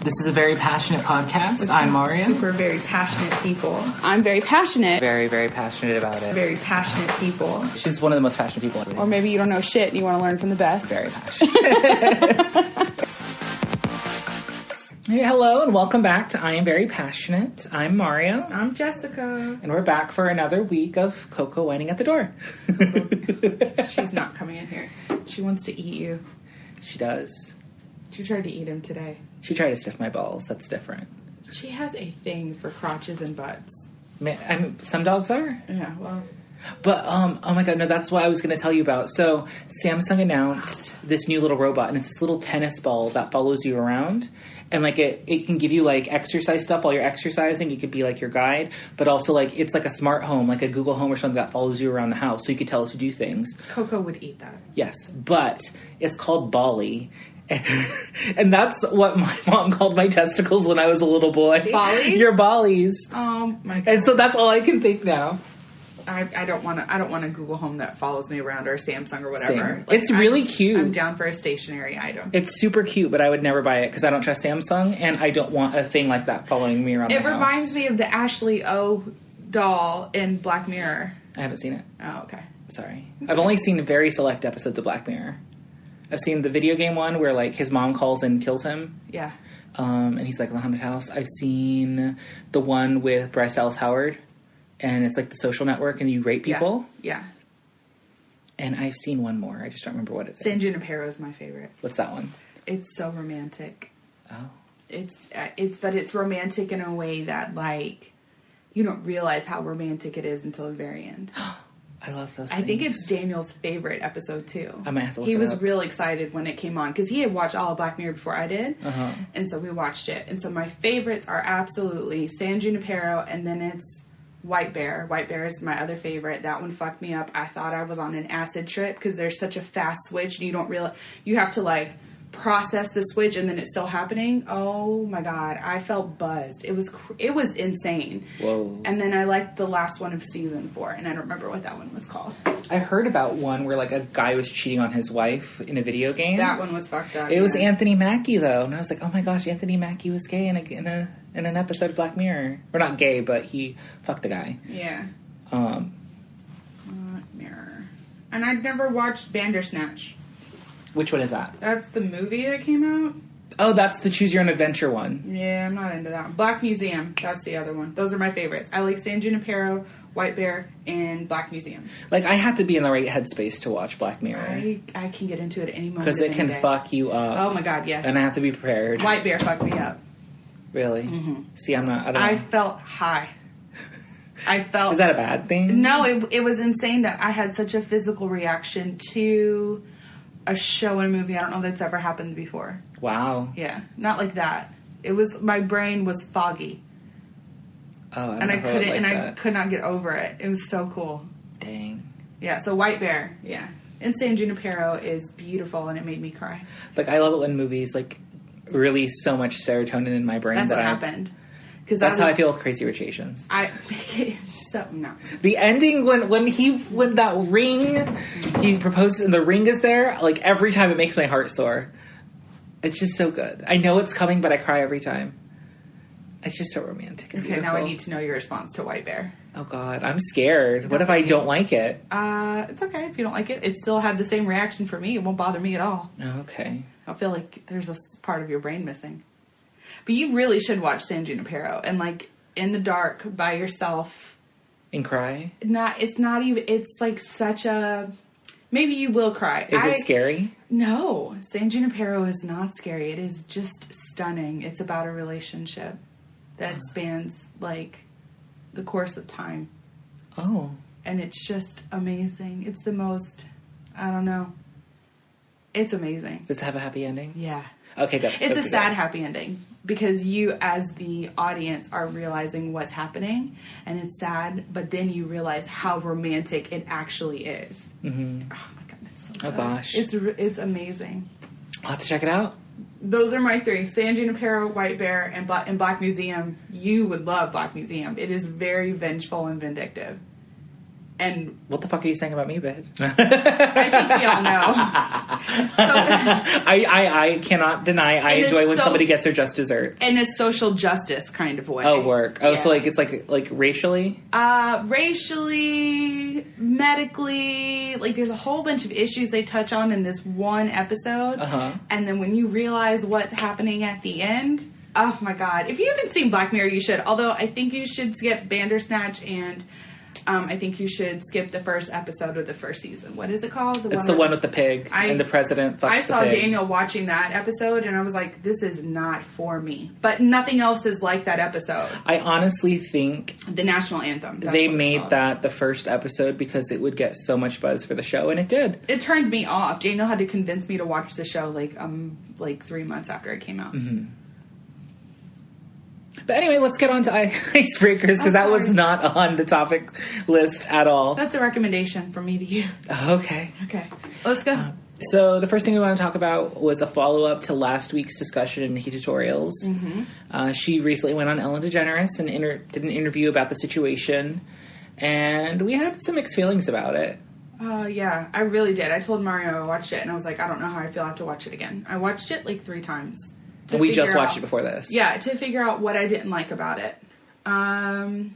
This is a very passionate podcast. I'm Mario. Super very passionate people. I'm very passionate. Very, very passionate about it. Very passionate people. She's one of the most passionate people. Or maybe you don't know shit and you want to learn from the best. Very passionate. Hey, hello and welcome back to I Am Very Passionate. I'm Mario. I'm Jessica. And we're back for another week of Coco whining at the door. She's not coming in here. She wants to eat you. She does. She tried to eat him today. She tried to stiff my balls. That's different. She has a thing for crotches and butts. Some dogs are. Yeah, well. But, oh my god, no, that's what I was going to tell you about. So, Samsung announced this new little robot, and it's this little tennis ball that follows you around. And, like, it can give you, like, exercise stuff while you're exercising. It could be, like, your guide. But also, like, it's like a smart home, like a Google Home or something that follows you around the house. So you could tell it to do things. Coco would eat that. Yes. But it's called Bali. And that's what my mom called my testicles when I was a little boy. Bollies? Your bollies. Oh, my god. And so that's all I can think now. I don't want a Google Home that follows me around or a Samsung or whatever. Same. Like, it's really cute. I'm down for a stationary item. It's super cute, but I would never buy it because I don't trust Samsung, and I don't want a thing like that following me around. It reminds me of the Ashley O doll in Black Mirror. I haven't seen it. Oh, okay. Sorry. I've only seen very select episodes of Black Mirror. I've seen the video game one where, like, his mom calls and kills him. Yeah. And he's, like, in the haunted house. I've seen the one with Bryce Dallas Howard, and it's, like, the Social Network, and you rate people. Yeah. And I've seen one more. I just don't remember what it is. San Junipero is my favorite. What's that one? It's so romantic. Oh. But it's romantic in a way that, like, you don't realize how romantic it is until the very end. I love those things. I think it's Daniel's favorite episode, too. I might have to look He it was up. real excited when it came on, because he had watched all of Black Mirror before I did. Uh-huh. And so we watched it. And so my favorites are absolutely San Junipero, and then it's White Bear. White Bear is my other favorite. That one fucked me up. I thought I was on an acid trip, because there's such a fast switch, and you don't realize... You have to, like, process the switch, and then it's still happening. Oh, my God. I felt buzzed. It was insane. Whoa. And then I liked the last one of season 4, and I don't remember what that one was called. I heard about one where, like, a guy was cheating on his wife in a video game. That one was fucked up. It was Anthony Mackie, though. And I was like, oh my gosh, Anthony Mackie was gay in an episode of Black Mirror. Or not gay, but he fucked the guy. Yeah. Black Mirror. And I'd never watched Bandersnatch. Which one is that? That's the movie that came out? Oh, that's the Choose Your Own Adventure one. Yeah, I'm not into that one. Black Museum. That's the other one. Those are my favorites. I like San Junipero, White Bear, and Black Museum. Like, I had to be in the right headspace to watch Black Mirror. I can get into it at any moment. Because it can fuck you up. Oh my god, yes. And I have to be prepared. White Bear fucked me up. Really? Mm-hmm. See, I don't know. I felt high. Is that a bad thing? No, it was insane that I had such a physical reaction to a show and a movie. I don't know that's ever happened before. Wow. Yeah, not like that. My brain was foggy. Oh, I could not get over it. It was so cool. Dang. Yeah, so White Bear, yeah. And San Junipero is beautiful, and it made me cry. Like, I love it when movies, like, release so much serotonin in my brain. That's what happened. That's how I feel with Crazy Rich Asians. No. The ending when that ring, he proposes and the ring is there, like, every time it makes my heart soar. It's just so good. I know it's coming, but I cry every time. It's just so romantic and beautiful. Now I need to know your response to White Bear. Oh, God. I'm scared. What if I don't like it? It's okay if you don't like it. It still had the same reaction for me. It won't bother me at all. Oh, okay. I feel like there's a part of your brain missing. But you really should watch San Junipero. And, like, in the dark, by yourself. And cry? It's like such a... Maybe you will cry. Is it scary? No. San Junipero is not scary. It is just stunning. It's about a relationship that spans, like, the course of time. Oh. And it's just amazing. It's the most... I don't know. It's amazing. Does it have a happy ending? Yeah. Okay, good. It's a sad happy ending. Because you, as the audience, are realizing what's happening. And it's sad, but then you realize how romantic it actually is. Mm-hmm. Oh, my God. It's so good. Oh, gosh. It's amazing. I'll have to check it out. Those are my 3. San Junipero, White Bear, and Black Museum. You would love Black Museum. It is very vengeful and vindictive. And what the fuck are you saying about me, bitch? I think we all know. So, I cannot deny I enjoy when somebody gets their just desserts. In a social justice kind of way. Oh, work. Oh, yeah. so like it's like racially? Racially, medically, like there's a whole bunch of issues they touch on in this one episode. Uh-huh. And then when you realize what's happening at the end, oh my god. If you haven't seen Black Mirror, you should. Although I think you should skip Bandersnatch and I think you should skip the first episode of the first season. What is it called? It's the one with the pig and the president fucks the pig. I saw Daniel watching that episode and I was like, this is not for me. But nothing else is like that episode. I honestly think the national anthem. They made that the first episode because it would get so much buzz for the show, and it did. It turned me off. Daniel had to convince me to watch the show like 3 months after it came out. Mm-hmm. But anyway, let's get on to icebreakers, because that was not on the topic list at all. That's a recommendation from me to you. Okay. Okay. Let's go. So the first thing we want to talk about was a follow-up to last week's discussion in Nikkietutorials. Mm-hmm. She recently went on Ellen DeGeneres and did an interview about the situation, and we had some mixed feelings about it. Yeah, I really did. I told Mario I watched it, and I was like, I don't know how I feel. I have to watch it again. I watched it like 3 times. And we just watched it before this. Yeah, to figure out what I didn't like about it. I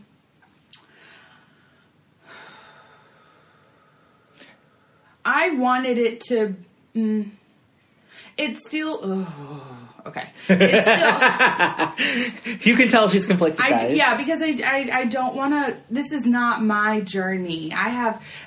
wanted it to... it's still... okay. It's still... You can tell she's conflicted, guys. Yeah, because I don't want to... This is not my journey.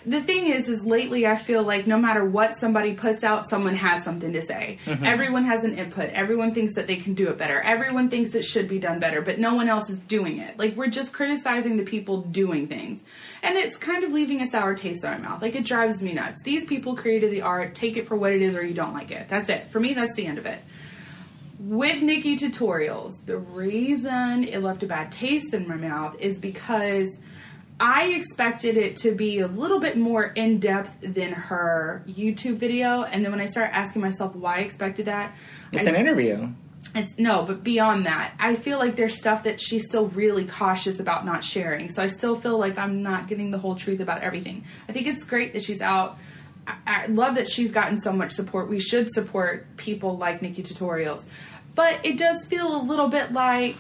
The thing is lately I feel like no matter what somebody puts out, someone has something to say. Mm-hmm. Everyone has an input. Everyone thinks that they can do it better. Everyone thinks it should be done better, but no one else is doing it. Like, we're just criticizing the people doing things. And it's kind of leaving a sour taste in my mouth. Like, it drives me nuts. These people created the art. Take it for what it is, or you don't like it. That's it. For me, that's the end of it. With Nikkietutorials, the reason it left a bad taste in my mouth is because I expected it to be a little bit more in-depth than her YouTube video. And then when I started asking myself why I expected that... It's an interview. But beyond that, I feel like there's stuff that she's still really cautious about not sharing. So I still feel like I'm not getting the whole truth about everything. I think it's great that she's out. I love that she's gotten so much support. We should support people like Nikkietutorials. But it does feel a little bit like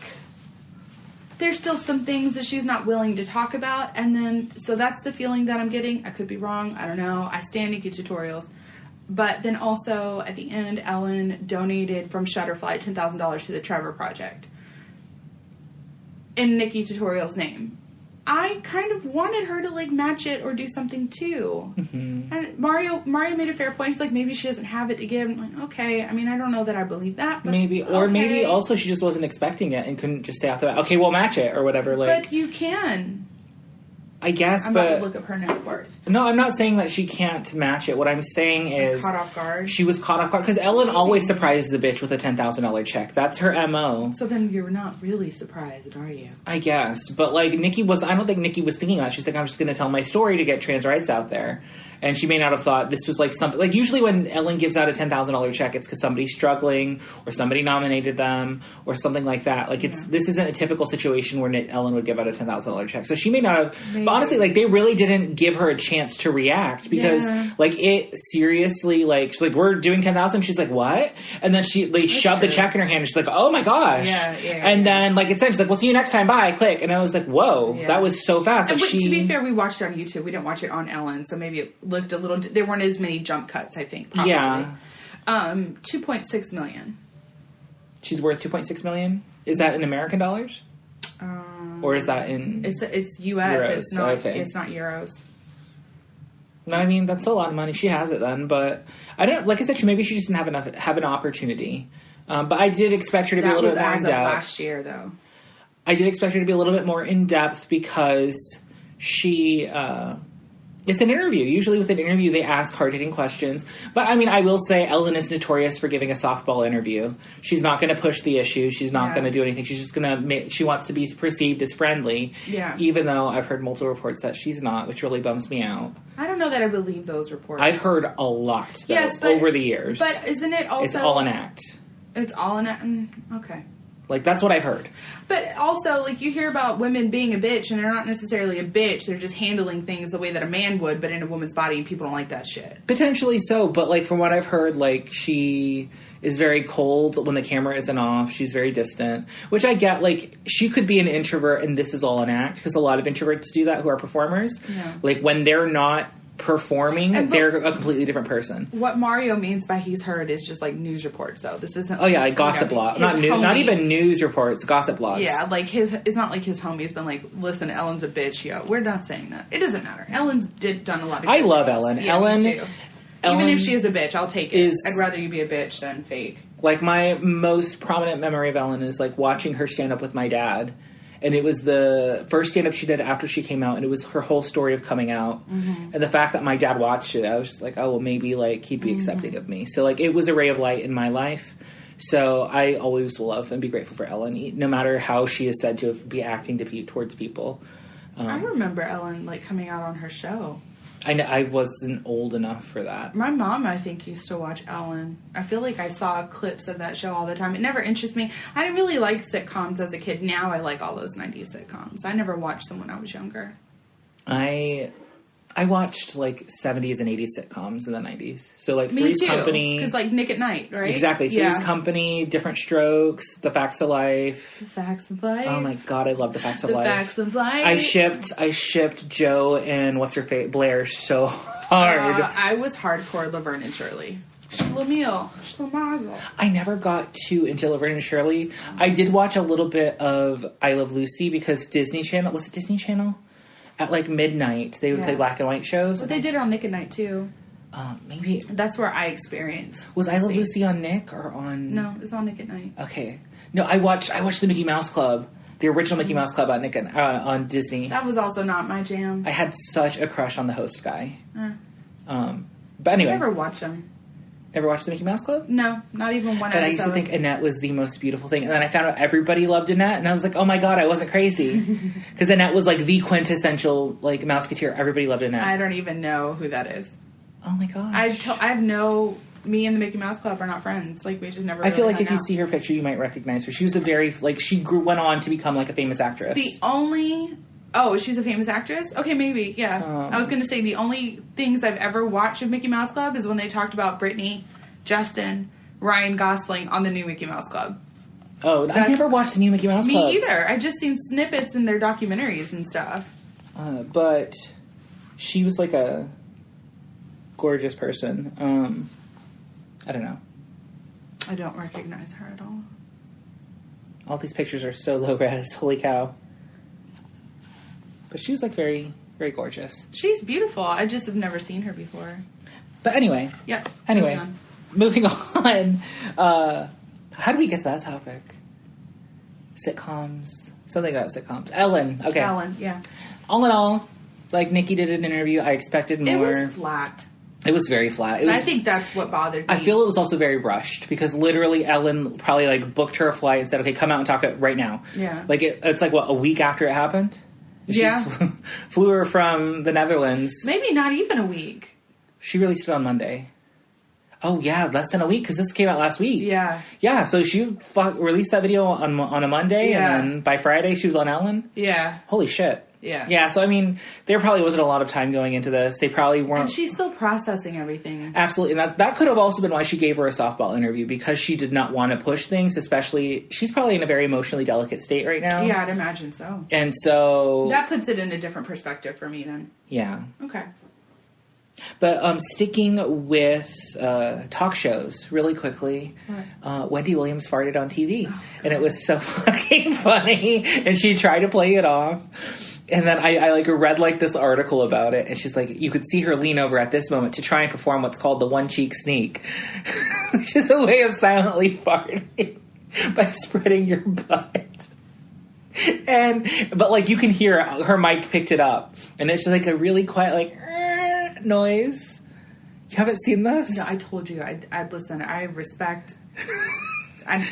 there's still some things that she's not willing to talk about. And then, so that's the feeling that I'm getting. I could be wrong. I don't know. I stand Nikkietutorials. But then also, at the end, Ellen donated from Shutterfly $10,000 to the Trevor Project in Nikkietutorials' name. I kind of wanted her to, like, match it or do something, too. Mm-hmm. And Mario made a fair point. He's like, maybe she doesn't have it to give. I'm like, okay. I mean, I don't know that I believe that. But maybe. Or maybe also she just wasn't expecting it and couldn't just say off the bat, okay, we'll match it or whatever. Like, but you can. I guess, I'm about to look up her net worth. No, I'm not saying that she can't match it. What I'm saying is... Caught off guard? She was caught off guard. Because Ellen always surprises a bitch with a $10,000 check. That's her MO. So then you're not really surprised, are you? I guess. But, like, I don't think Nikki was thinking that. She's like, I'm just going to tell my story to get trans rights out there. And she may not have thought this was, like, something... Like, usually when Ellen gives out a $10,000 check, it's because somebody's struggling, or somebody nominated them, or something like that. Like, this isn't a typical situation where Ellen would give out a $10,000 check. So she may not have... Maybe. But honestly, like, they really didn't give her a chance to react, because, like, it seriously, like, she's like, we're doing 10,000? She's like, what? And then they shoved the check in her hand, and she's like, oh my gosh. And then, like, it said, she's like, we'll see you next time, bye, click. And I was like, whoa, that was so fast. Like, to be fair, we watched it on YouTube. We didn't watch it on Ellen, so maybe it looked a little... There weren't as many jump cuts, I think, probably. Yeah. $2.6 million. She's worth $2.6 million? Is that in American dollars? Or is that in... It's US. Euros. It's not, okay. It's not euros. No, I mean, that's a lot of money. She has it then, but I don't... Like I said, maybe she just didn't have an opportunity. But I did expect her to be a little bit more in-depth. That was last year, though. I did expect her to be a little bit more in-depth because she... It's an interview. Usually with an interview, they ask hard-hitting questions. But, I mean, I will say Ellen is notorious for giving a softball interview. She's not going to push the issue. She's not going to do anything. She's just going to... She wants to be perceived as friendly. Yeah. Even though I've heard multiple reports that she's not, which really bums me out. I don't know that I believe those reports. I've heard a lot, though, over the years. But isn't it also... It's all an act. It's all an act? Okay. Like, that's what I've heard. But also, like, you hear about women being a bitch, and they're not necessarily a bitch. They're just handling things the way that a man would, but in a woman's body, and people don't like that shit. Potentially so, but, like, from what I've heard, like, she is very cold when the camera isn't off. She's very distant, which I get. Like, she could be an introvert, and this is all an act, because a lot of introverts do that who are performers. Yeah. Like, when they're not performing, they're a completely different person. What Mario means by he's heard is just like news reports, though. This isn't. Oh yeah, like gossip blog, not even news reports, gossip blogs. Yeah, like it's not like his homie's been like, listen, Ellen's a bitch. Yo, we're not saying that. It doesn't matter. Ellen's done a lot of. I love Ellen. Yeah, Ellen, me too. Even if she is a bitch, I'll take it. I'd rather you be a bitch than fake. Like, my most prominent memory of Ellen is like watching her stand up with my dad. And it was the first stand-up she did after she came out, and it was her whole story of coming out. Mm-hmm. And the fact that my dad watched it, I was just like, oh, well, maybe, like, he'd be accepting of me. So, like, it was a ray of light in my life. So I always will love and be grateful for Ellen, no matter how she is said to be acting towards people. I remember Ellen, like, coming out on her show. I wasn't old enough for that. My mom, I think, used to watch Ellen. I feel like I saw clips of that show all the time. It never interested me. I didn't really like sitcoms as a kid. Now I like all those 90s sitcoms. I never watched them when I was younger. I watched, like, 70s and 80s sitcoms in the 90s. So, like, Me Three's too, Company. because, like, Nick at Night, right? Exactly. Three's Company, Different Strokes, The Facts of Life. The Facts of Life. Oh, my God, I love The Facts of Life. The Facts of Life. I shipped Joe and Blair so hard. I was hardcore Laverne and Shirley. Schlemiel. Schlemazel. I never got too into Laverne and Shirley. I did watch a little bit of I Love Lucy because Disney Channel... Was it Disney Channel? At, like, midnight, they would play black and white shows. But they did it on Nick at Night, too. Maybe... That's where I experienced. Was I Love Lucy on Nick or on... No, it was on Nick at Night. Okay. No, I watched the Mickey Mouse Club. The original Mickey Mouse Club on Disney. That was also not my jam. I had such a crush on the host guy. But anyway. I never watched them. Never watched the Mickey Mouse Club? No, not even one episode. And I used to think Annette was the most beautiful thing. And then I found out everybody loved Annette. And I was like, oh my God, I wasn't crazy. Because Annette was like the quintessential like Mouseketeer. Everybody loved Annette. I don't even know who that is. Oh my gosh. Me and the Mickey Mouse Club are not friends. Like, we just never really I feel like if out. you see her picture, you might recognize her. She was went on to become like a famous actress. Oh, she's a famous actress? Okay, maybe, yeah. I was going to say the only things I've ever watched of Mickey Mouse Club is when they talked about Britney, Justin, Ryan Gosling on the new Mickey Mouse Club. Oh, I never watched the new Mickey Mouse Club. Me either. I just seen snippets in their documentaries and stuff. But she was like a gorgeous person. I don't know. I don't recognize her at all. All these pictures are so low res. Holy cow. But she was, like, very, very gorgeous. She's beautiful. I just have never seen her before. But anyway. Yep. Anyway. Moving on. How do we get to that topic? Sitcoms. Something about sitcoms. Ellen. Okay. Ellen, yeah. All in all, like, Nikki did an interview. I expected more. It was flat. It was very flat. I think that's what bothered me. I feel it was also very rushed because literally Ellen probably, like, booked her a flight and said, okay, come out and talk right now. Yeah. Like, it's like, what, a week after it happened? She flew her from the Netherlands. Maybe not even a week. She released it on Monday. Oh, yeah, less than a week, because this came out last week. Yeah. Yeah, so she released that video on a Monday, and then by Friday she was on Ellen? Yeah. Holy shit. Yeah. Yeah, so, I mean, there probably wasn't a lot of time going into this. They probably weren't... And she's still processing everything. Absolutely. And that could have also been why she gave her a softball interview, because she did not want to push things, especially... She's probably in a very emotionally delicate state right now. Yeah, I'd imagine so. And so... That puts it in a different perspective for me, then. Yeah. Okay. But sticking with talk shows really quickly, Wendy Williams farted on TV. Oh, and it was so fucking funny. And she tried to play it off. And then I like read like this article about it, and she's like, you could see her lean over at this moment to try and perform what's called the one cheek sneak, which is a way of silently farting by spreading your butt. But like you can hear her mic picked it up, and it's just like a really quiet like noise. You haven't seen this? No, I told you. I'd listen. I respect.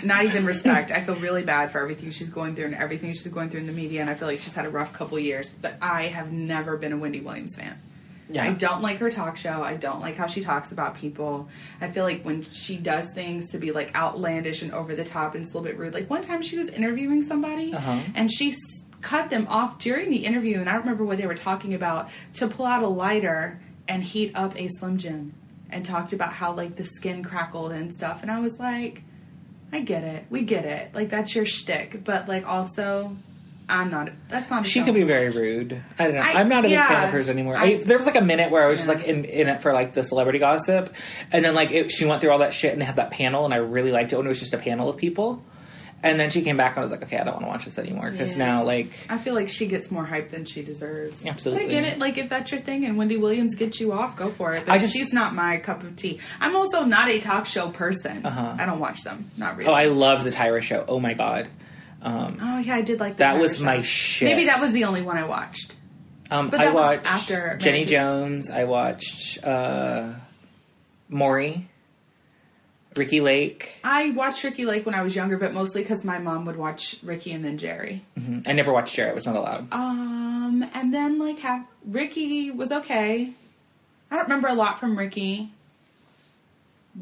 Not even respect. I feel really bad for everything she's going through and everything she's going through in the media, and I feel like she's had a rough couple years. But I have never been a Wendy Williams fan. Yeah. I don't like her talk show. I don't like how she talks about people. I feel like when she does things to be, like, outlandish and over the top and it's a little bit rude. Like, one time she was interviewing somebody, and she cut them off during the interview, and I don't remember what they were talking about, to pull out a lighter and heat up a Slim Jim and talked about how, like, the skin crackled and stuff. And I was like, I get it. We get it. Like, that's your shtick. But, like, also, that's not a She show. could be very rude. I don't know. I'm not a big fan of hers anymore. There was, like, a minute where I was just, like, in it for, like, the celebrity gossip. And then, like, she went through all that shit and they had that panel, and I really liked it when it was just a panel of people. And then she came back and I was like, okay, I don't want to watch this anymore. Because now, like... I feel like she gets more hype than she deserves. Absolutely. But I get it. Like, if that's your thing and Wendy Williams gets you off, go for it. But she's not my cup of tea. I'm also not a talk show person. I don't watch them. Not really. Oh, I loved the Tyra show. Oh, my God. Oh, yeah, I did like that. That was show. my shit. Maybe that was the only one I watched. But I watched after Jenny Jones. I watched Maury. Ricky Lake. I watched Ricky Lake when I was younger, but mostly because my mom would watch Ricky and then Jerry. I never watched Jerry. I was not allowed. And then, like, Ricky was okay. I don't remember a lot from Ricky.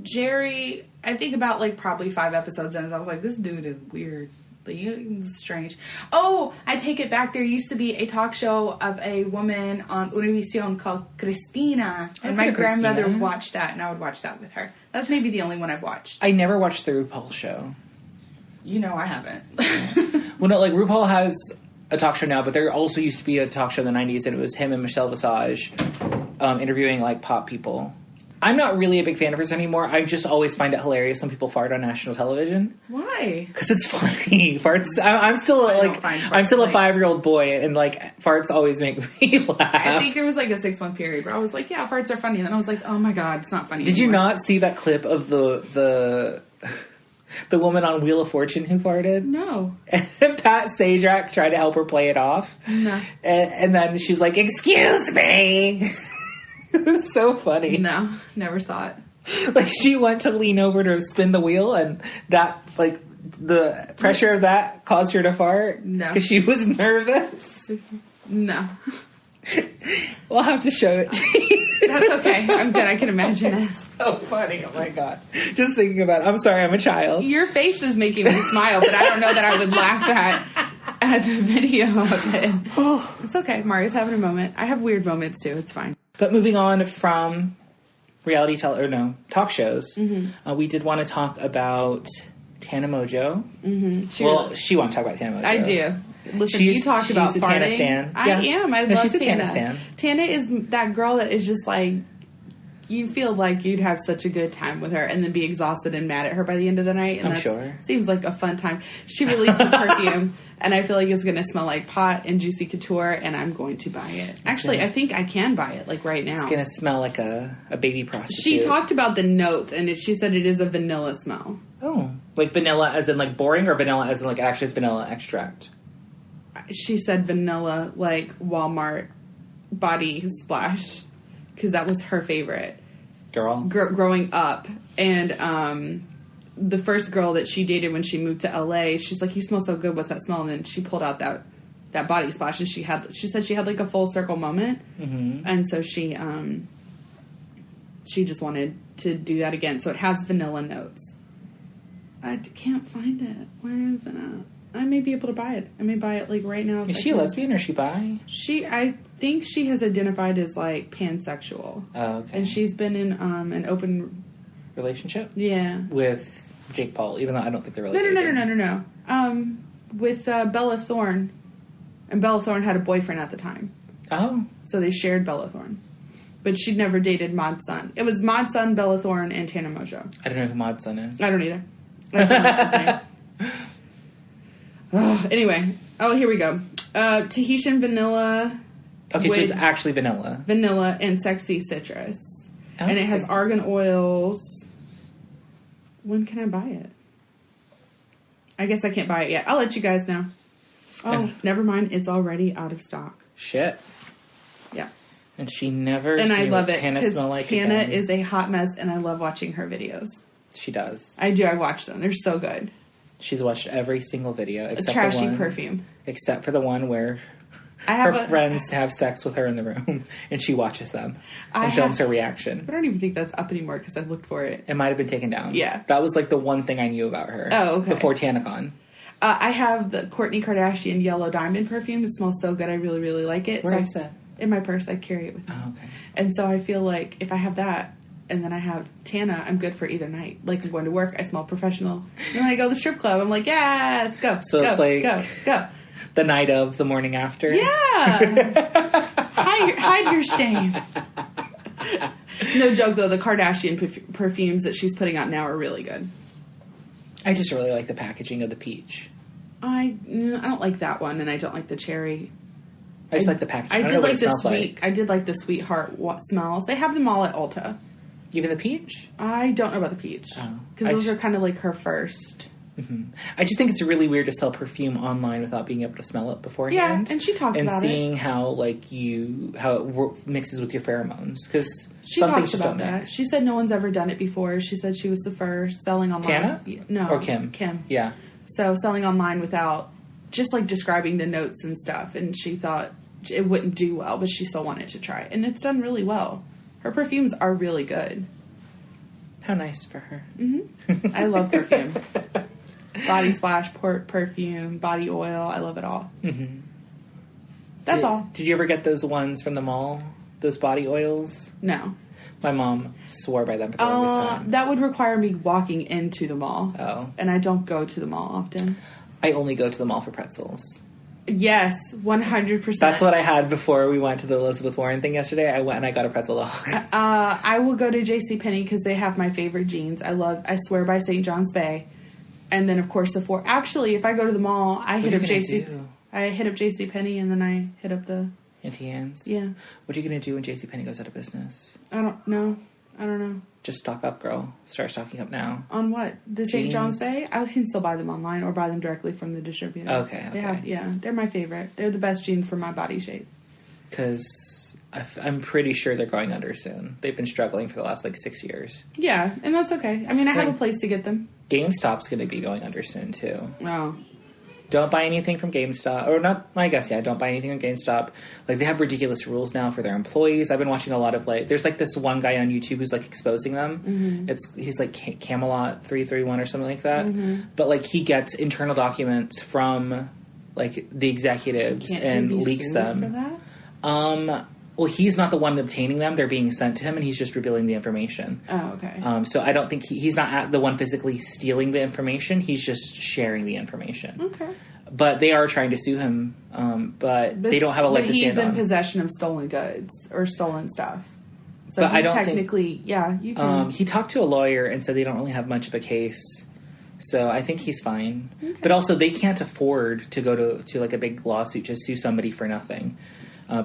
Jerry, I think about, like, probably 5 episodes in, and I was like, this dude is weird. Like, it's strange. Oh, I take it back. There used to be a talk show of a woman on Univision called Cristina, and my grandmother watched that, and I would watch that with her. That's maybe the only one I've watched. I never watched the RuPaul show. You know I haven't. Well, no, like, RuPaul has a talk show now, but there also used to be a talk show in the 90s, and it was him and Michelle Visage interviewing, like, pop people. I'm not really a big fan of hers anymore. I just always find it hilarious when people fart on national television. Why? Because it's funny. Farts. I'm still like I'm still a 5-year-old boy, and like farts always make me laugh. I think there was like a 6-month period where I was like, yeah, farts are funny, and then I was like, oh my god, it's not funny. Did you not see that clip of the woman on Wheel of Fortune who farted? No. And Pat Sajak tried to help her play it off. No. And then she's like, "Excuse me." It was so funny. No, never saw it. Like, she went to lean over to spin the wheel, and that, like, the pressure of that caused her to fart. No. Because she was nervous. No. We'll have to show it to you. That's okay. I'm good. I can imagine it. So funny. Oh, my God. Just thinking about it. I'm sorry. I'm a child. Your face is making me smile, but I don't know that I would laugh at the video of it. Oh. It's okay. Mario's having a moment. I have weird moments, too. It's fine. But moving on from talk shows, we did want to talk about Tana Mongeau. Mm-hmm. She wants to talk about Tana Mongeau. I do. Listen, you talked about she's a farting. Tana stan. I am. I love she's a Tana. Tana stan. Tana is that girl that is just like, you feel like you'd have such a good time with her and then be exhausted and mad at her by the end of the night. And I'm sure. Seems like a fun time. She released a perfume, and I feel like it's going to smell like pot and Juicy Couture, and I'm going to buy it. Actually, I think I can buy it, like, right now. It's going to smell like a baby prostitute. She talked about the notes, and she said it is a vanilla smell. Oh. Like vanilla as in, like, boring, or vanilla as in, like, actually it's vanilla extract? She said vanilla, like, Walmart body splash, because that was her favorite. Girl? Growing up. And the first girl that she dated when she moved to LA, she's like, you smell so good, what's that smell? And then she pulled out that body splash, and she said she had like a full circle moment. Mm-hmm. And so she just wanted to do that again. So it has vanilla notes. I can't find it. Where is it at? I may be able to buy it. I may buy it like right now. Is she a lesbian or is she bi? I think she has identified as like pansexual. Oh, okay. And she's been in an open relationship. Yeah. With Jake Paul, even though I don't think they're really. No. With Bella Thorne, and Bella Thorne had a boyfriend at the time. Oh. So they shared Bella Thorne, but she'd never dated Mod Sun. It was Mod Sun, Bella Thorne, and Tana Mongeau. I don't know who Mod Sun is. I don't either. That's his name. Anyway, here we go. Tahitian vanilla. Okay, so it's actually vanilla. Vanilla and sexy citrus. Okay. And it has argan oils. When can I buy it? I guess I can't buy it yet. I'll let you guys know. Oh, never mind. It's already out of stock. Shit. Yeah. And she never. And I love it. Tana smell like Tana again. is a hot mess, and I love watching her videos. She does. I do. I watch them. They're so good. She's watched every single video except trashy the one, perfume. Except for the one where Her friends have sex with her in the room, and she watches them and films her reaction. I don't even think that's up anymore because I looked for it. It might have been taken down. Yeah. That was, like, the one thing I knew about her. Oh, okay. Before TanaCon. I have the Kourtney Kardashian Yellow Diamond perfume. It smells so good. I really, really like it. Where is that? In my purse. I carry it with me. Oh, okay. And so I feel like if I have that, and then I have Tana, I'm good for either night. Like, I'm going to work, I smell professional. And then I go to the strip club, I'm like, yes, go, so go, it's like go. The night of, the morning after? Yeah! hide your shame. No joke, though, the Kardashian perfumes that she's putting out now are really good. I just really like the packaging of the peach. I don't like that one, and I don't like the cherry. I just like the packaging. I did don't know what like it smells like. I did like the sweetheart smells. They have them all at Ulta. Even the peach? I don't know about the peach. Oh. Because those are kind of like her first. Mm-hmm. I just think it's really weird to sell perfume online without being able to smell it beforehand. Yeah, and she talks about it. And seeing how it mixes with your pheromones. Because she some talks things just about don't that. mix. She said no one's ever done it before. She said she was the first selling online. Tana? No. Or Kim? Kim. Yeah. So selling online without just like describing the notes and stuff. And she thought it wouldn't do well, but she still wanted to try it. And it's done really well. Her perfumes are really good. How nice for her. Mm-hmm. I love perfume. Body splash, perfume, body oil. I love it all. Mm-hmm. That's all. Did you ever get those ones from the mall? Those body oils? No. My mom swore by them for the longest time. That would require me walking into the mall. Oh. And I don't go to the mall often. I only go to the mall for pretzels. Yes, 100%. That's what I had before we went to the Elizabeth Warren thing yesterday. I went and I got a pretzel dog. I will go to JCPenney because they have my favorite jeans. I swear by St. John's Bay. And then, of course, Sephora. Actually, if I go to the mall, I hit up JCPenney and then I hit up the... Auntie Anne's? Yeah. What are you going to do when JCPenney goes out of business? I don't know. Just stock up, girl. Start stocking up now. On what? The St. John's Bay? I can still buy them online or buy them directly from the distributor. Okay. They're my favorite. They're the best jeans for my body shape. Because I'm pretty sure they're going under soon. They've been struggling for the last, 6 years. Yeah, and that's okay. I mean, I have a place to get them. GameStop's going to be going under soon, too. Oh. Don't buy anything from GameStop. Or not, I guess, yeah, don't buy anything from GameStop. They have ridiculous rules now for their employees. I've been watching a lot of, there's, this one guy on YouTube who's, exposing them. Mm-hmm. He's, Camelot 331 or something like that. Mm-hmm. But, he gets internal documents from, the executives and leaks them. For that? Well, he's not the one obtaining them. They're being sent to him, and he's just revealing the information. Oh, okay. So I don't think he's not the one physically stealing the information. He's just sharing the information. Okay. But they are trying to sue him, but they don't have a leg to stand on. He's in possession of stolen goods or stolen stuff. So but I don't technically, you can. He talked to a lawyer and said they don't really have much of a case. So I think he's fine. Okay. But also, they can't afford to go to a big lawsuit to sue somebody for nothing.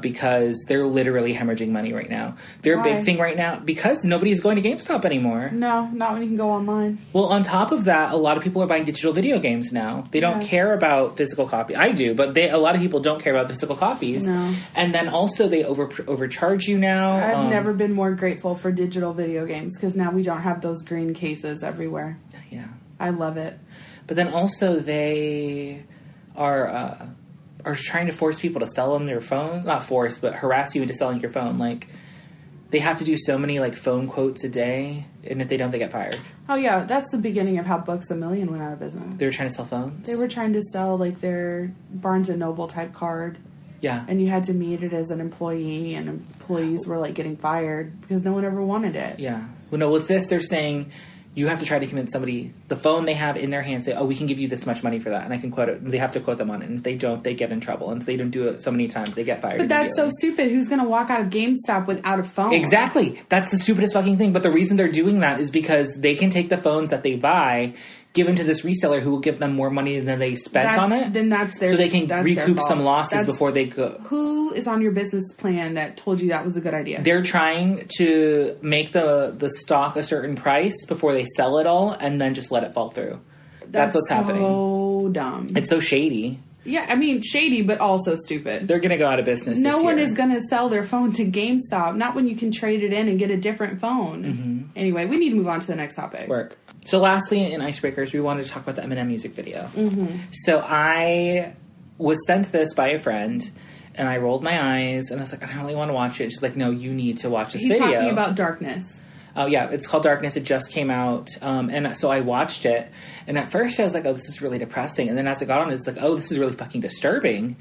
Because they're literally hemorrhaging money right now. Their big thing right now, because nobody's going to GameStop anymore. No, not when you can go online. Well, on top of that, a lot of people are buying digital video games now. They don't care about physical copies. I do, but a lot of people don't care about physical copies. No. And then also they overcharge you now. I've never been more grateful for digital video games because now we don't have those green cases everywhere. Yeah. I love it. But then also they are trying to force people to sell them their phone. Not force, but harass you into selling your phone. They have to do so many, phone quotes a day, and if they don't, they get fired. Oh, yeah. That's the beginning of how Books A Million went out of business. They were trying to sell phones? They were trying to sell, their Barnes & Noble type card. Yeah. And you had to meet it as an employee, and employees were, getting fired because no one ever wanted it. Yeah. Well, no, with this, they're saying... You have to try to convince somebody, the phone they have in their hand, say, we can give you this much money for that. And I can quote it. They have to quote them on it. And if they don't, they get in trouble. And if they don't do it so many times, they get fired. But that's so stupid. Who's going to walk out of GameStop without a phone? Exactly. That's the stupidest fucking thing. But the reason they're doing that is because they can take the phones that they buy, give them to this reseller who will give them more money than they spent on it. Then that's their So they can recoup some losses before they go. Who is on your business plan that told you that was a good idea? They're trying to make the stock a certain price before they sell it all and then just let it fall through. That's what's happening. So dumb. It's so shady. Yeah, I mean, shady, but also stupid. They're going to go out of business No one is going to sell their phone to GameStop. Not when you can trade it in and get a different phone. Mm-hmm. Anyway, we need to move on to the next topic. Work. So lastly, in Icebreakers, we wanted to talk about the Eminem music video. Mm-hmm. So I was sent this by a friend, And I rolled my eyes, and I was like, I don't really want to watch it. She's like, no, you need to watch this He's video. talking about Darkness. Oh, yeah, it's called Darkness. It just came out. And so I watched it. And at first I was like, oh, this is really depressing. And then as it got on, it's like, oh, this is really fucking disturbing.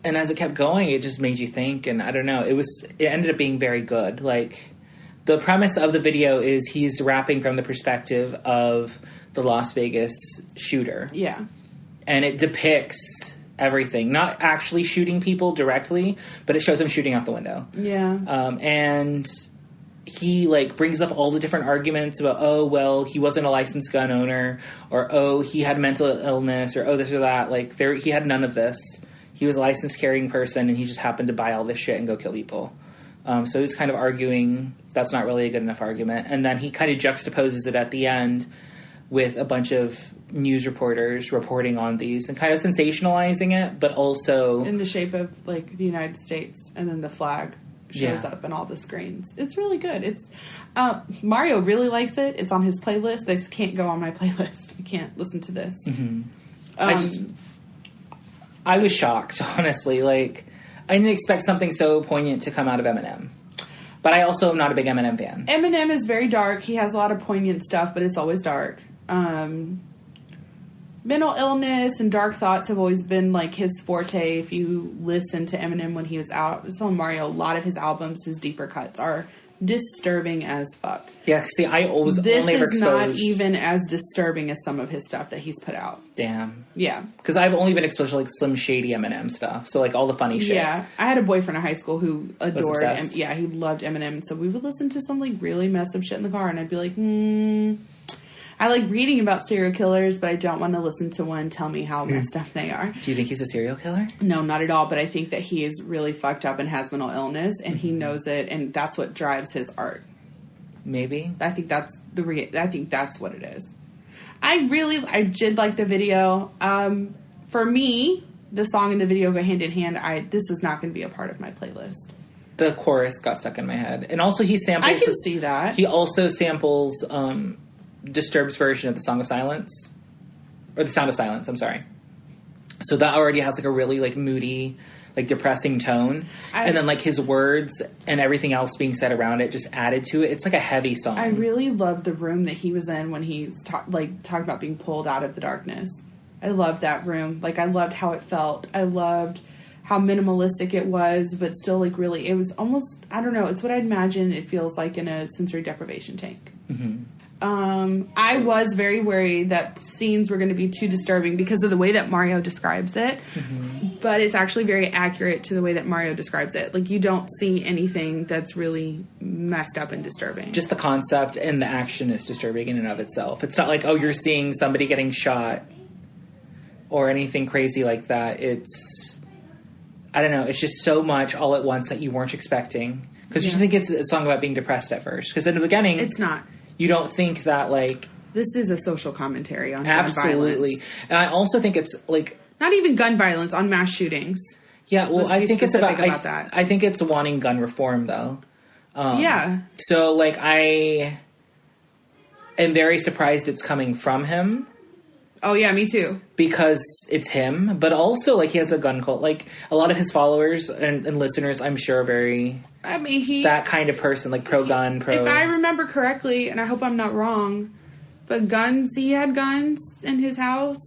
And as it kept going, it just made you think. And I don't know. It ended up being very good. Like, the premise of the video is he's rapping from the perspective of the Las Vegas shooter. Yeah. And it depicts everything. Not actually shooting people directly, but it shows him shooting out the window. Yeah. And he, like, brings up all the different arguments about, oh, well, he wasn't a licensed gun owner, or, oh, he had mental illness, or, oh, this or that. Like, he had none of this. He was a licensed carrying person, and he just happened to buy all this shit and go kill people. So he's kind of arguing that's not really a good enough argument. And then he kind of juxtaposes it at the end with a bunch of news reporters reporting on these and kind of sensationalizing it, but also in the shape of, like, the United States, and then the flag shows up in all the screens. It's really good. It's Mario really likes it. It's on his playlist. This can't go on my playlist. You can't listen to this. Mm-hmm. I was shocked, honestly. Like, I didn't expect something so poignant to come out of Eminem. But I also am not a big Eminem fan. Eminem is very dark. He has a lot of poignant stuff, but it's always dark. Mental illness and dark thoughts have always been, like, his forte. If you listen to Eminem when he was out, it's on Mario. A lot of his albums, his deeper cuts, are disturbing as fuck. Yeah, see, I always only ever exposed... This is not even as disturbing as some of his stuff that he's put out. Damn. Yeah. Because I've only been exposed to, like, Slim Shady Eminem stuff. So, like, all the funny shit. Yeah. I had a boyfriend in high school who adored... Yeah, he loved Eminem. So we would listen to some, like, really messed up shit in the car. And I'd be like, I like reading about serial killers, but I don't want to listen to one tell me how messed up they are. Do you think he's a serial killer? No, not at all. But I think that he is really fucked up and has mental illness, and he knows it, and that's what drives his art. Maybe. I think that's I think that's what it is. I did like the video. For me, the song and the video go hand in hand. This is not going to be a part of my playlist. The chorus got stuck in my head, and also he samples. I can see that. He also samples Disturbed's version of the Song of Silence, or the Sound of Silence. I'm sorry. So that already has, like, a really, like, moody, like, depressing tone, and then, like, his words and everything else being said around it just added to it. It's like a heavy song. I really loved the room that he was in when he's talking about being pulled out of the darkness. I loved that room. Like, I loved how it felt. I loved how minimalistic it was, but still, like, really, it was almost, I don't know, it's what I'd imagine it feels like in a sensory deprivation tank. Mm-hmm. I was very worried that scenes were going to be too disturbing because of the way that Mario describes it. Mm-hmm. But it's actually very accurate to the way that Mario describes it. Like, you don't see anything that's really messed up and disturbing. Just the concept and the action is disturbing in and of itself. It's not like, oh, you're seeing somebody getting shot or anything crazy like that. It's, I don't know, it's just so much all at once that you weren't expecting. Because you think it's a song about being depressed at first. Because in the beginning... It's not. You don't think that, like... This is a social commentary on gun violence. Absolutely. And I also think it's, like... Not even gun violence, on mass shootings. Yeah, well, I think it's about that. I think it's wanting gun reform, though. Yeah. So, like, I am very surprised it's coming from him. Oh, yeah, me too. Because it's him. But also, like, he has a gun cult. Like, a lot of his followers and listeners, I'm sure, are very... I mean, that kind of person, like, pro-gun, pro... If I remember correctly, and I hope I'm not wrong, but he had guns in his house.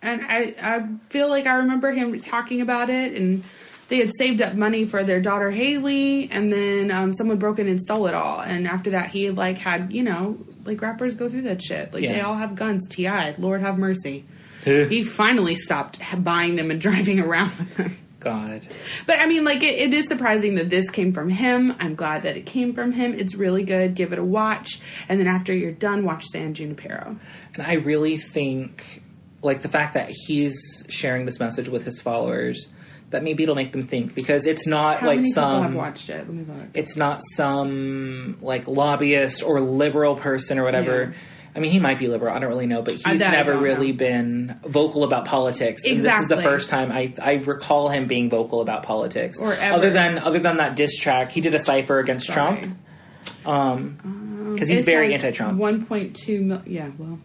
And I feel like I remember him talking about it, and they had saved up money for their daughter, Haley, and then someone broke in and stole it all. And after that, he, like, had, you know... Like, rappers go through that shit. Like, they all have guns. T.I., Lord have mercy. He finally stopped buying them and driving around with them. God. But, I mean, like, it is surprising that this came from him. I'm glad that it came from him. It's really good. Give it a watch. And then after you're done, watch San Junipero. And I really think, like, the fact that he's sharing this message with his followers... that maybe it'll make them think, because it's not How like many some... people have watched it? Let me look. It's not some, like, lobbyist or liberal person or whatever. Yeah. I mean, he might be liberal. I don't really know. But he's never really been vocal about politics. Exactly. And this is the first time I recall him being vocal about politics. Or ever. Other than that diss track. He did a cipher against Trump. Because he's very like anti-Trump. 1.2 million... Yeah, well...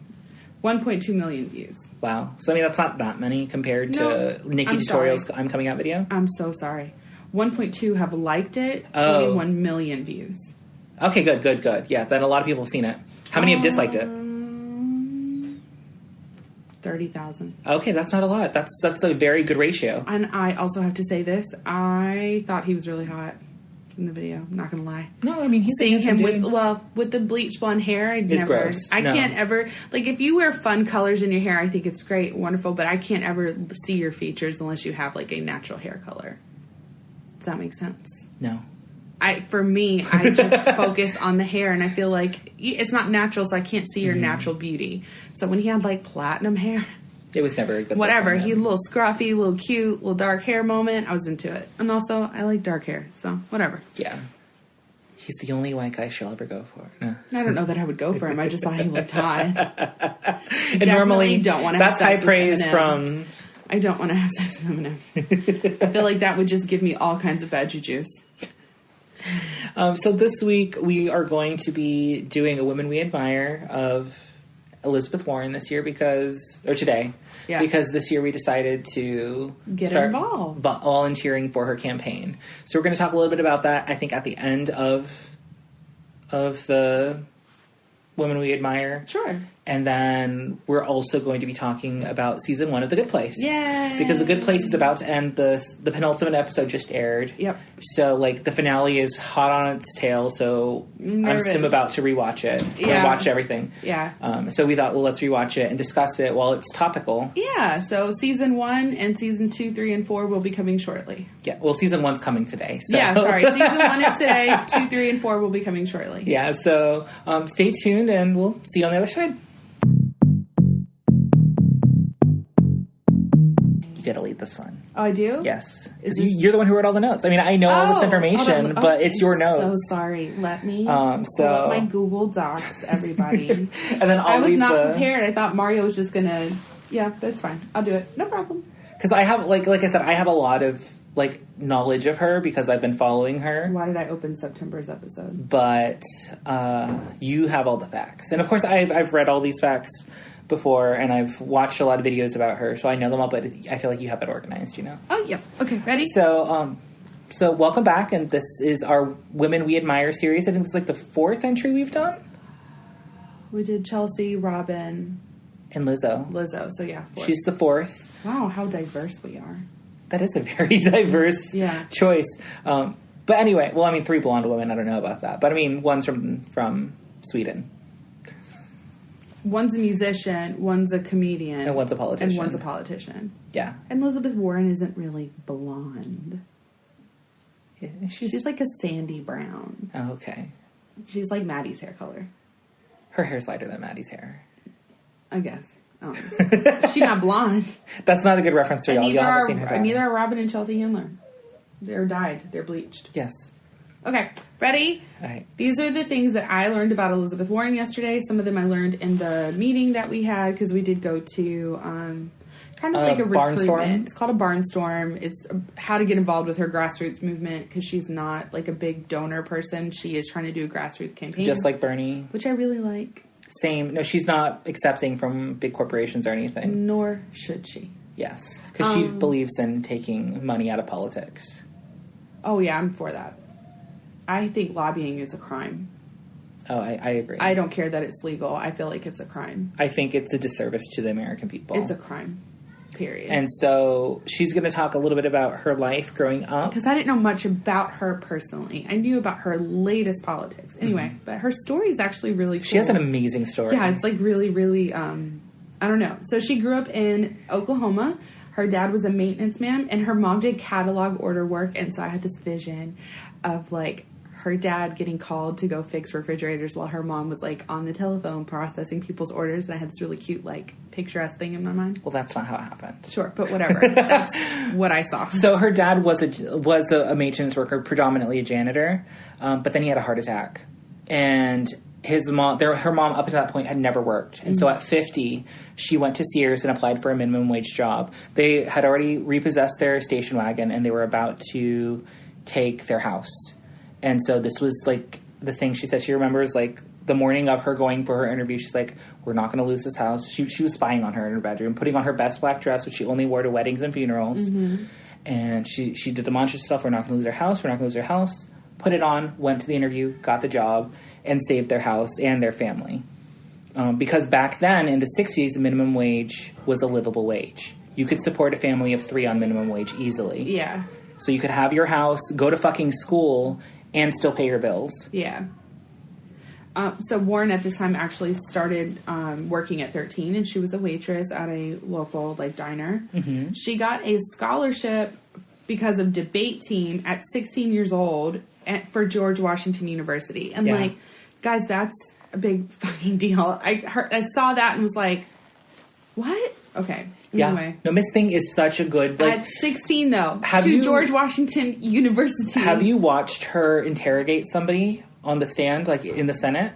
1.2 million views. Wow. So, I mean, that's not that many compared to Nikkietutorials' I'm Coming Out video. I'm so sorry. 1.2 have liked it. 21 million views. Okay, good. Yeah, then a lot of people have seen it. How many have disliked it? 30,000. Okay, that's not a lot. That's a very good ratio. And I also have to say this. I thought he was really hot in the video. I'm not going to lie. No, I mean, he's seeing him with the bleach blonde hair. It's gross. I can't ever, like, if you wear fun colors in your hair, I think it's great, wonderful, but I can't ever see your features unless you have, like, a natural hair color. Does that make sense? No. For me, I just focus on the hair, and I feel like it's not natural, so I can't see your natural beauty. So when he had, like, platinum hair, it was never a good whatever. He had a little scruffy, little cute, little dark hair moment. I was into it. And also, I like dark hair, so whatever. Yeah. He's the only white guy she'll ever go for. No. I don't know that I would go for him. I just thought he looked hot. And normally, don't want to that's high praise from... I don't want to have sex with Eminem. I feel like that would just give me all kinds of bad juju's. So this week, we are going to be doing a Women We Admire of Elizabeth Warren this year because this year we decided to start involved, volunteering for her campaign. So we're going to talk a little bit about that, I think, at the end of the Women We Admire. Sure. And then we're also going to be talking about season 1 of The Good Place. Yay! Because The Good Place is about to end. The penultimate episode just aired. Yep. So, like, the finale is hot on its tail, so I'm about to rewatch it. Yeah. Watch everything. Yeah. So we thought, well, let's rewatch it and discuss it while it's topical. Yeah, so season 1 and season 2, 3, and 4 will be coming shortly. Yeah, well, season 1's coming today. So. Yeah, sorry. Season 1 is today. 2, 3, and 4 will be coming shortly. Yeah, so stay tuned and we'll see you on the other side. You gotta lead this one. Oh, I do? Yes. Because you're the one who wrote all the notes. I mean, I know all this information, but it's your notes. So sorry. Let me pull up my Google Docs, everybody. And then I was not prepared. I thought Mario was just gonna... Yeah, that's fine. I'll do it. No problem. Because I have, like I said, I have a lot of, like, knowledge of her because I've been following her. Why did I open September's episode? But you have all the facts. And, of course, I've read all these facts before, and I've watched a lot of videos about her, so I know them all, but I feel like you have it organized, you know? Oh, yeah. Okay, ready? So welcome back, and this is our Women We Admire series. I think it's like the 4th entry we've done. We did Chelsea, Robin... And Lizzo. So yeah, 4th. She's the 4th. Wow, how diverse we are. That is a very diverse choice. But anyway, well, I mean, 3 blonde women, I don't know about that. But I mean, one's from Sweden. One's a musician, one's a comedian. And one's a politician. Yeah. And Elizabeth Warren isn't really blonde. Yeah, she's like a sandy brown. Oh, okay. She's like Maddie's hair color. Her hair's lighter than Maddie's hair. I guess. She's not blonde. That's not a good reference for y'all. Y'all haven't seen her dye. Neither are Robin and Chelsea Handler. They're dyed. They're bleached. Yes. Okay, ready? All right. These are the things that I learned about Elizabeth Warren yesterday. Some of them I learned in the meeting that we had because we did go to kind of like a recruitment. It's called a barnstorm. It's how to get involved with her grassroots movement because she's not like a big donor person. She is trying to do a grassroots campaign. Just like Bernie. Which I really like. Same. No, she's not accepting from big corporations or anything. Nor should she. Yes, because she believes in taking money out of politics. Oh, yeah, I'm for that. I think lobbying is a crime. Oh, I agree. I don't care that it's legal. I feel like it's a crime. I think it's a disservice to the American people. It's a crime. Period. And so she's going to talk a little bit about her life growing up. Because I didn't know much about her personally. I knew about her latest politics. Anyway, but her story is actually really cool. She has an amazing story. Yeah, it's like really, really, I don't know. So she grew up in Oklahoma. Her dad was a maintenance man, and her mom did catalog order work. And so I had this vision of, like, her dad getting called to go fix refrigerators while her mom was, like, on the telephone processing people's orders. And I had this really cute, like, picturesque thing in my mind. Well, that's not how it happened. Sure, but whatever. That's what I saw. So her dad was a maintenance worker, predominantly a janitor, but then he had a heart attack. And her mom up to that point had never worked. And so at 50, she went to Sears and applied for a minimum wage job. They had already repossessed their station wagon, and they were about to take their house. And so this was, like, the thing she said she remembers, like, the morning of her going for her interview, she's like, we're not going to lose this house. She was spying on her in her bedroom, putting on her best black dress, which she only wore to weddings and funerals. Mm-hmm. And she did the mantra stuff. We're not going to lose our house. We're not going to lose our house. Put it on, went to the interview, got the job, and saved their house and their family. Because back then, in the 60s, minimum wage was a livable wage. You could support a family of 3 on minimum wage easily. Yeah. So you could have your house, go to fucking school, and still pay your bills. Yeah. So Warren at this time actually started working at 13, and she was a waitress at a local diner. Mm-hmm. She got a scholarship because of debate team at 16 years old for George Washington University. And guys, that's a big fucking deal. I saw that and was like, what? Okay. Anyway. No, Miss Thing is such a good... at 16, though. George Washington University. Have you watched her interrogate somebody on the stand, in the Senate?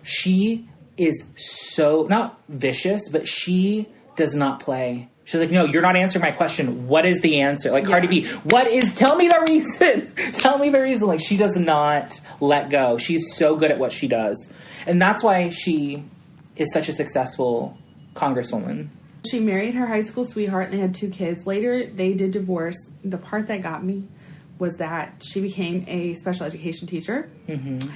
She is so... not vicious, but she does not play. She's like, no, you're not answering my question. What is the answer? Cardi B, tell me the reason. Tell me the reason. She does not let go. She's so good at what she does. And that's why she is such a successful congresswoman. She married her high school sweetheart and they had 2 kids. Later, they did divorce. The part that got me was that she became a special education teacher. Mm-hmm.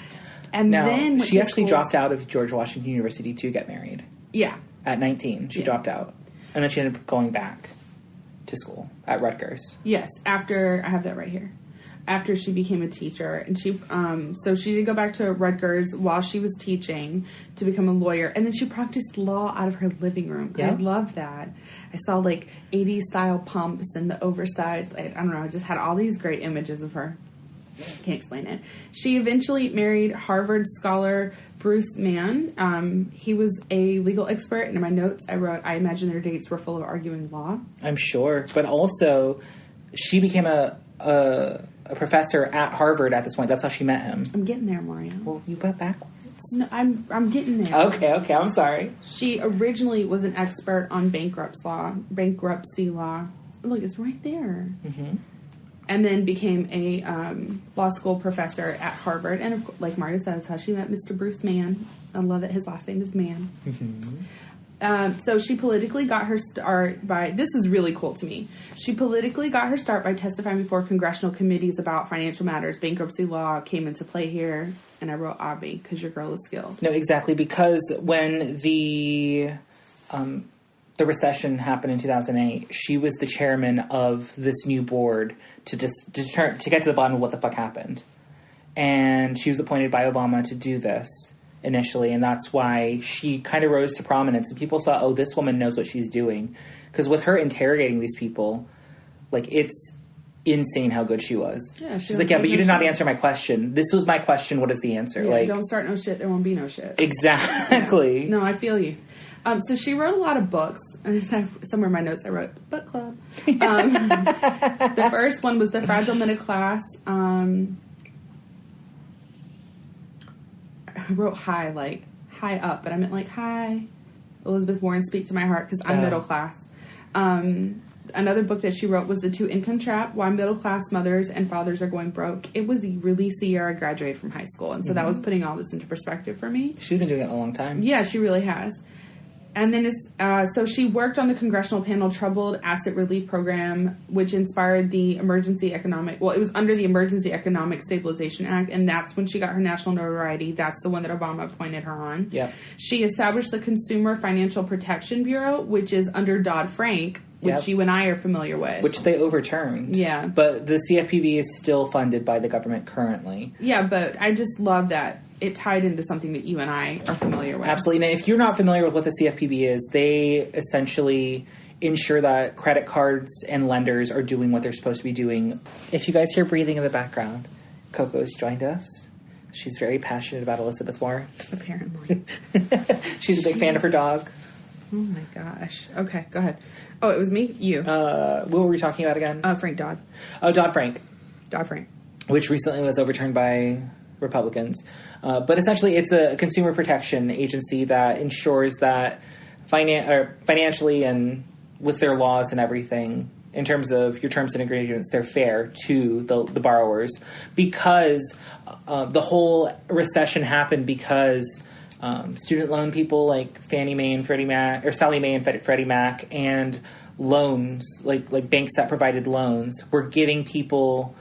And then she actually dropped out of George Washington University to get married. Yeah. At 19, she dropped out. And then she ended up going back to school at Rutgers. Yes, after... I have that right here. After she became a teacher. And she... so she did go back to Rutgers while she was teaching to become a lawyer. And then she practiced law out of her living room. Yeah. I love that. I saw, 80s-style pumps and the oversized... I don't know. I just had all these great images of her. Can't explain it. She eventually married Harvard scholar Bruce Mann. He was a legal expert, and in my notes I wrote, I imagine their dates were full of arguing law. I'm sure. But also, she became a professor at Harvard at this point. That's how she met him. I'm getting there, Mario. Well, you went backwards. No, I'm getting there. Okay, I'm sorry. She originally was an expert on bankruptcy law. Look, it's right there. Mm-hmm. And then became a law school professor at Harvard. And like Mario said, that's how she met Mr. Bruce Mann. I love that his last name is Mann. Mm-hmm. So she politically got her start by... This is really cool to me. She politically got her start by testifying before congressional committees about financial matters. Bankruptcy law came into play here. And I wrote Avi, because your girl is skilled. No, exactly. Because when the recession happened in 2008, she was the chairman of this new board to get to the bottom of what the fuck happened. And she was appointed by Obama to do this initially, and that's why she kind of rose to prominence. And people saw, oh, this woman knows what she's doing. Because with her interrogating these people, it's insane how good she was. Yeah, she's like, but you did not answer my question. This was my question. What is the answer? Yeah, don't start no shit. There won't be no shit. Exactly. Yeah. No, I feel you. So she wrote a lot of books. Somewhere in my notes I wrote, book club. The first one was The Fragile Middle Class. I wrote high up, but I meant hi, Elizabeth Warren, speak to my heart, because I'm middle class. Another book that she wrote was The Two Income Trap, Why Middle Class Mothers and Fathers Are Going Broke. It was released the year I graduated from high school, and so that was putting all this into perspective for me. She's been doing it a long time. Yeah, she really has. And then so she worked on the congressional panel Troubled Asset Relief Program, which inspired the it was under the Emergency Economic Stabilization Act, and that's when she got her national notoriety. That's the one that Obama appointed her on. Yep. She established the Consumer Financial Protection Bureau, which is under Dodd-Frank, which you and I are familiar with. Which they overturned. Yeah. But the CFPB is still funded by the government currently. Yeah, but I just love that it tied into something that you and I are familiar with. Absolutely. Now, if you're not familiar with what the CFPB is, they essentially ensure that credit cards and lenders are doing what they're supposed to be doing. If you guys hear breathing in the background, Coco's joined us. She's very passionate about Elizabeth Warren. Apparently. She's a big fan of her dog. Oh my gosh. Okay, go ahead. Oh, it was me? You. What were we talking about again? Frank Dodd. Oh, Dodd-Frank. Dodd-Frank. Which recently was overturned by Republicans. But essentially it's a consumer protection agency that ensures that financially and with their laws and everything, in terms of your terms and agreements. They're fair to the borrowers, because the whole recession happened because student loan people like Fannie Mae and Freddie Mac, or Sallie Mae and Freddie Mac, and loans, like banks that provided loans, were giving people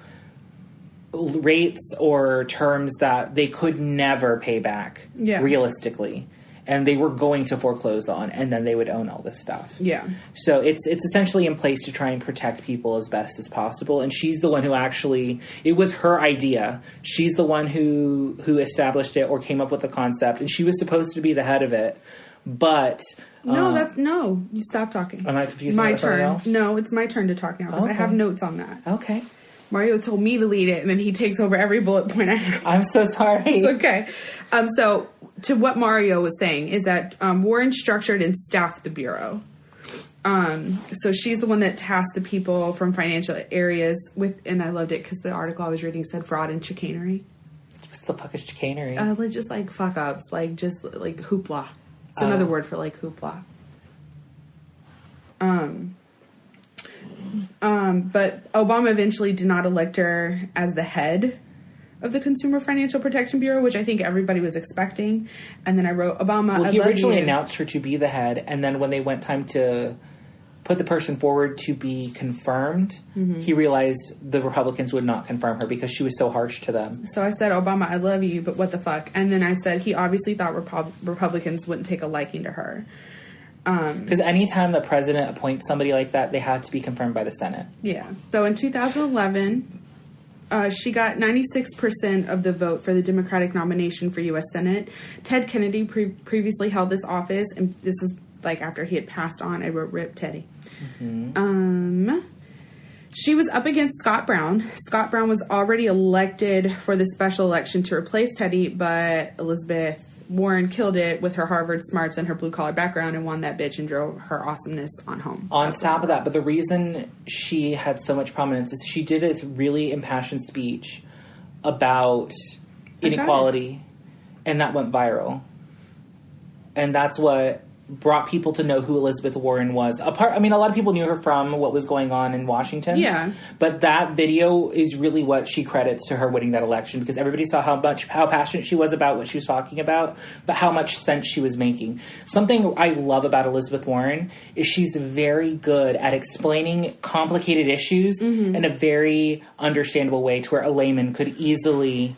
rates or terms that they could never pay back realistically, and they were going to foreclose on, and then they would own all this stuff. Yeah. So it's essentially in place to try and protect people as best as possible. And she's the one who actually, it was her idea. She's the one who established it or came up with the concept, and she was supposed to be the head of it. But no, you stop talking. Am I confused? My turn. No, it's my turn to talk now because I have notes on that. Okay. Mario told me to lead it, and then he takes over every bullet point I have. I'm so sorry. It's okay. So, to what Mario was saying is that Warren structured and staffed the bureau. So she's the one that tasked the people from financial areas with, and I loved it because the article I was reading said fraud and chicanery. What the fuck is chicanery? Just like fuck ups, like just like hoopla. It's another word for like hoopla. But Obama eventually did not elect her as the head of the Consumer Financial Protection Bureau, which I think everybody was expecting. And then I wrote Obama. Well, he originally announced her to be the head, and then when they went time to put the person forward to be confirmed, he realized the Republicans would not confirm her because she was so harsh to them. So I said, Obama, I love you, but what the fuck? And then I said he obviously thought Republicans wouldn't take a liking to her. Because anytime the president appoints somebody like that, they have to be confirmed by the Senate. Yeah. So in 2011, she got 96% of the vote for the Democratic nomination for U.S. Senate. Ted Kennedy previously held this office, and this was like after he had passed on. I wrote "Rip Teddy." She was up against Scott Brown. Scott Brown was already elected for the special election to replace Teddy, but Elizabeth Warren killed it with her Harvard smarts and her blue-collar background and won that bitch and drove her awesomeness on home. On top of that, but the reason she had so much prominence is she did a really impassioned speech about inequality, and that went viral. And that's what brought people to know who Elizabeth Warren was. A lot of people knew her from what was going on in Washington. Yeah. But that video is really what she credits to her winning that election, because everybody saw how passionate she was about what she was talking about, but how much sense she was making. Something I love about Elizabeth Warren is she's very good at explaining complicated issues in a very understandable way to where a layman could easily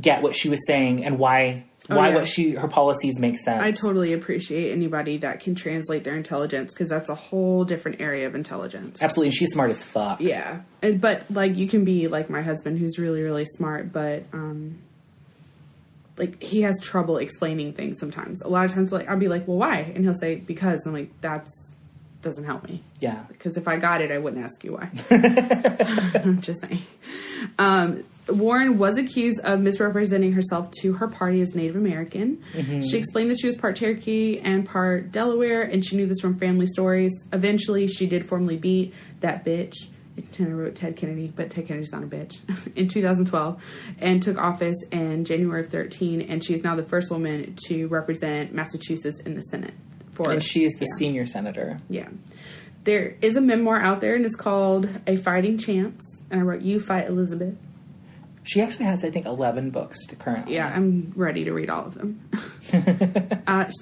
get what she was saying and why her policies make sense. I totally appreciate anybody that can translate their intelligence, because that's a whole different area of intelligence. Absolutely, and she's smart as fuck. Yeah, but like you can be like my husband, who's really really smart, but like he has trouble explaining things sometimes. A lot of times, like I'll be like, "Well, why?" and he'll say, "Because." I'm like, "That doesn't help me." Yeah, because if I got it, I wouldn't ask you why. I'm just saying. Warren was accused of misrepresenting herself to her party as Native American. She explained that she was part Cherokee and part Delaware, and she knew this from family stories. Eventually, she did formally beat that bitch. I wrote Ted Kennedy, but Ted Kennedy's not a bitch. In 2012, and took office in January of 2013, and she's now the first woman to represent Massachusetts in the Senate. And she is the senior senator. Yeah. There is a memoir out there, and it's called A Fighting Chance, and I wrote You Fight Elizabeth. She actually has, I think, 11 books currently. Yeah, I'm ready to read all of them.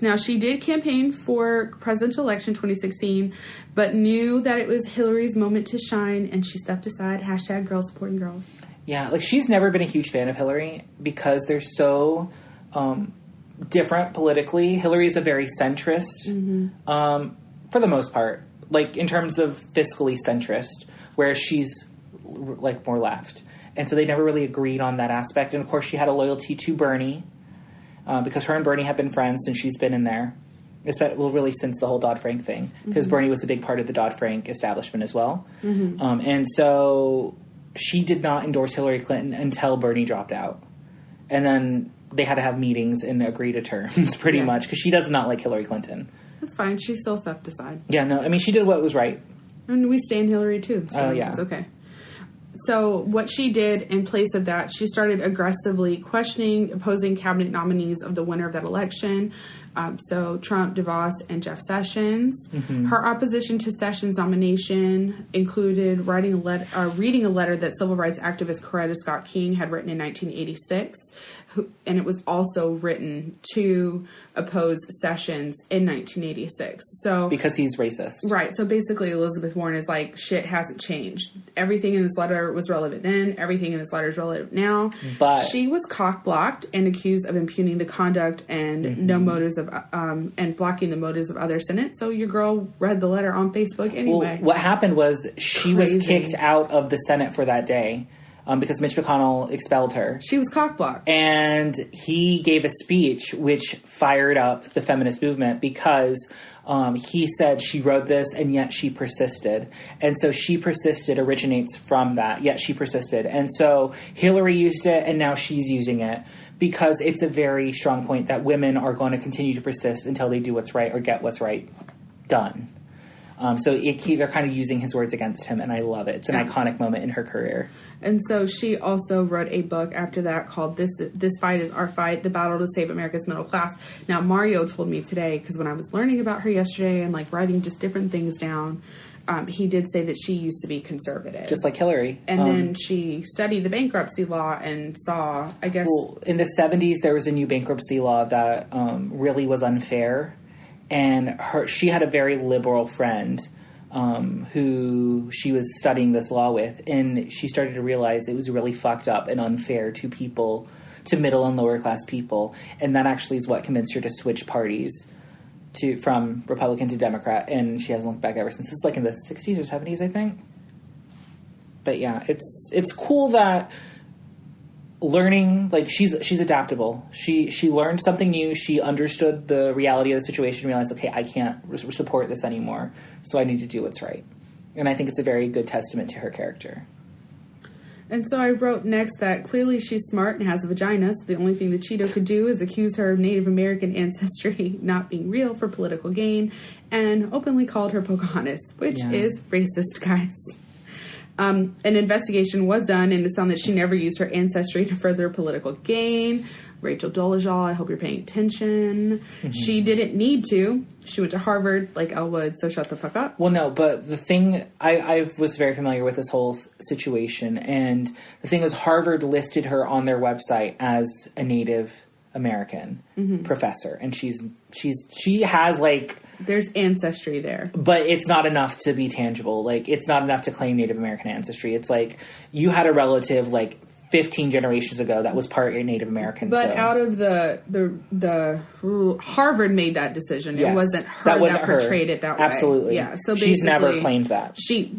Now, she did campaign for presidential election 2016, but knew that it was Hillary's moment to shine, and she stepped aside. # girls supporting girls. Yeah, like she's never been a huge fan of Hillary because they're so different politically. Hillary is a very centrist, for the most part, like in terms of fiscally centrist, whereas she's like more left. And so they never really agreed on that aspect. And, of course, she had a loyalty to Bernie because her and Bernie have been friends since she's been in there. Really since the whole Dodd-Frank thing. Because Bernie was a big part of the Dodd-Frank establishment as well. And so she did not endorse Hillary Clinton until Bernie dropped out. And then they had to have meetings and agree to terms pretty much because she does not like Hillary Clinton. That's fine. She still stepped aside. Yeah, no. I mean, she did what was right. And we stand Hillary, too. So it's okay. So what she did in place of that, she started aggressively questioning opposing cabinet nominees of the winner of that election. So Trump, DeVos, and Jeff Sessions. Mm-hmm. Her opposition to Sessions' nomination included reading a letter that civil rights activist Coretta Scott King had written in 1986. And it was also written to oppose Sessions in 1986. So because he's racist. Right. So basically Elizabeth Warren is like, shit hasn't changed. Everything in this letter was relevant then. Everything in this letter is relevant now. But she was cock-blocked and accused of impugning the conduct and no motives of and blocking the motives of other Senate. So your girl read the letter on Facebook anyway. Well, what happened was she was kicked out of the Senate for that day. Because Mitch McConnell expelled her. She was cock-blocked. And he gave a speech which fired up the feminist movement because he said she wrote this and yet she persisted. And so she persisted originates from that, yet she persisted. And so Hillary used it and now she's using it because it's a very strong point that women are going to continue to persist until they do what's right or get what's right done. So they're kind of using his words against him, and I love it. It's an iconic moment in her career. And so she also wrote a book after that called This Fight is Our Fight, The Battle to Save America's Middle Class. Now, Mario told me today, because when I was learning about her yesterday and like writing just different things down, he did say that she used to be conservative. Just like Hillary. And then she studied the bankruptcy law and saw, I guess... Well, in the 70s, there was a new bankruptcy law that really was unfair. And she had a very liberal friend who she was studying this law with. And she started to realize it was really fucked up and unfair to people, to middle and lower class people. And that actually is what convinced her to switch parties from Republican to Democrat. And she hasn't looked back ever since. This is like in the 60s or 70s, I think. But yeah, it's cool that... learning, like she's adaptable. She learned something new. She understood the reality of the situation, realized, okay, I can't support this anymore, so I need to do what's right. And I think it's a very good testament to her character. And so I wrote next that clearly she's smart and has a vagina, so the only thing that Cheeto could do is accuse her of Native American ancestry not being real for political gain, and openly called her Pocahontas, which is racist, guys. An investigation was done, and it found that she never used her ancestry to further political gain. Rachel Dolezal, I hope you're paying attention. Mm-hmm. She didn't need to. She went to Harvard like Elwood, so shut the fuck up. Well, no, but the thing, I was very familiar with this whole situation, and the thing is Harvard listed her on their website as a Native American professor, and she has like... There's ancestry there. But it's not enough to be tangible. Like, it's not enough to claim Native American ancestry. It's like, you had a relative, like, 15 generations ago that was part Native American. But out of the Harvard made that decision. Yes, it wasn't her that portrayed it that way. Absolutely. Yeah. So she's never claimed that. She's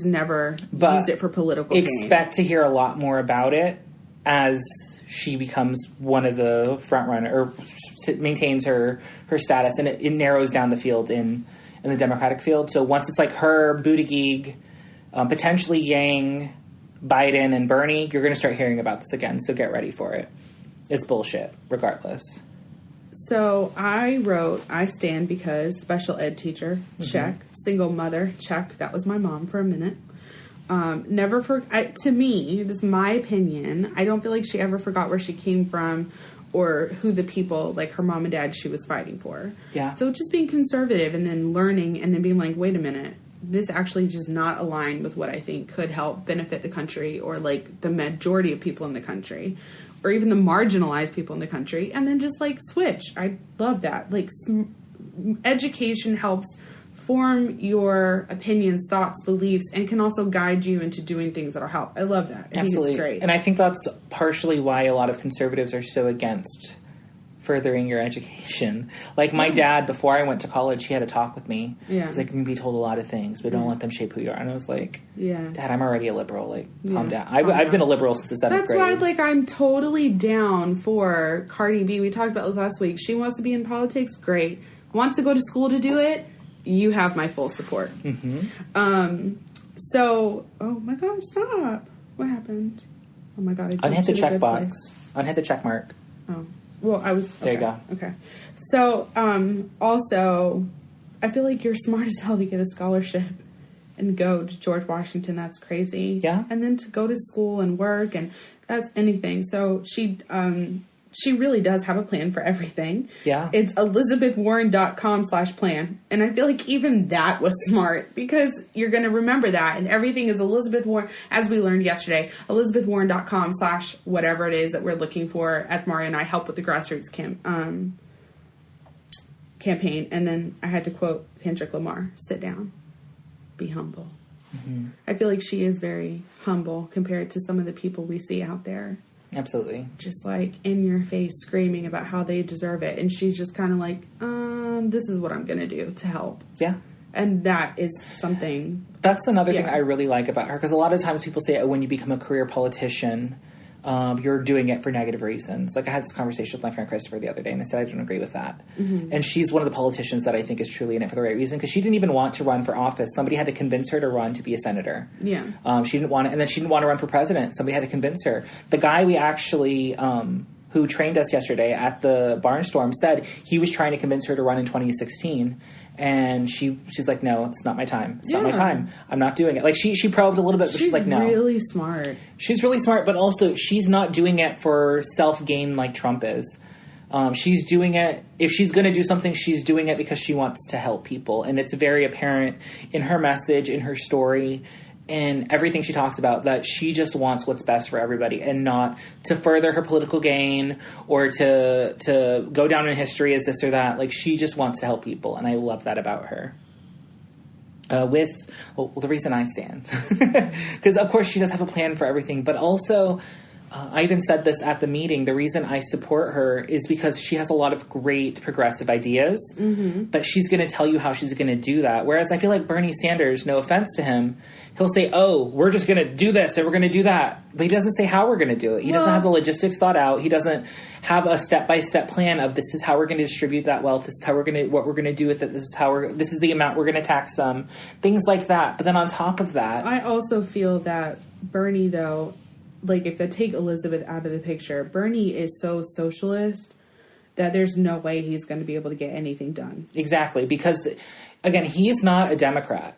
never used it for political gain. Expect to hear a lot more about it as she becomes one of the front runner, or maintains her status, and it narrows down the field in the Democratic field. So once it's like her, Buttigieg, potentially Yang, Biden, and Bernie, you're going to start hearing about this again. So get ready for it. It's bullshit, regardless. So I wrote, I stand because special ed teacher, check. Single mother, check. That was my mom for a minute. To me, this is my opinion, I don't feel like she ever forgot where she came from or who the people, like her mom and dad, she was fighting for. Yeah. So just being conservative and then learning and then being like, wait a minute, this actually does not align with what I think could help benefit the country or like the majority of people in the country or even the marginalized people in the country. And then just like switch. I love that. Like education helps form your opinions, thoughts, beliefs, and can also guide you into doing things that'll help. I love that. I Absolutely. think it's great. And I think that's partially why a lot of conservatives are so against furthering your education. Like my dad, before I went to college, he had a talk with me. Yeah. He was like, you can be told a lot of things, but don't let them shape who you are. And I was like, Dad, I'm already a liberal. Like, calm down. I've been a liberal since the 7th grade. That's why, like, I'm totally down for Cardi B. We talked about this last week. She wants to be in politics. Great. Wants to go to school to do it. You have my full support. So, oh my gosh, stop. What happened? Oh my god, I unhit the checkbox. Unhit the check mark. Oh. Well, I was... There you go. Okay. So, also, I feel like you're smart as hell to get a scholarship and go to George Washington. That's crazy. Yeah. And then to go to school and work, and that's anything. So, she she really does have a plan for everything. Yeah. It's elizabethwarren.com/plan. And I feel like even that was smart because you're going to remember that. And everything is Elizabeth Warren, as we learned yesterday, elizabethwarren.com/whatever it is that we're looking for as Mario and I help with the grassroots campaign. And then I had to quote Kendrick Lamar, sit down, be humble. Mm-hmm. I feel like she is very humble compared to some of the people we see out there. Absolutely. Just like in your face screaming about how they deserve it. And she's just kind of like, this is what I'm going to do to help. Yeah. And that is something. That's another thing I really like about her. Because a lot of times people say, when you become a career politician, you're doing it for negative reasons. Like I had this conversation with my friend Christopher the other day and I said I don't agree with that. Mm-hmm. And she's one of the politicians that I think is truly in it for the right reason because she didn't even want to run for office. Somebody had to convince her to run to be a senator. Yeah. She didn't want to, and then she didn't want to run for president. Somebody had to convince her. The guy we actually who trained us yesterday at the Barnstorm said he was trying to convince her to run in 2016. And she's like, no, it's not my time. It's not my time. I'm not doing it. Like she probed a little bit, but she's like, no. She's really smart. She's really smart, but also she's not doing it for self-gain like Trump is. She's doing it, if she's going to do something, she's doing it because she wants to help people. And it's very apparent in her message, in her story, in everything she talks about, that she just wants what's best for everybody and not to further her political gain or to go down in history as this or that. Like, she just wants to help people, and I love that about her. The reason I stand. Because, of course, she does have a plan for everything, but also... I even said this at the meeting. The reason I support her is because she has a lot of great progressive ideas, but she's going to tell you how she's going to do that. Whereas I feel like Bernie Sanders, no offense to him, he'll say, oh, we're just going to do this and we're going to do that. But he doesn't say how we're going to do it. He doesn't have the logistics thought out. He doesn't have a step-by-step plan of this is how we're going to distribute that wealth. This is how what we're going to do with it. This is the amount we're going to tax them. Things like that. But then on top of that, I also feel that Bernie, though, like, if I take Elizabeth out of the picture, Bernie is so socialist that there's no way he's going to be able to get anything done. Exactly. Because, again, he is not a Democrat.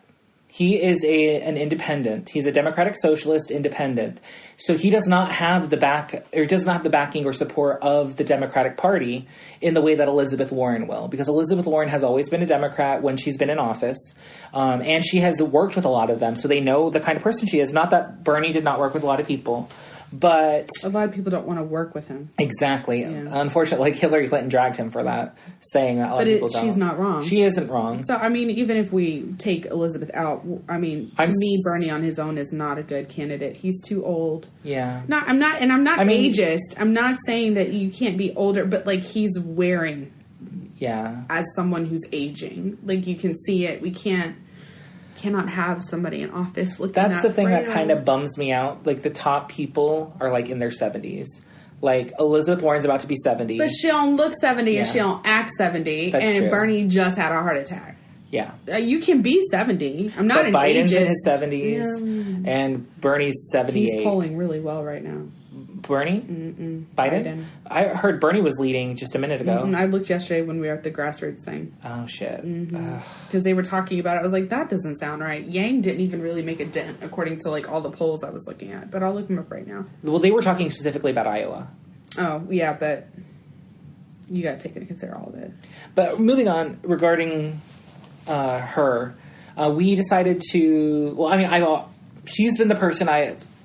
He is an independent. He's a democratic socialist independent. So he does not have the backing or support of the Democratic Party in the way that Elizabeth Warren will. Because Elizabeth Warren has always been a Democrat when she's been in office. And she has worked with a lot of them. So they know the kind of person she is. Not that Bernie did not work with a lot of people. But a lot of people don't want to work with him. Exactly. Yeah. Unfortunately, like Hillary Clinton dragged him for that, saying that a lot of people don't. She's not wrong. She isn't wrong. So, I mean, even if we take Elizabeth out, I mean, to me, Bernie on his own is not a good candidate. He's too old. Yeah. I'm not ageist. I'm not saying that you can't be older, but, like, he's wearing. Yeah. As someone who's aging. Like, you can see it. We cannot have somebody in office looking That's the thing frail. that kind of bums me out. Like, the top people are, like, in their 70s. Like, Elizabeth Warren's about to be 70. But she don't look 70 and she don't act 70. That's and true. Bernie just had a heart attack. Yeah. You can be 70. I'm not but an Biden's ageist. in his 70s, and Bernie's 78. He's polling really well right now. Bernie? Biden? I heard Bernie was leading just a minute ago. I looked yesterday when we were at the grassroots thing. Oh, shit. Because they were talking about it. I was like, that doesn't sound right. Yang didn't even really make a dent, according to, like, all the polls I was looking at. But I'll look them up right now. Well, they were talking specifically about Iowa. Oh, yeah, but you got to take into consider all of it. But moving on, regarding her, we decided to... Well, I mean, she's been the person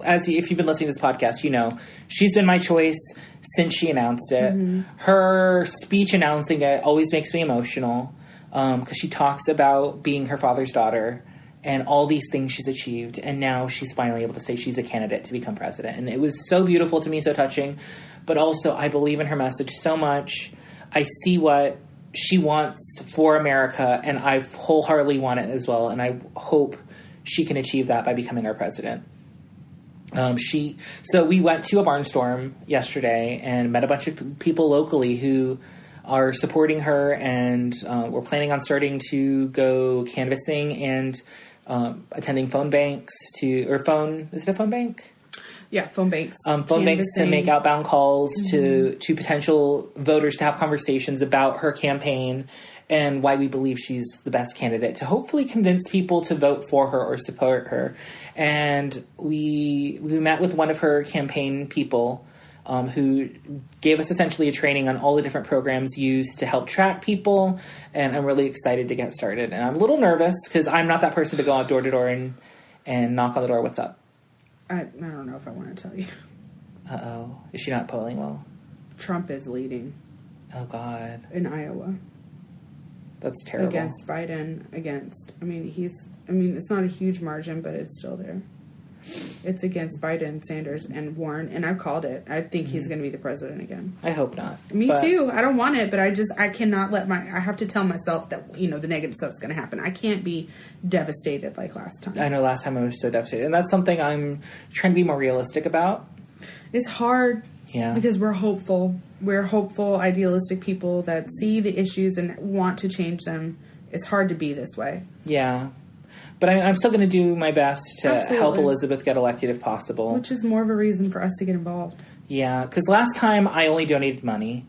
if you've been listening to this podcast, you know, she's been my choice since she announced it. Her speech announcing it always makes me emotional because she talks about being her father's daughter and all these things she's achieved. And now she's finally able to say she's a candidate to become president. And it was so beautiful to me, so touching. But also, I believe in her message so much. I see what she wants for America, and I wholeheartedly want it as well. And I hope she can achieve that by becoming our president. So we went to a barnstorm yesterday and met a bunch of people locally who are supporting her, and we're planning on starting to go canvassing and attending phone banks is it a phone bank? Yeah, phone banks. Phone banks to make outbound calls to potential voters to have conversations about her campaign and why we believe she's the best candidate to hopefully convince people to vote for her or support her. And we met with one of her campaign people who gave us essentially a training on all the different programs used to help track people. And I'm really excited to get started. And I'm a little nervous because I'm not that person to go out door to door and knock on the door. What's up? I don't know if I want to tell you. Uh-oh. Is she not polling well? Trump is leading. Oh, God. In Iowa. That's terrible. Against Biden. It's not a huge margin, but it's still there. It's against Biden, Sanders, and Warren, and I've called it. I think he's going to be the president again. I hope not. Me too. I don't want it, but I cannot let I have to tell myself that, the negative stuff's going to happen. I can't be devastated like last time. I know last time I was so devastated, and that's something I'm trying to be more realistic about. It's hard. Yeah. Because we're hopeful. We're hopeful, idealistic people that see the issues and want to change them. It's hard to be this way. Yeah. But I'm still going to do my best to help Elizabeth get elected if possible. Which is more of a reason for us to get involved. Yeah, because last time I only donated money.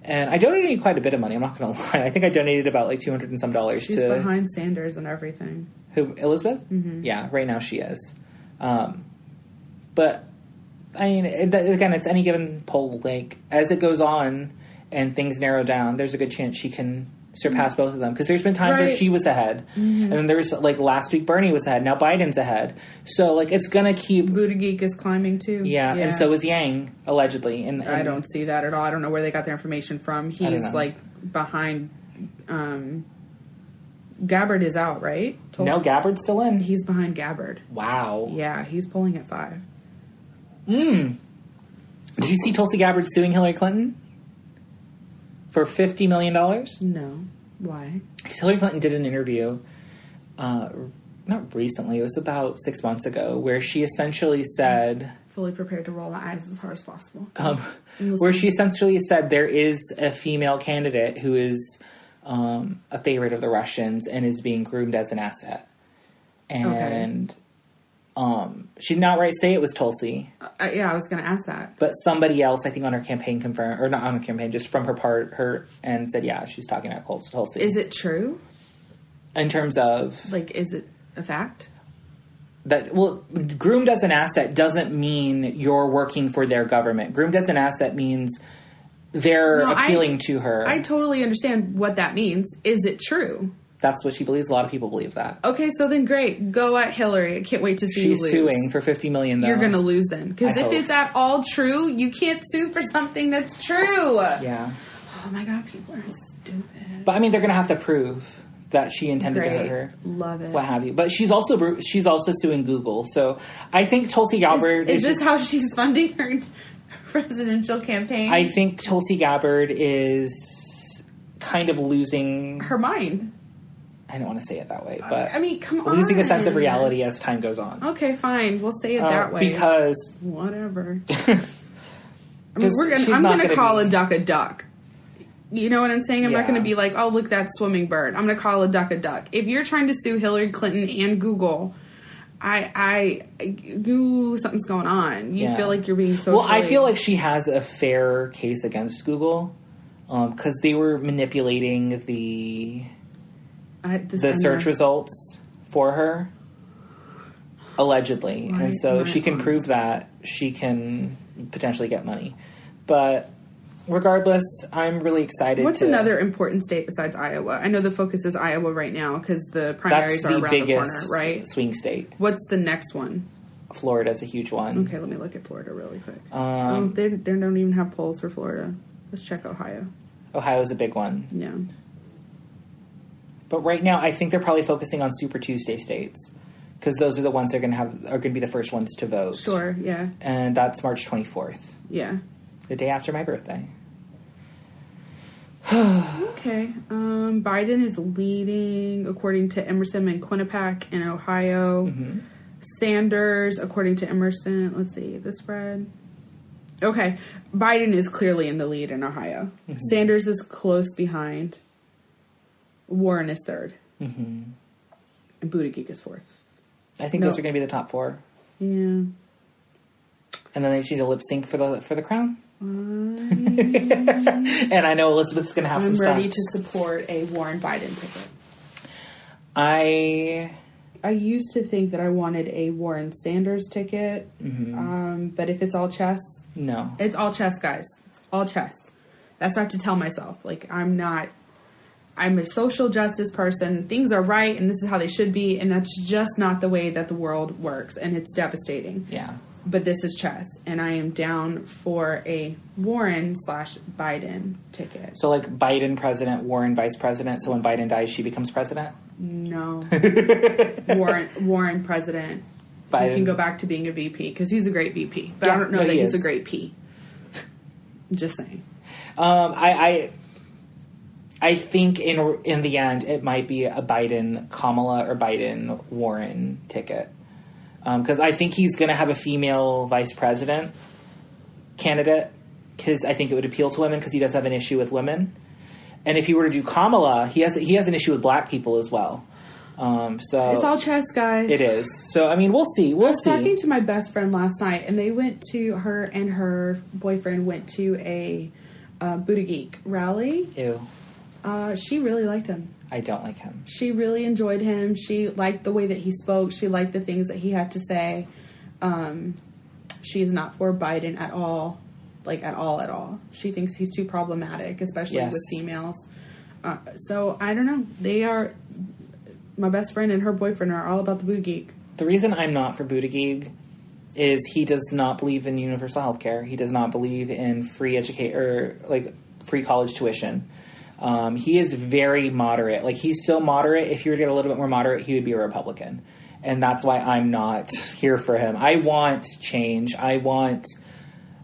And I donated quite a bit of money, I'm not going to lie. I think I donated about like $200 and some dollars. She's behind Sanders and everything. Who, Elizabeth? Mm-hmm. Yeah, right now she is. But, again, it's any given poll. Like, as it goes on and things narrow down, there's a good chance she can surpass both of them. Because there's been times where she was ahead. Mm-hmm. And then there was, last week Bernie was ahead. Now Biden's ahead. So, it's going to keep... Buttigieg is climbing, too. Yeah, and so is Yang, allegedly. And I don't see that at all. I don't know where they got their information from. He's, behind... Gabbard is out, right? No, Gabbard's still in. He's behind Gabbard. Wow. Yeah, he's polling at 5. Did you see Tulsi Gabbard suing Hillary Clinton? For $50 million? No. Why? Hillary Clinton did an interview, not recently, it was about 6 months ago, where she essentially said... Fully prepared to roll my eyes as hard as possible. Where she essentially said there is a female candidate who is a favorite of the Russians and is being groomed as an asset. And... she did not say it was Tulsi. Yeah, I was going to ask that. But somebody else, I think, on her campaign confirmed, or not on her campaign, just from her and said, yeah, she's talking about Tulsi. Is it true? In terms of... is it a fact? Groomed as an asset doesn't mean you're working for their government. Groomed as an asset means they're appealing to her. I totally understand what that means. Is it true? That's what she believes. A lot of people believe that. Okay, so then great. Go at Hillary. I can't wait to see you lose. She's suing for $50 million, though. You're going to lose then. Because if it's at all true, you can't sue for something that's true. Yeah. Oh, my God. People are stupid. But, they're going to have to prove that she intended to hurt her. Love it. What have you. But she's also suing Google. So, I think Tulsi Gabbard is this how she's funding her presidential campaign? I think Tulsi Gabbard is kind of losing... her mind. I don't want to say it that way, but... come on. Losing a sense of reality as time goes on. Okay, fine. We'll say it that way. Because... Whatever. I'm going to call a duck. You know what I'm saying? I'm not going to be like, oh, look, that swimming bird. I'm going to call a duck. If you're trying to sue Hillary Clinton and Google... something's going on. You feel like you're being socially... Well, I feel like she has a fair case against Google because they were manipulating the search results for her, allegedly. And so if she can prove that, she can potentially get money. But regardless, I'm really excited. What's another important state besides Iowa? I know the focus is Iowa right now because the primaries are around the corner, right? Swing state. What's the next one? Florida's a huge one. Okay, let me look at Florida really quick. They don't even have polls for Florida. Let's check Ohio. Ohio's a big one. Yeah. But right now, I think they're probably focusing on Super Tuesday states because those are the ones are going to be the first ones to vote. Sure, yeah. And that's March 24th. Yeah. The day after my birthday. Okay. Biden is leading according to Emerson and Quinnipiac in Ohio. Mm-hmm. Sanders, according to Emerson, let's see, the spread. Okay. Biden is clearly in the lead in Ohio. Mm-hmm. Sanders is close behind. Warren is third. Mm-hmm. And Buttigieg is fourth. I think those are going to be the top 4. Yeah. And then they need to lip sync for the crown. And I know Elizabeth's going to have some stuff. I'm ready to support a Warren Biden ticket. I used to think that I wanted a Warren Sanders ticket. But if it's all chess... No. It's all chess, guys. It's all chess. That's what I have to tell myself. Like, I'm a social justice person. Things are right, and this is how they should be, and that's just not the way that the world works, and it's devastating. Yeah. But this is chess, and I am down for a Warren/Biden ticket. So, like, Biden president, Warren vice president, so when Biden dies, she becomes president? No. Warren president. Biden. He can go back to being a VP, because he's a great VP. But I don't know that he's a great P. Just saying. I think in the end, it might be a Biden Kamala or Biden Warren ticket. Because I think he's going to have a female vice president candidate, because I think it would appeal to women, because he does have an issue with women. And if he were to do Kamala, he has an issue with black people as well. So it's all chess, guys. It is. So I mean, we'll see. I was talking to my best friend last night, and they went to her and her boyfriend went to a Booty Geek rally. Ew. She really liked him. I don't like him. She really enjoyed him. She liked the way that he spoke. She liked the things that he had to say. She is not for Biden at all. Like, at all. She thinks he's too problematic, especially with females. So, I don't know. They are... My best friend and her boyfriend are all about the Booty Geek. The reason I'm not for Booty Geek is he does not believe in universal health care. He does not believe in free free college tuition. He is very moderate. Like, he's so moderate, if you were to get a little bit more moderate, he would be a Republican. And that's why I'm not here for him. I want change. I want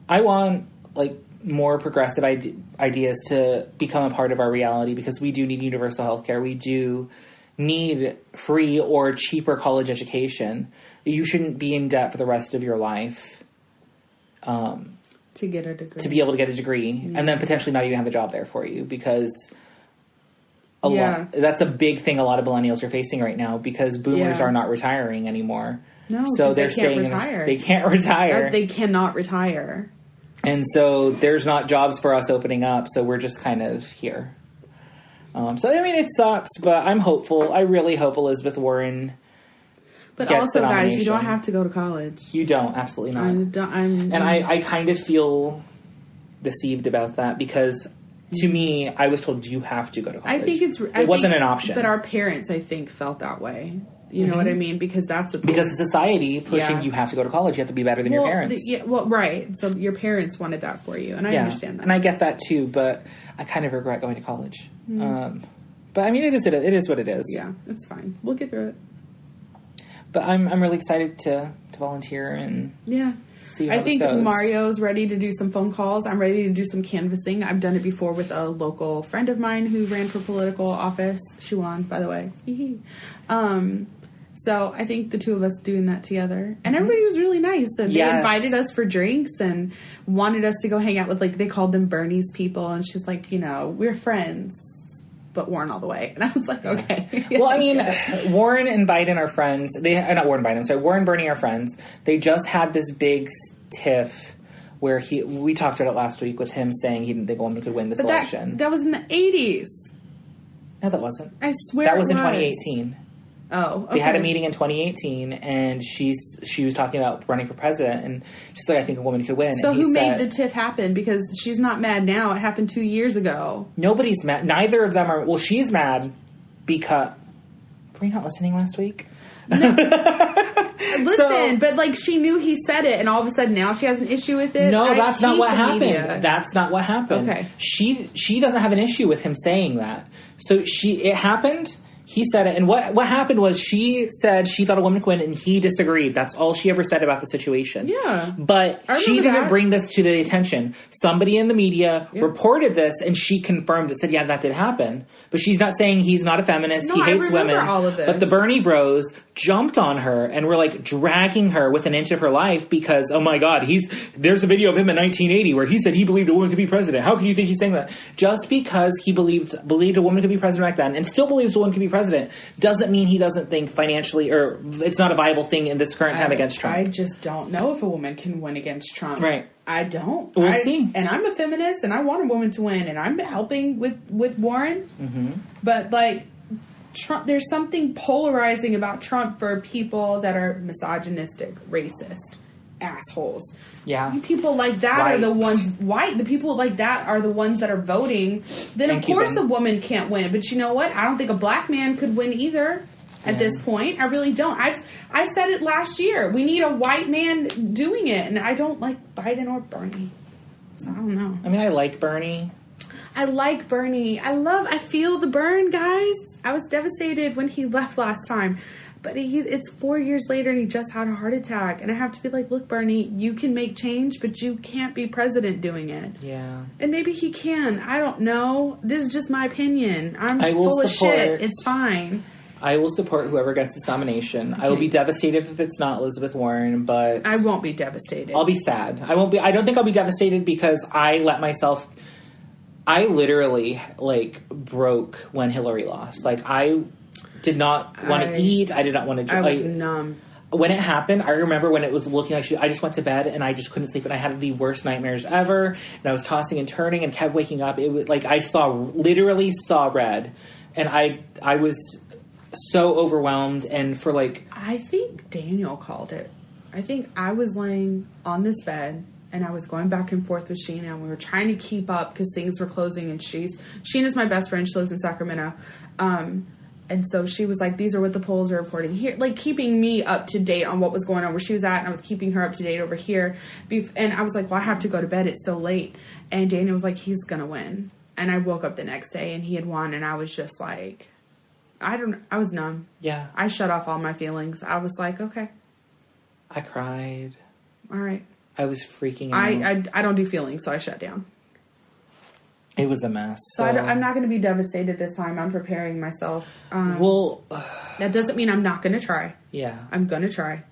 like, more progressive ideas to become a part of our reality, because we do need universal health care. We do need free or cheaper college education. You shouldn't be in debt for the rest of your life. To get a degree. To be able to get a degree, and then potentially not even have a job there for you, because that's a big thing a lot of millennials are facing right now, because boomers are not retiring anymore. No, so they're staying retire. They can't retire. They cannot retire. And so there's not jobs for us opening up, so we're just kind of here. So, I mean, it sucks, but I'm hopeful. I really hope Elizabeth Warren But also, guys, you don't have to go to college. You don't, absolutely not. I kind of feel deceived about that, because to me, I was told you have to go to college. I think it wasn't an option. But our parents, I think, felt that way. You know what I mean? Because that's what because society pushing you have to go to college. You have to be better than your parents. Right. So your parents wanted that for you, and I understand that. And I get that too, but I kind of regret going to college. But I mean, it is what it is. Yeah, it's fine. We'll get through it. But I'm really excited to volunteer and see how this goes. I think Mario's ready to do some phone calls. I'm ready to do some canvassing. I've done it before with a local friend of mine who ran for political office. She won, by the way. So I think the two of us doing that together. And everybody was really nice. And they invited us for drinks and wanted us to go hang out with, like, they called them Bernie's people. And she's like, we're friends, but Warren all the way. And I was like, okay. Well, I mean, Warren and Biden are friends. Not Warren and Biden, I'm sorry. Warren and Bernie are friends. They just had this big tiff where we talked about it last week with him saying he didn't think a woman could win this election. That was in the 80s. No, that wasn't. I swear that was in 2018. Oh, okay. They had a meeting in 2018, and she was talking about running for president, and she's like, I think a woman could win. So who made the tiff happen? Because she's not mad now. It happened 2 years ago. Nobody's mad. Neither of them are. Well, she's mad because... Were you not listening last week? No. Listen, but like she knew he said it, and all of a sudden now she has an issue with it. No, that's not what happened. That's not what happened. Okay. She doesn't have an issue with him saying that. So it happened... He said it, and what happened was she said she thought a woman could win, and he disagreed. That's all she ever said about the situation. Yeah. But she didn't bring this to the attention. Somebody in the media reported this, and she confirmed it, said, yeah, that did happen. But she's not saying he's not a feminist, he hates women. All of this. But the Bernie bros jumped on her and were, like, dragging her with an inch of her life because, oh my God, there's a video of him in 1980 where he said he believed a woman could be president. How can you think he's saying that? Just because he believed a woman could be president back then and still believes a woman could be president doesn't mean he doesn't think financially or it's not a viable thing in this current time against Trump. I just don't know if a woman can win against Trump. Right. I don't. We'll see. And I'm a feminist and I want a woman to win and I'm helping with Warren. Mm-hmm. But like Trump, there's something polarizing about Trump for people that are misogynistic, racist, assholes. Yeah. You people like that are the ones, the people like that are the ones that are voting. Then of course the woman can't win. But you know what? I don't think a black man could win either at this point. I really don't. I said it last year. We need a white man doing it. And I don't like Biden or Bernie. So I don't know. I mean, I like Bernie. I like Bernie. I feel the burn, guys. I was devastated when he left last time. But it's 4 years later and he just had a heart attack. And I have to be like, look, Bernie, you can make change, but you can't be president doing it. Yeah. And maybe he can. I don't know. This is just my opinion. I'm full of support, shit. It's fine. I will support whoever gets this nomination. Okay. I will be devastated if it's not Elizabeth Warren, but... I won't be devastated. I'll be sad. I don't think I'll be devastated because I let myself... I literally, broke when Hillary lost. I did not want to eat. I did not want to... I was numb. When it happened, I remember when it was looking like I just went to bed and I just couldn't sleep and I had the worst nightmares ever. And I was tossing and turning and kept waking up. It was I literally saw red. And I was so overwhelmed and for I think Daniel called it. I think I was laying on this bed and I was going back and forth with Sheena and we were trying to keep up because things were closing and Sheena's my best friend. She lives in Sacramento. And so she was like, these are what the polls are reporting here, keeping me up to date on what was going on where she was at. And I was keeping her up to date over here. And I was like, well, I have to go to bed. It's so late. And Daniel was like, he's going to win. And I woke up the next day and he had won. And I was just like, I was numb. Yeah. I shut off all my feelings. I was like, okay. I cried. All right. I was freaking out. I don't do feelings, so I shut down. It was a mess. So I'm not going to be devastated this time. I'm preparing myself. That doesn't mean I'm not going to try. Yeah. I'm going to try.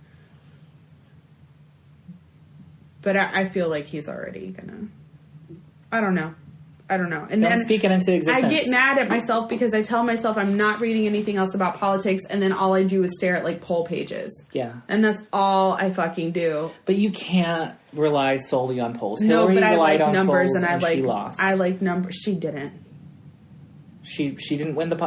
But I feel like he's already going to... I don't know. And don't speak it into existence. I get mad at myself because I tell myself I'm not reading anything else about politics, and then all I do is stare at poll pages. Yeah. And that's all I fucking do. But you can't rely solely on polls. No, Hillary but I like on numbers, polls and she lost. I like numbers. She didn't. She didn't win the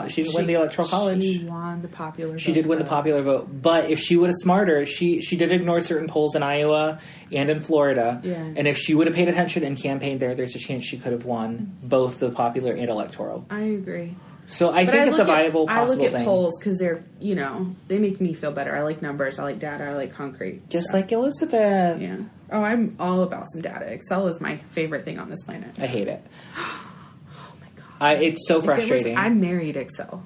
electoral college. She won the popular vote. She did win the popular vote, but if she would have smarter, she did ignore certain polls in Iowa and in Florida. Yeah. And if she would have paid attention and campaigned there's a chance she could have won both the popular and electoral. I agree. So I think it's a viable, possible thing. I look at polls because they're, they make me feel better. I like numbers. I like data. I like concrete. Just like Elizabeth. Yeah. Oh, I'm all about some data. Excel is my favorite thing on this planet. I hate it. It's so frustrating. I married Excel.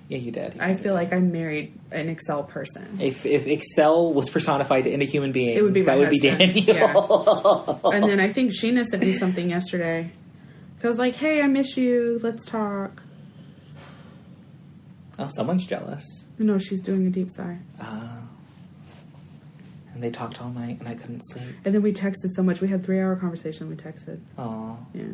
Yeah, you did. I feel like I married an Excel person. If Excel was personified in a human being, it would be that would be Daniel. Yeah. And then I think Sheena sent me something yesterday. So I was like, hey, I miss you. Let's talk. Oh, someone's jealous. No, she's doing a deep sigh. And they talked all night and I couldn't sleep. And then we texted so much. We had 3-hour conversation. We texted. Aw. Yeah.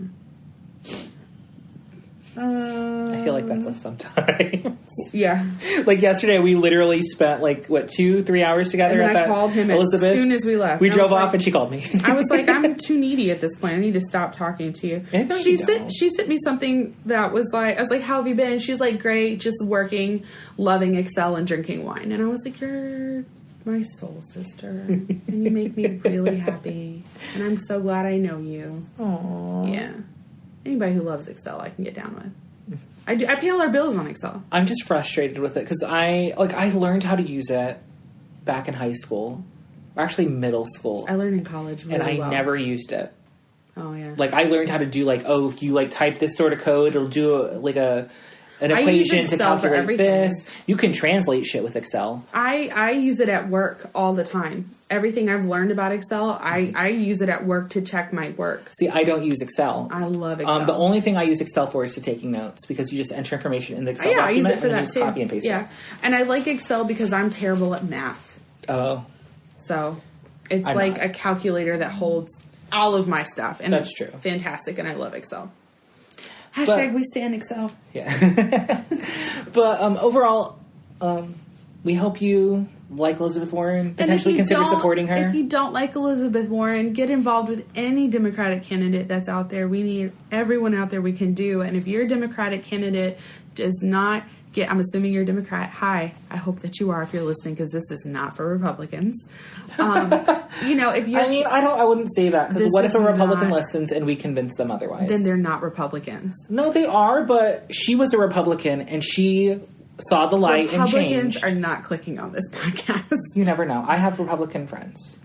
I feel like that's us sometimes. Yeah. Yesterday, we literally spent 2-3 hours together. And I called him Elizabeth, as soon as we left. We drove off and she called me. I was like, I'm too needy at this point. I need to stop talking to you. She sent me something that was I was like, how have you been? She's like, great, just working, loving Excel and drinking wine. And I was like, you're my soul sister. And you make me really happy. And I'm so glad I know you. Aww. Yeah. Anybody who loves Excel, I can get down with. I pay all our bills on Excel. I'm just frustrated with it because I learned how to use it back in high school, or actually middle school. I learned in college really and I well. never used it. Oh yeah. I learned how to do if you type this sort of code, it'll do an equation to calculate this. You can translate shit with Excel. I use it at work all the time. Everything I've learned about Excel, I use it at work to check my work. See, I don't use Excel. I love Excel. The only thing I use Excel for is to taking notes because you just enter information in the Excel document I use it for that too. Copy and paste it. And I like Excel because I'm terrible at math. Oh. So it's a calculator that holds all of my stuff. And that's true. Fantastic, and I love Excel. Hashtag we stand Excel. Yeah. But overall, we hope you like Elizabeth Warren. Potentially consider supporting her. If you don't like Elizabeth Warren, get involved with any Democratic candidate that's out there. We need everyone out there we can do. And if your Democratic candidate does not I'm assuming you're a Democrat. Hi. I hope that you are if you're listening, because this is not for Republicans. If you're... I mean, I wouldn't say that, because what if a Republican listens and we convince them otherwise? Then they're not Republicans. No, they are, but she was a Republican, and she saw the light and changed. Republicans are not clicking on this podcast. You never know. I have Republican friends.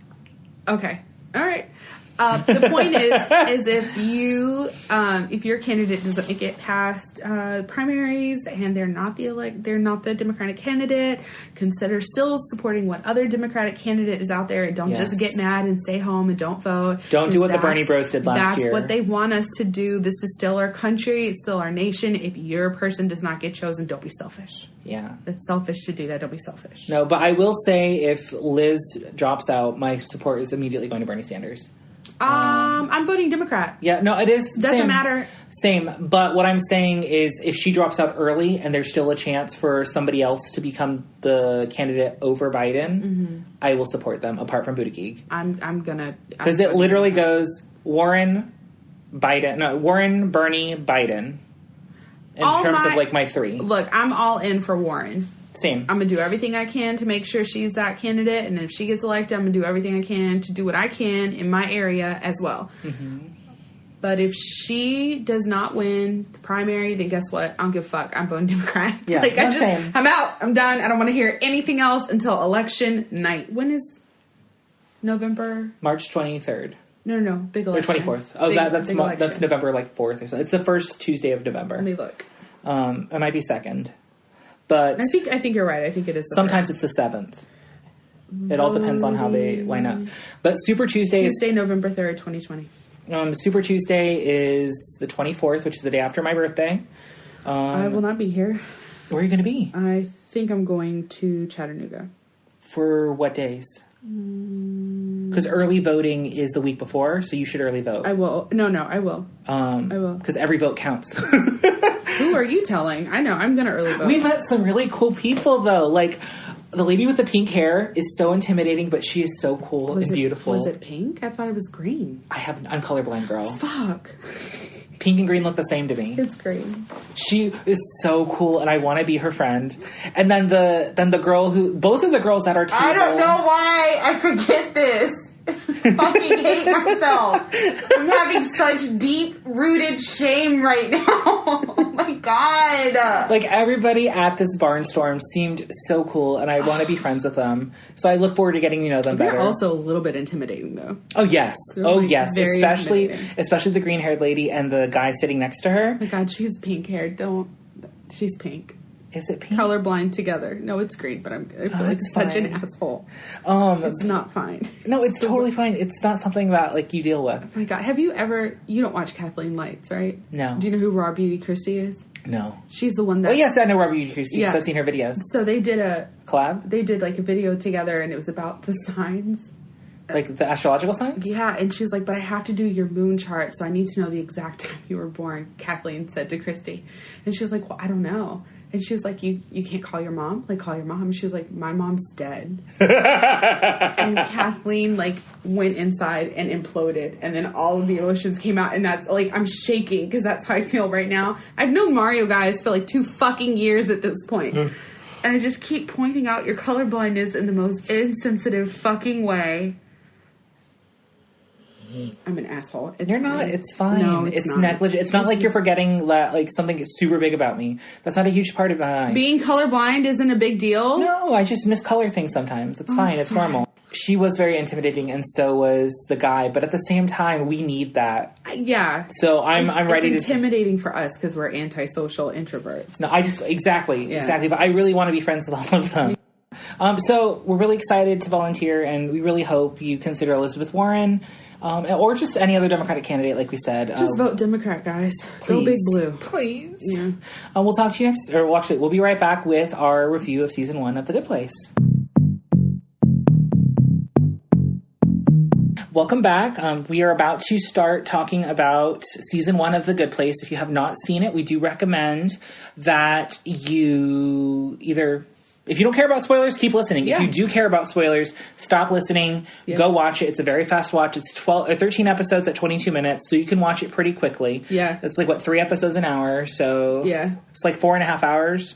Okay. All right. The point is if your candidate doesn't make it past primaries and they're not the Democratic candidate, consider still supporting what other Democratic candidate is out there. Don't just get mad and stay home and don't vote. Don't do what the Bernie Bros did last year. That's what they want us to do. This is still our country. It's still our nation. If your person does not get chosen, don't be selfish. Yeah. It's selfish to do that. Don't be selfish. No, but I will say if Liz drops out, my support is immediately going to Bernie Sanders. I'm voting Democrat. Yeah, no, it is. Doesn't matter. Same. But what I'm saying is if she drops out early and there's still a chance for somebody else to become the candidate over Biden, I will support them, apart from Buttigieg. I'm gonna... Because it literally goes Warren, Bernie, Biden in terms of, my three. Look, I'm all in for Warren. Same. I'm going to do everything I can to make sure she's that candidate. And if she gets elected, I'm going to do everything I can to do what I can in my area as well. Mm-hmm. But if she does not win the primary, then guess what? I don't give a fuck. I'm voting Democrat. Yeah, same. I'm out. I'm done. I don't want to hear anything else until election night. When is November? March 23rd. No. Big election. Or 24th. Oh, that's November 4th or so. It's the first Tuesday of November. Let me look. It might be 2nd. But I think you're right. I think it is. Sometimes it's the 7th. It all depends on how they line up. But Super Tuesday Tuesday, November 3rd, 2020. Super Tuesday is the 24th, which is the day after my birthday. I will not be here. Where are you going to be? I think I'm going to Chattanooga. For what days? Because early voting is the week before, so you should early vote. I will. No, I will. I will. Because every vote counts. Who are you telling? I know. I'm going to early vote. We met some really cool people, though. Like, the lady with the pink hair is so intimidating, but she is so cool and beautiful. Was it pink? I thought it was green. I'm colorblind, girl. Fuck. Pink and green look the same to me. It's green. She is so cool, and I want to be her friend. And then the girl both of the girls at our table. I don't know why I forget this. Fucking hate myself. I'm having such deep-rooted shame right now. Oh my god. Like, everybody at this barnstorm seemed so cool, and I want to be friends with them. So I look forward to getting to know them better. They're also a little bit intimidating, though. Oh, yes. Yes. Especially the green-haired lady and the guy sitting next to her. Oh my god, she's pink-haired. She's pink. Is it pink? Colorblind together. No, it's green, but I feel like such an asshole. It's not fine. No, it's totally fine. It's not something that, you deal with. Oh my god. Have you ever... You don't watch Kathleen Lights, right? No. Do you know who Raw Beauty Christie is? No. She's the one that... Oh, yes, I know Raw Beauty Christie because I've seen her videos. So they did a... Collab? They did, a video together, and it was about the signs. Like the astrological signs? Yeah, and she was like, but I have to do your moon chart, so I need to know the exact time you were born, Kathleen said to Christy. And she was like, well, I don't know. And she was like, you can't call your mom? Call your mom. And she was like, my mom's dead. And Kathleen, went inside and imploded. And then all of the emotions came out. And that's, I'm shaking because that's how I feel right now. I've known Mario guys for, 2 fucking years at this point. And I just keep pointing out your colorblindness in the most insensitive fucking way. I'm an asshole. You're not. It's fine. No, it's negligent. It's not like you're forgetting that something is super big about me. That's not a huge part of my life. Being colorblind isn't a big deal. No, I just miscolor things sometimes. It's fine. It's normal. She was very intimidating, and so was the guy. But at the same time, we need that. Yeah. So I'm ready to. It's intimidating for us because we're antisocial introverts. No, exactly. But I really want to be friends with all of them. So we're really excited to volunteer, and we really hope you consider Elizabeth Warren. Or just any other Democratic candidate, like we said. Just vote Democrat, guys. Please. Go Big Blue. Please. Yeah. We'll talk to you next... Or actually, we'll be right back with our review of Season 1 of The Good Place. Welcome back. We are about to start talking about Season 1 of The Good Place. If you have not seen it, we do recommend that you either... If you don't care about spoilers, keep listening. Yeah. If you do care about spoilers, stop listening. Yeah. Go watch it. It's a very fast watch. It's 13 episodes at 22 minutes, so you can watch it pretty quickly. Yeah. It's 3 episodes an hour, so yeah. It's 4.5 hours.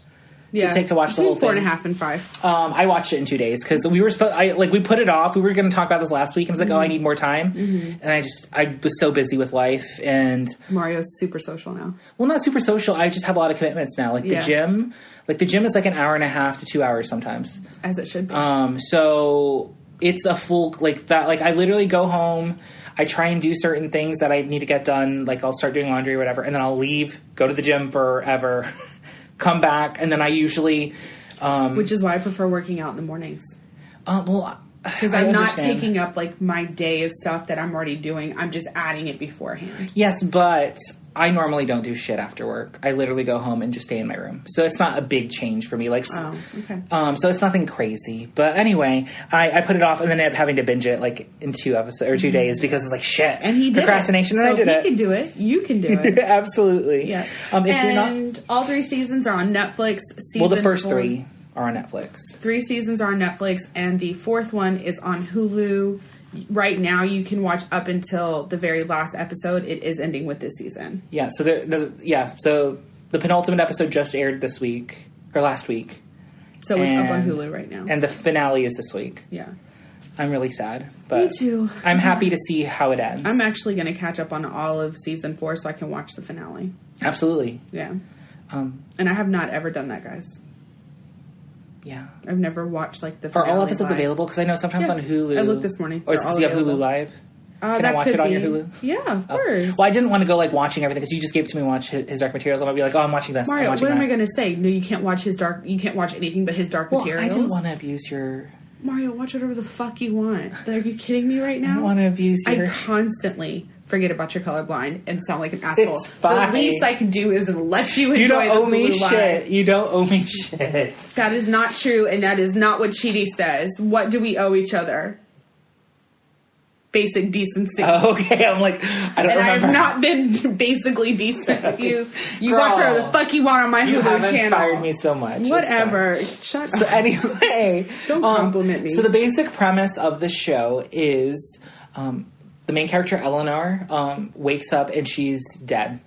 to take to watch the whole thing. 4.5 and 5. I watched it in 2 days because we were we put it off. We were going to talk about this last week, and I was like, I need more time. And I was so busy with life, and Mario's super social now. Well, not super social. I just have a lot of commitments now. Like the gym. Like the gym is like an hour and a half to 2 hours sometimes. As it should be. So it's a full like that. Like I literally go home. I try and do certain things that I need to get done. Like I'll start doing laundry or whatever, and then I'll leave, go to the gym forever, come back, and then I usually... Which is why I prefer working out in the mornings. Well, because I'm not taking up like my day of stuff that I'm already doing. I'm just adding it beforehand. Yes, but I normally don't do shit after work. I literally go home and just stay in my room. So it's not a big change for me. Like, okay. So it's nothing crazy. But anyway, I put it off and then ended up having to binge it like in 2 episodes or 2 days because it's like shit. And he did procrastination. It. And so I did he it. Can do it. You can do it. Absolutely. Yeah. If you're not, all 3 seasons are on Netflix. Well, the first 3 are on Netflix. 3 seasons are on Netflix, and the 4th one is on Hulu. Right now, you can watch up until the very last episode. It is ending with this season. Yeah. So so the penultimate episode just aired this week or last week. So it's up on Hulu right now, and the finale is this week. Yeah. I'm really sad, but me too. I'm happy to see how it ends. I'm actually going to catch up on all of season 4 so I can watch the finale. Absolutely. Yeah. And I have not ever done that, guys. Yeah. I've never watched like the finale. Are all episodes available? Because I know sometimes on Hulu. I looked this morning. Or do you have Hulu Live? Can I watch it on your Hulu? Yeah, of course. Well, I didn't want to go like watching everything because you just gave it to me to watch his Dark Materials, and I'll be like, oh, I'm watching this. Mario, I'm watching what am I going to say? No, you can't watch his Dark. You can't watch anything but his Dark Materials. I didn't want to abuse your. Mario, watch whatever the fuck you want. Are you kidding me right now? I don't want to abuse your. I constantly forget about your colorblind and sound like an asshole. It's fine. The least I can do is let you enjoy. You don't owe me shit. Live. You don't owe me shit. That is not true, and that is not what Chidi says. What do we owe each other? Basic decency. Oh, okay, I'm like, I don't remember. And I have not been basically decent. You watch whatever the fuck you want on my Hulu channel. You have inspired me so much. Whatever. Shut up. So anyway. Don't compliment me. So the basic premise of the show is the main character, Eleanor, wakes up and she's dead.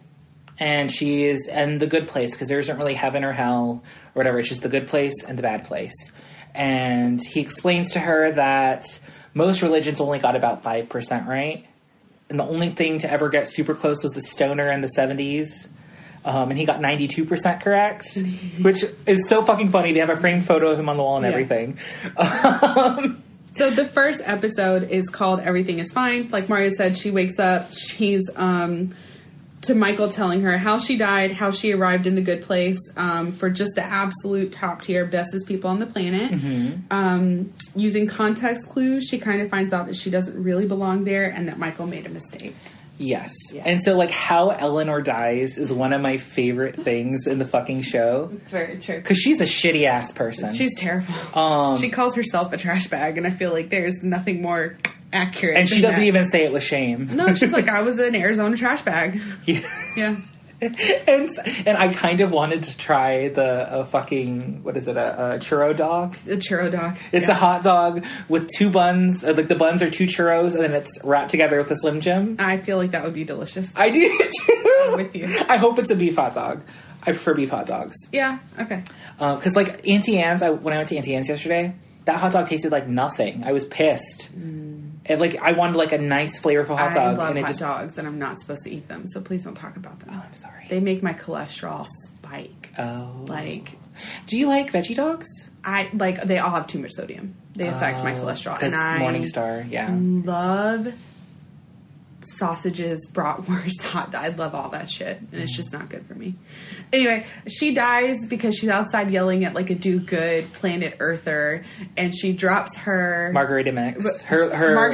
And she is in the good place because there isn't really heaven or hell or whatever. It's just the good place and the bad place. And he explains to her that most religions only got about 5% right. And the only thing to ever get super close was the stoner in the 70s. And he got 92% correct, which is so fucking funny. They have a framed photo of him on the wall and everything. So the first episode is called Everything is Fine. Like Mario said, she wakes up. She's to Michael telling her how she died, how she arrived in the good place for just the absolute top tier, bestest people on the planet. Mm-hmm. Using context clues, she kind of finds out that she doesn't really belong there and that Michael made a mistake. Yes. Yeah. And so, like, how Eleanor dies is one of my favorite things in the fucking show. It's very true. Because she's a shitty-ass person. She's terrible. She calls herself a trash bag, and I feel like there's nothing more accurate. And she doesn't even say it with shame. No, she's like, I was an Arizona trash bag. Yeah. And I kind of wanted to try the fucking, what is it, a churro dog? A churro dog. It's a hot dog with 2 buns, like the buns are 2 churros, and then it's wrapped together with a Slim Jim. I feel like that would be delicious. I do too. I'm with you. I hope it's a beef hot dog. I prefer beef hot dogs. Yeah, okay. Because like Auntie Anne's, when I went to Auntie Anne's yesterday, that hot dog tasted like nothing. I was pissed. And like I wanted like a nice flavorful hot dog. I love and hot dogs, and I'm not supposed to eat them, so please don't talk about them. Oh, I'm sorry. They make my cholesterol spike. Oh. Like, do you like veggie dogs? They all have too much sodium. They affect my cholesterol. Because Morningstar, yeah. Love sausages, bratwurst, hot dog. I love all that shit, and it's just not good for me. Anyway, she dies because she's outside yelling at like a do-good planet Earther, and she drops her margarita mix. Her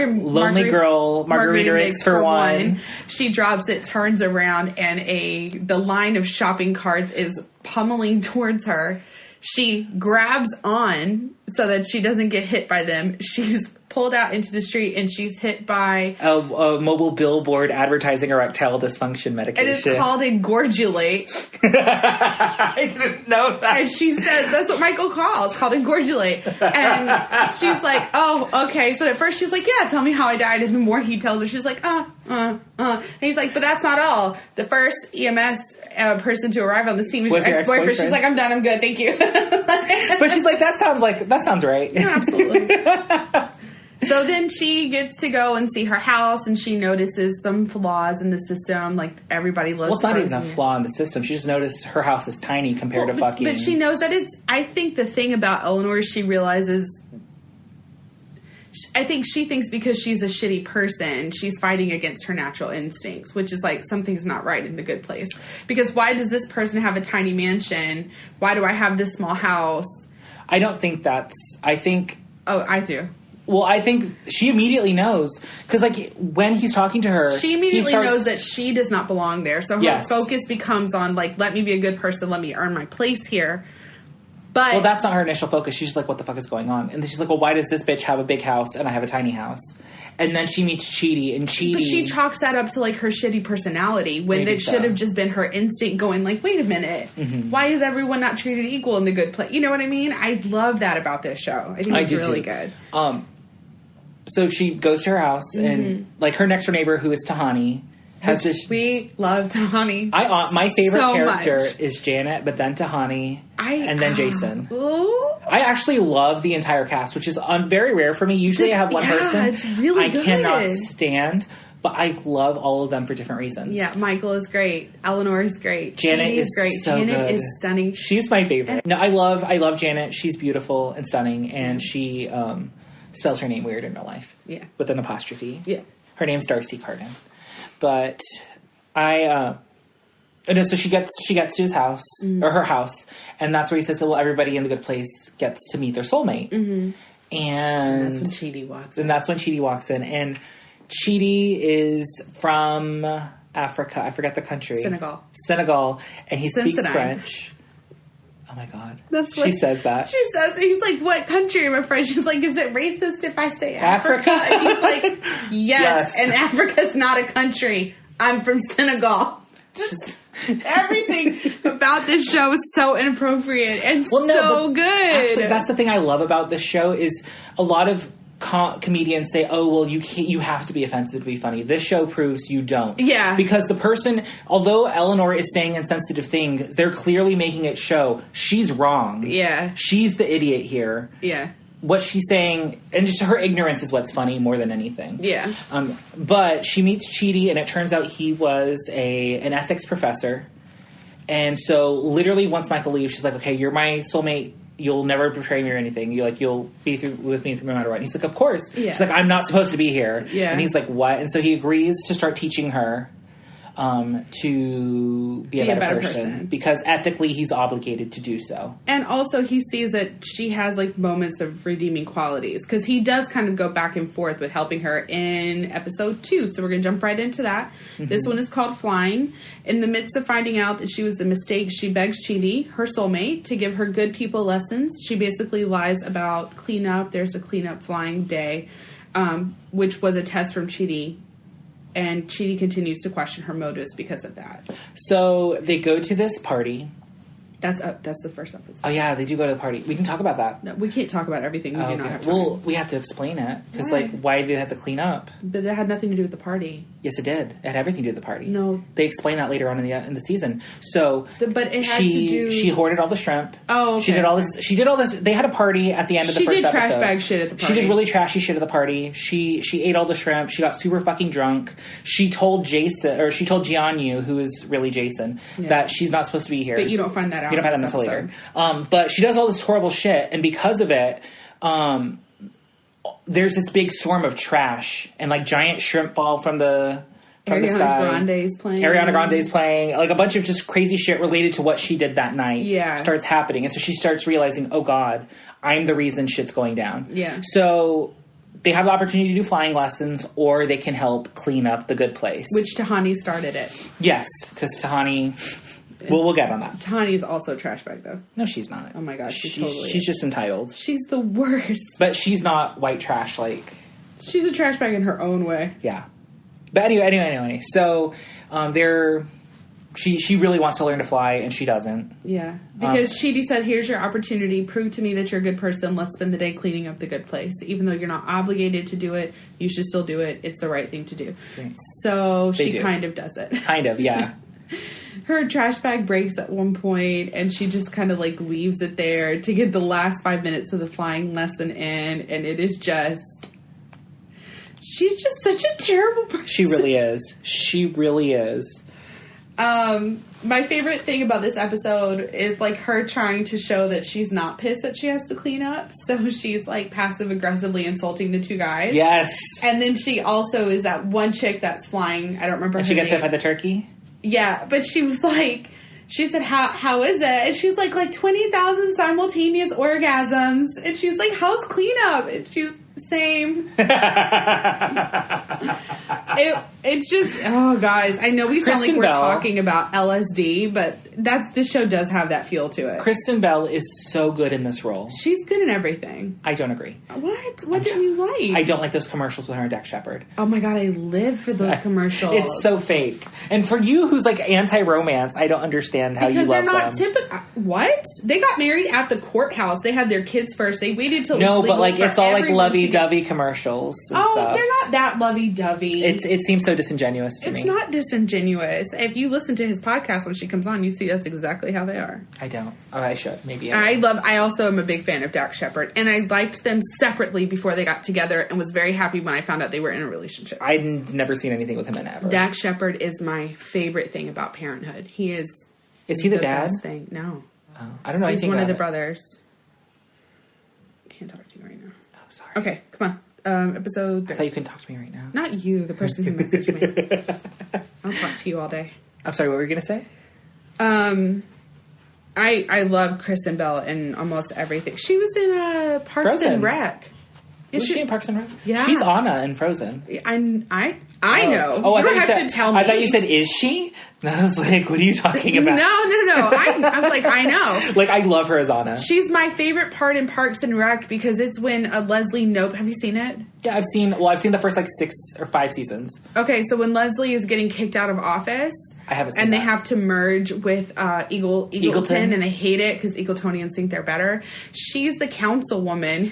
lonely girl margarita mix for one. She drops it, turns around, and the line of shopping carts is pummeling towards her. She grabs on so that she doesn't get hit by them. She's pulled out into the street and she's hit by a mobile billboard advertising erectile dysfunction medication. And it's called Engorgulate. I didn't know that. And she says, that's what Michael calls. It's called Engorgulate. And she's like, oh, okay. So at first she's like, yeah, tell me how I died. And the more he tells her, she's like, And he's like, but that's not all. The first EMS person to arrive on the scene was your ex-boyfriend. She's like, I'm done. I'm good. Thank you. But she's like, that sounds right. Yeah, absolutely. So then she gets to go and see her house, and she notices some flaws in the system. Like, everybody loves. Well, it's not even a flaw in the system. She just noticed her house is tiny compared to fucking. But she knows that it's. I think the thing about Eleanor is she realizes. I think she thinks because she's a shitty person, she's fighting against her natural instincts, which is like something's not right in The Good Place. Because why does this person have a tiny mansion? Why do I have this small house? I don't think that's. I think. Oh, I do. Well, I think she immediately knows. Because, like, when he's talking to her... She immediately knows that she does not belong there. So her focus becomes on, like, let me be a good person. Let me earn my place here. But... Well, that's not her initial focus. She's just like, what the fuck is going on? And then she's like, well, why does this bitch have a big house and I have a tiny house? And then she meets Chidi, and Chidi... But she chalks that up to, like, her shitty personality, when it should have just been her instinct going, like, wait a minute. Mm-hmm. Why is everyone not treated equal in The Good Place? You know what I mean? I love that about this show. I think it's really good. So she goes to her house, and, like, her next-door neighbor, who is Tahani, has this... We love Tahani. My favorite character is Janet, but then Tahani, and then Jason. I actually love the entire cast, which is very rare for me. Usually I have one person it's really good. Cannot stand, but I love all of them for different reasons. Yeah, Michael is great. Eleanor is great. Janet is great. So Janet good. Is stunning. She's my favorite. No, I love Janet. She's beautiful and stunning, and she spells her name weird in real life. Yeah. With an apostrophe. Yeah. Her name's Darcy Carden. But so she gets to his house, or her house, and that's where he says, well, everybody in The Good Place gets to meet their soulmate. Mm-hmm. And that's when Chidi walks in. And that's when Chidi walks in. And Chidi is from Africa. I forget the country. Senegal. And he speaks French. Oh my God. That's what she says that. She says, he's like, what country am I from? She's like, is it racist if I say Africa? And he's like, yes. And Africa's not a country. I'm from Senegal. Just everything about this show is so inappropriate and so good. Actually, that's the thing I love about this show is a lot of comedians say, oh, well, you have to be offensive to be funny. This show proves you don't. Yeah. Because the person, although Eleanor is saying insensitive things, they're clearly making it show she's wrong. Yeah. She's the idiot here. Yeah. What she's saying, and just her ignorance is what's funny more than anything. Yeah. But she meets Chidi, and it turns out he was an ethics professor. And so literally once Michael leaves, she's like, okay, you're my soulmate. You'll never betray me or anything. You'll be with me no matter what. And he's like, of course. Yeah. She's like, I'm not supposed to be here. Yeah. And he's like, what? And so he agrees to start teaching her to be a better person. Because ethically he's obligated to do so. And also he sees that she has like moments of redeeming qualities. Because he does kind of go back and forth with helping her in episode 2. So we're going to jump right into that. Mm-hmm. This one is called Flying. In the midst of finding out that she was a mistake, she begs Chidi, her soulmate, to give her good people lessons. She basically lies about cleanup. There's a cleanup flying day, which was a test from Chidi. And Chidi continues to question her motives because of that. So they go to this party. That's the first episode. Oh, yeah, they do go to the party. We can talk about that. No, we can't talk about everything. We do not have time. Well, we have to explain it. Because, why do they have to clean up? But that had nothing to do with the party. Yes, it did. It had everything to do with the party. No. They explain that later on in the season. So, but it had to do... She hoarded all the shrimp. Oh, okay. She did all this... They had a party at the end of the first episode. She did trash bag shit at the party. She did really trashy shit at the party. She ate all the shrimp. She got super fucking drunk. She told Jianyu, who is really Jason, that she's not supposed to be here. But you don't find that out. You don't find that until later. But she does all this horrible shit, and because of it, there's this big storm of trash, and like giant shrimp fall from the sky. Ariana Grande's playing. Like a bunch of just crazy shit related to what she did that night starts happening. And so she starts realizing, oh God, I'm the reason shit's going down. Yeah. So they have the opportunity to do flying lessons, or they can help clean up The Good Place. Which Tahani started it. Yes, because Tahani... Well, we'll get on that. Tahani's also a trash bag, though. No, she's not. Oh my God, she's just entitled. She's the worst. But she's not white trash like She's a trash bag in her own way. Yeah. But anyway. So, she really wants to learn to fly, and she doesn't. Yeah. Because Sheedy said, here's your opportunity. Prove to me that you're a good person. Let's spend the day cleaning up the good place. Even though you're not obligated to do it, you should still do it. It's the right thing to do. Right. So she kind of does it. Kind of, yeah. Her trash bag breaks at one point, and she just kind of, like, leaves it there to get the last 5 minutes of the flying lesson in, and it is just... She's just such a terrible person. She really is. She really is. My favorite thing about this episode is, like, her trying to show that she's not pissed that she has to clean up. So she's, like, passive-aggressively insulting the two guys. Yes. And then she also is that one chick that's flying. I don't remember her name. She gets hit by the turkey? Yeah, but she was like... She said, how is it? And she's like 20,000 simultaneous orgasms. And she's like, how's cleanup? And she's, same. It's just, oh, guys. I know we sound like we're talking about LSD, but this show does have that feel to it. Kristen Bell is so good in this role. She's good in everything. I don't agree. What didn't you like? I don't like those commercials with her and Dak Shepard. Oh, my God. I live for those commercials. It's so fake. And for you who's, like, anti-romance, I don't understand how you love them. Because they're not typical. What? They got married at the courthouse. They had their kids first. They waited till No, but, like, it's all, like, lovey-dovey commercials and stuff. They're not that lovey-dovey. It seems so disingenuous to me. It's not disingenuous. If you listen to his podcast when she comes on, you see that's exactly how they are. I don't. Oh, I should. Maybe I also am a big fan of Dak Shepard, and I liked them separately before they got together and was very happy when I found out they were in a relationship. I'd never seen anything with him in ever. Dak Shepard is my favorite thing about Parenthood. He is... Is he the dad? Best thing. No. Oh, I don't know anything about about He's one of the brothers. Can't talk to you right now. Oh, sorry. Okay, come on. Episode 3. I thought you couldn't talk to me right now. Not you, the person who messaged me. I'll talk to you all day. I'm sorry, what were you going to say? I love Kristen Bell in almost everything. She was in Parks Frozen. and Rec. Was she in Parks and Rec? Yeah. She's Anna in Frozen. I know. Oh, you don't have to tell me. I thought you said, is she? And I was like, what are you talking about? No. I was like, I know. Like, I love her as Anna. She's my favorite part in Parks and Rec because it's when Leslie Knope... Have you seen it? Yeah, I've seen the first, 6 or 5 seasons. Okay, so when Leslie is getting kicked out of office... I haven't seen And that. they have to merge with Eagleton, and they hate it because Eagletonians think they're better. She's the councilwoman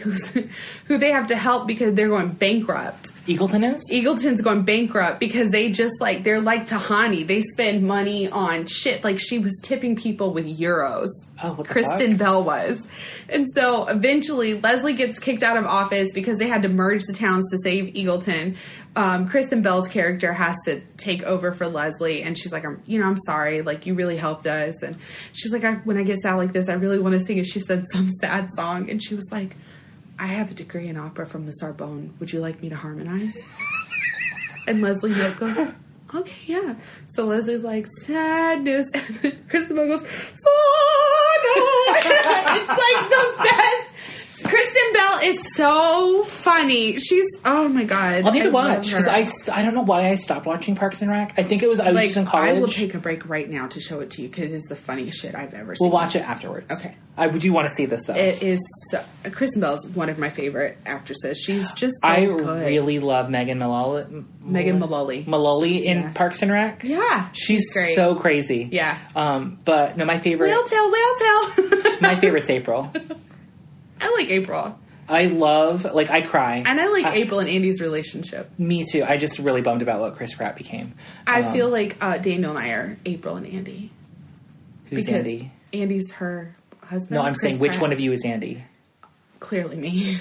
who they have to help because they're going bankrupt. Eagleton is? Eagleton's going bankrupt because they just, they're like Tahani. They spend money on shit. Like, she was tipping people with euros. Oh, what the Kristen fuck? Bell was. And so, eventually, Leslie gets kicked out of office because they had to merge the towns to save Eagleton. Kristen Bell's character has to take over for Leslie, and she's like, I'm sorry, like, you really helped us. And she's like, when I get sad like this, I really want to sing. And she said some sad song, and she was like, I have a degree in opera from the Sorbonne. Would you like me to harmonize? And Leslie Knope goes, okay, yeah. So Leslie's like, sadness. And then Kristen Bell goes, it's like the best. Kristen Bell is so funny. She's, oh my God. I'll need to watch because I don't know why I stopped watching Parks and Rec. I think it was I was just in college. I will take a break right now to show it to you because it's the funniest shit I've ever seen. We'll watch it afterwards. Okay. I do want to see this though. It is Kristen Bell is one of my favorite actresses. She's just so good. I really love Megan Mullally. Mullally in Parks and Rec. Yeah. She's great. So crazy. Yeah. But no, my favorite. Whale tail. My favorite's April. I like April. I love, I cry. And I like April and Andy's relationship. Me too. I just really bummed about what Chris Pratt became. I feel like Daniel and I are April and Andy. Who's Andy? Andy's her husband. No, I'm saying which one of you is Andy? Clearly me.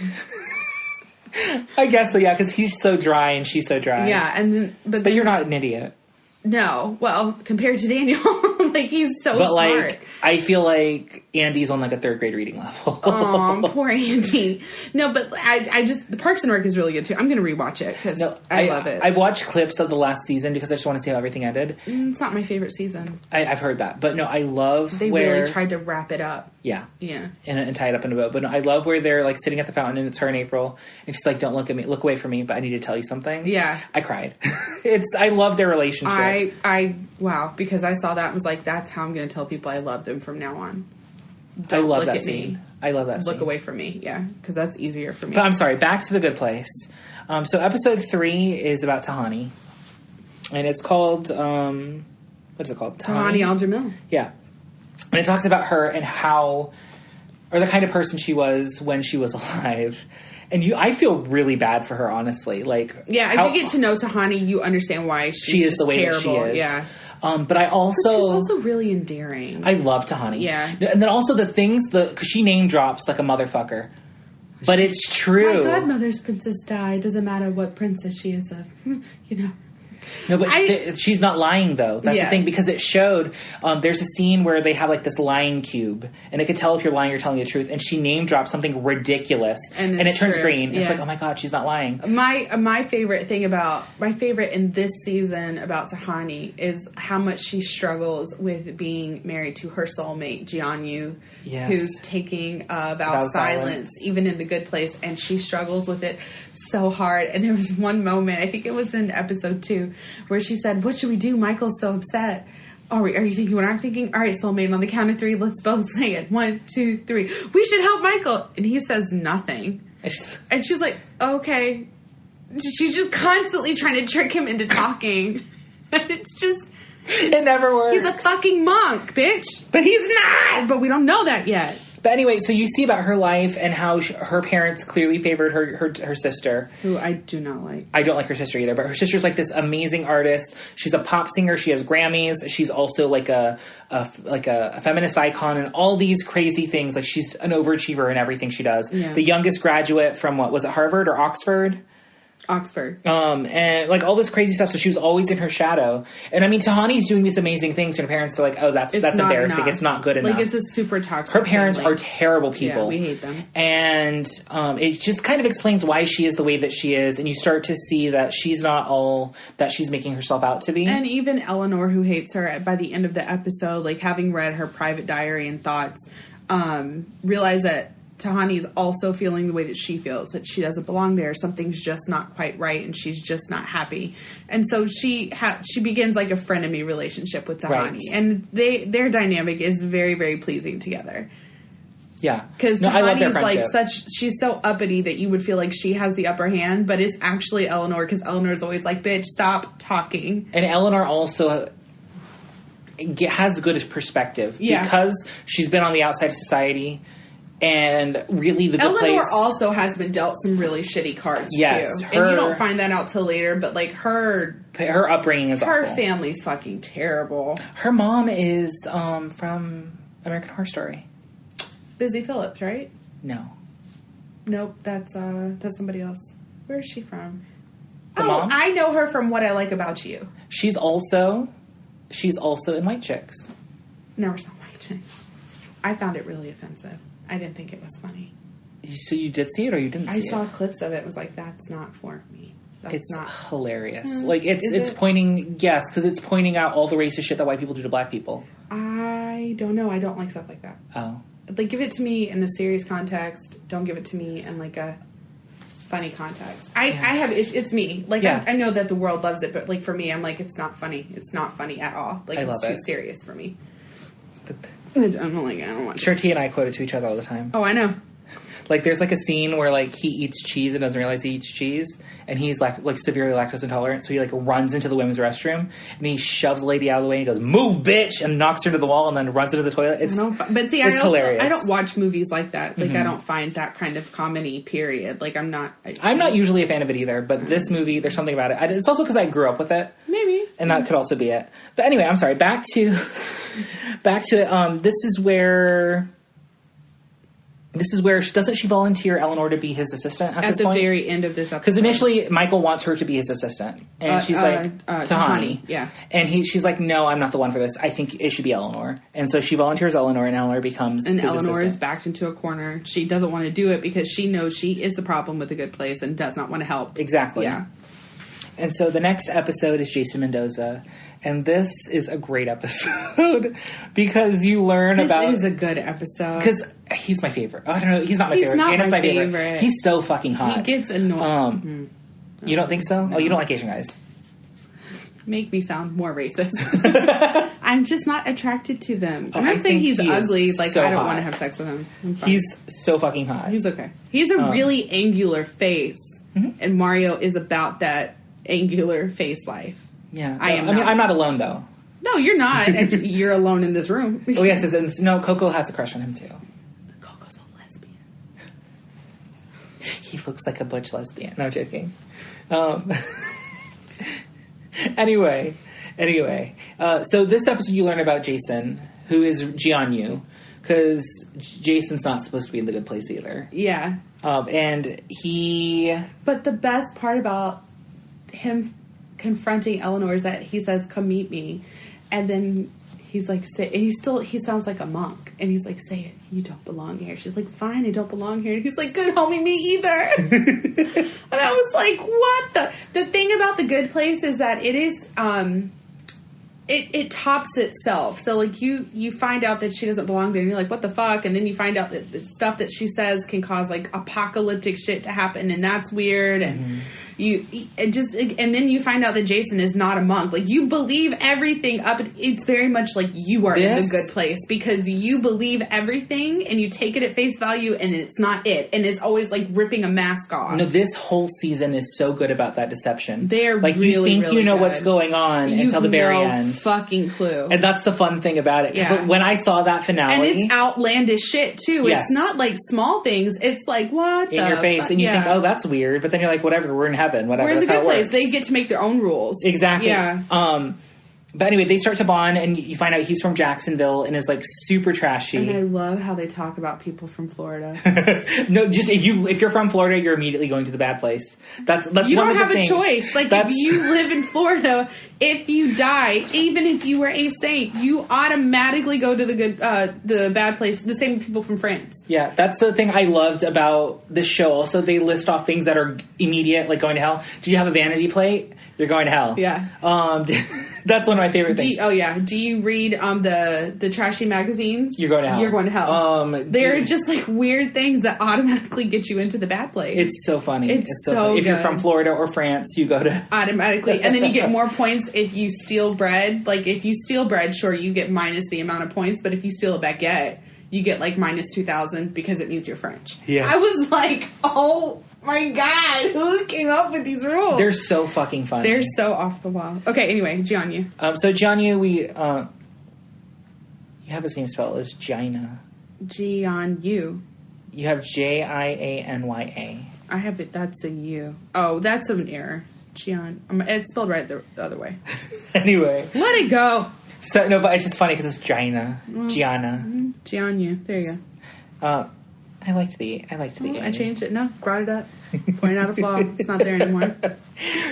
I guess so, yeah, because he's so dry and she's so dry. Yeah, and then, but you're not an idiot. No, well, compared to Daniel, he's so smart. I feel like Andy's on a 3rd grade reading level. Oh, poor Andy. No, but I just, the Parks and Rec is really good too. I'm going to rewatch it because I love it. I've watched clips of the last season because I just want to see how everything ended. It's not my favorite season. I've heard that, but no, I love They really tried to wrap it up. Yeah. Yeah. And tie it up in a bow. But no, I love where they're sitting at the fountain and it's her and April. And she's like, don't look at me. Look away from me, but I need to tell you something. Yeah. I cried. I love their relationship. Wow, because I saw that and was like, that's how I'm going to tell people I love them from now on. I love that scene. I love that look scene. away from me. Yeah, because that's easier for me. But I'm sorry, back to The Good Place. So episode 3 is about Tahani. And it's called, what is it called? Tahani Al-Jamil. Yeah. And it talks about her and how, or the kind of person she was when she was alive. And I feel really bad for her, honestly. Like, yeah, as you get to know Tahani, you understand why she is the way terrible. that she is. Yeah. But I also... But she's also really endearing. I love Tahani. Yeah. And then also the things, because she name drops like a motherfucker. But it's true. My godmother's princess died. Doesn't matter what princess she is of. You know. No, but she's not lying, though. That's the thing, because it showed, there's a scene where they have, like, this lying cube, and it could tell if you're lying or telling the truth, and she name drops something ridiculous, and it turns green. Yeah. It's like, oh my god, she's not lying. My favorite in this season about Tahani is how much she struggles with being married to her soulmate, Jianyu, who's taking a vow of silence, even in The Good Place, and she struggles with it so hard. And there was one moment, I think it was in episode 2, where she said, "What should we do? Michael's so upset." Are you thinking what I'm thinking? All right, soulmate, on the count of 3, let's both say it. 1, 2, 3. We should help Michael. And he says nothing. And she's like, okay. She's just constantly trying to trick him into talking. And it's just... It never works. He's a fucking monk, bitch. But he's not! But we don't know that yet. But anyway, so you see about her life and how her parents clearly favored her sister. Who I do not like. I don't like her sister either, but her sister's like this amazing artist. She's a pop singer. She has Grammys. She's also like a feminist icon and all these crazy things. Like, she's an overachiever in everything she does. Yeah. The youngest graduate from, what was it, Harvard or Oxford? Oxford. And like all this crazy stuff. So she was always in her shadow. And I mean, Tahani's doing these amazing things, and her parents are like, "Oh, that's embarrassing. Enough. It's not good enough." Like, it's a super toxic. Her parents are terrible people. Yeah, we hate them. And it just kind of explains why she is the way that she is, and you start to see that she's not all that she's making herself out to be. And even Eleanor, who hates her, by the end of the episode, like, having read her private diary and thoughts, realize that Tahani is also feeling the way that she feels, that she doesn't belong there. Something's just not quite right, and she's just not happy. And so she begins like a frenemy relationship with Tahani, right. And their dynamic is very, very pleasing together. Yeah, because Tahani's like she's so uppity that you would feel like she has the upper hand, but it's actually Eleanor, because Eleanor's always like, "Bitch, stop talking." And Eleanor also has good perspective because she's been on the outside of society. And really, The Good Place... Eleanor also has been dealt some really shitty cards, too. And you don't find that out till later, but, like, her upbringing is awful. Her family's fucking terrible. Her mom is from American Horror Story. Busy Phillips, right? No. Nope, that's somebody else. Where is she from? Mom? I know her from What I Like About You. She's also in White Chicks. Never saw White Chicks. I found it really offensive. I didn't think it was funny. So you did see it, or you didn't see it? I saw clips of it. It was like, that's not for me. It's not hilarious. Like, it's pointing... Yes, because it's pointing out all the racist shit that white people do to black people. I don't know. I don't like stuff like that. Oh. Like, give it to me in a serious context. Don't give it to me in, like, a funny context. I have... It's me. Like, I know that the world loves it, but, like, for me, I'm like, it's not funny. It's not funny at all. Like, it's too serious for me. I don't want Sure, T and I quote it to each other all the time. Oh, I know. Like, there's, like, a scene where, like, he eats cheese and doesn't realize he eats cheese, and he's, like severely lactose intolerant, so he, like, runs into the women's restroom, and he shoves a lady out of the way, and he goes, "Move, bitch!" and knocks her into the wall, and then runs into the toilet. It's hilarious. I don't watch movies like that. Like, I don't find that kind of comedy, period. Like, I'm not usually a fan of it either, but this movie, there's something about it. It's also because I grew up with it. Maybe. And that could also be it. But anyway, I'm sorry, back to it. This is where doesn't she volunteer Eleanor to be his assistant at this point? At the very end of this episode. Because initially Michael wants her to be his assistant, and she's like, Tahani. Yeah. And she's like, "No, I'm not the one for this. I think it should be Eleanor." And so she volunteers Eleanor, and Eleanor becomes his assistant. Is backed into a corner. She doesn't want to do it because she knows she is the problem with The Good Place and does not want to help. Exactly. Yeah. And so the next episode is Jason Mendoza. And this is a great episode because you learn about... This is a good episode. Because he's my favorite. I don't know. He's not my favorite. Janet's my favorite. He's so fucking hot. He gets annoying. You don't think so? Oh, you don't like Asian guys. make me sound more racist. I'm just not attracted to them. I'm not saying he's ugly. Like, so I don't hot. want to have sex with him. He's so fucking hot. He's okay. He's a really angular face. And Mario is about that angular face life. Yeah. I am mean, I'm not alone, though. No, you're not. You're alone in this room. Oh, yes. No, Coco has a crush on him, too. Coco's a lesbian. He looks like a butch lesbian. No, joking. Anyway. So this episode you learn about Jason, who is Jianyu, because Jason's not supposed to be in the good place either. Yeah. And he... But the best part about him confronting Eleanor is that he says, come meet me. And then he's like, he sounds like a monk. And he's like, say it, you don't belong here. She's like, fine, I don't belong here. And he's like, good homie, me either. And I was like, what the thing about the good place is that it is, it tops itself. So like you find out that she doesn't belong there and you're like, what the fuck? And then you find out that the stuff that she says can cause like apocalyptic shit to happen. And that's weird. And and then you find out that Jason is not a monk. Like, you believe everything it's very much like you are in the good place because you believe everything and you take it at face value and it's not it. And it's always like ripping a mask off. No, this whole season is so good about that deception. They're like, really, you think really you know good. what's going on until the very end. Fucking clue. And that's the fun thing about it. Because when I saw that finale... And it's outlandish shit, too. Yes. It's not like small things. It's like, what in your face. fuck? And you think, oh, that's weird. But then you're like, whatever, we're in heaven. Whatever. We're in the good place. Works. They get to make their own rules. Exactly. Yeah. But anyway, they start to bond, and you find out he's from Jacksonville and is like super trashy. And I love how they talk about people from Florida. No, just if you're from Florida, you're immediately going to the bad place. That's you one don't of the have things. a choice. Like, if you live in Florida, if you die, even if you were a saint, you automatically go to the bad place. The same with people from France. Yeah, that's the thing I loved about this show. Also, they list off things that are immediate, like going to hell. Do you have a vanity plate? You're going to hell. Yeah. That's one of my favorite things. Do you read the trashy magazines? You're going to hell. You're going to hell. They're just like weird things that automatically get you into the bad place. It's so funny. It's so so funny. If you're good. from Florida or France, you go to... Automatically. And then you get more points if you steal bread. Like, if you steal bread, sure, you get minus the amount of points. But if you steal a baguette, you get like minus 2,000 because it means you're French. Yeah. I was like, oh my God, who came up with these rules? They're so fucking funny. They're so off the wall. Okay, anyway, Jianyu. So Jianyu, you have his name spelled as Gina. Jianyu. You have Jianya. I have it. That's a U. Oh, that's an error. Jian. It's spelled right the other way. Anyway. Let it go. So no, but it's just funny because it's Gina. Gianna. Jianyu. There you go. I liked the I changed it. No, brought it up. Pointed out a flaw. It's not there anymore.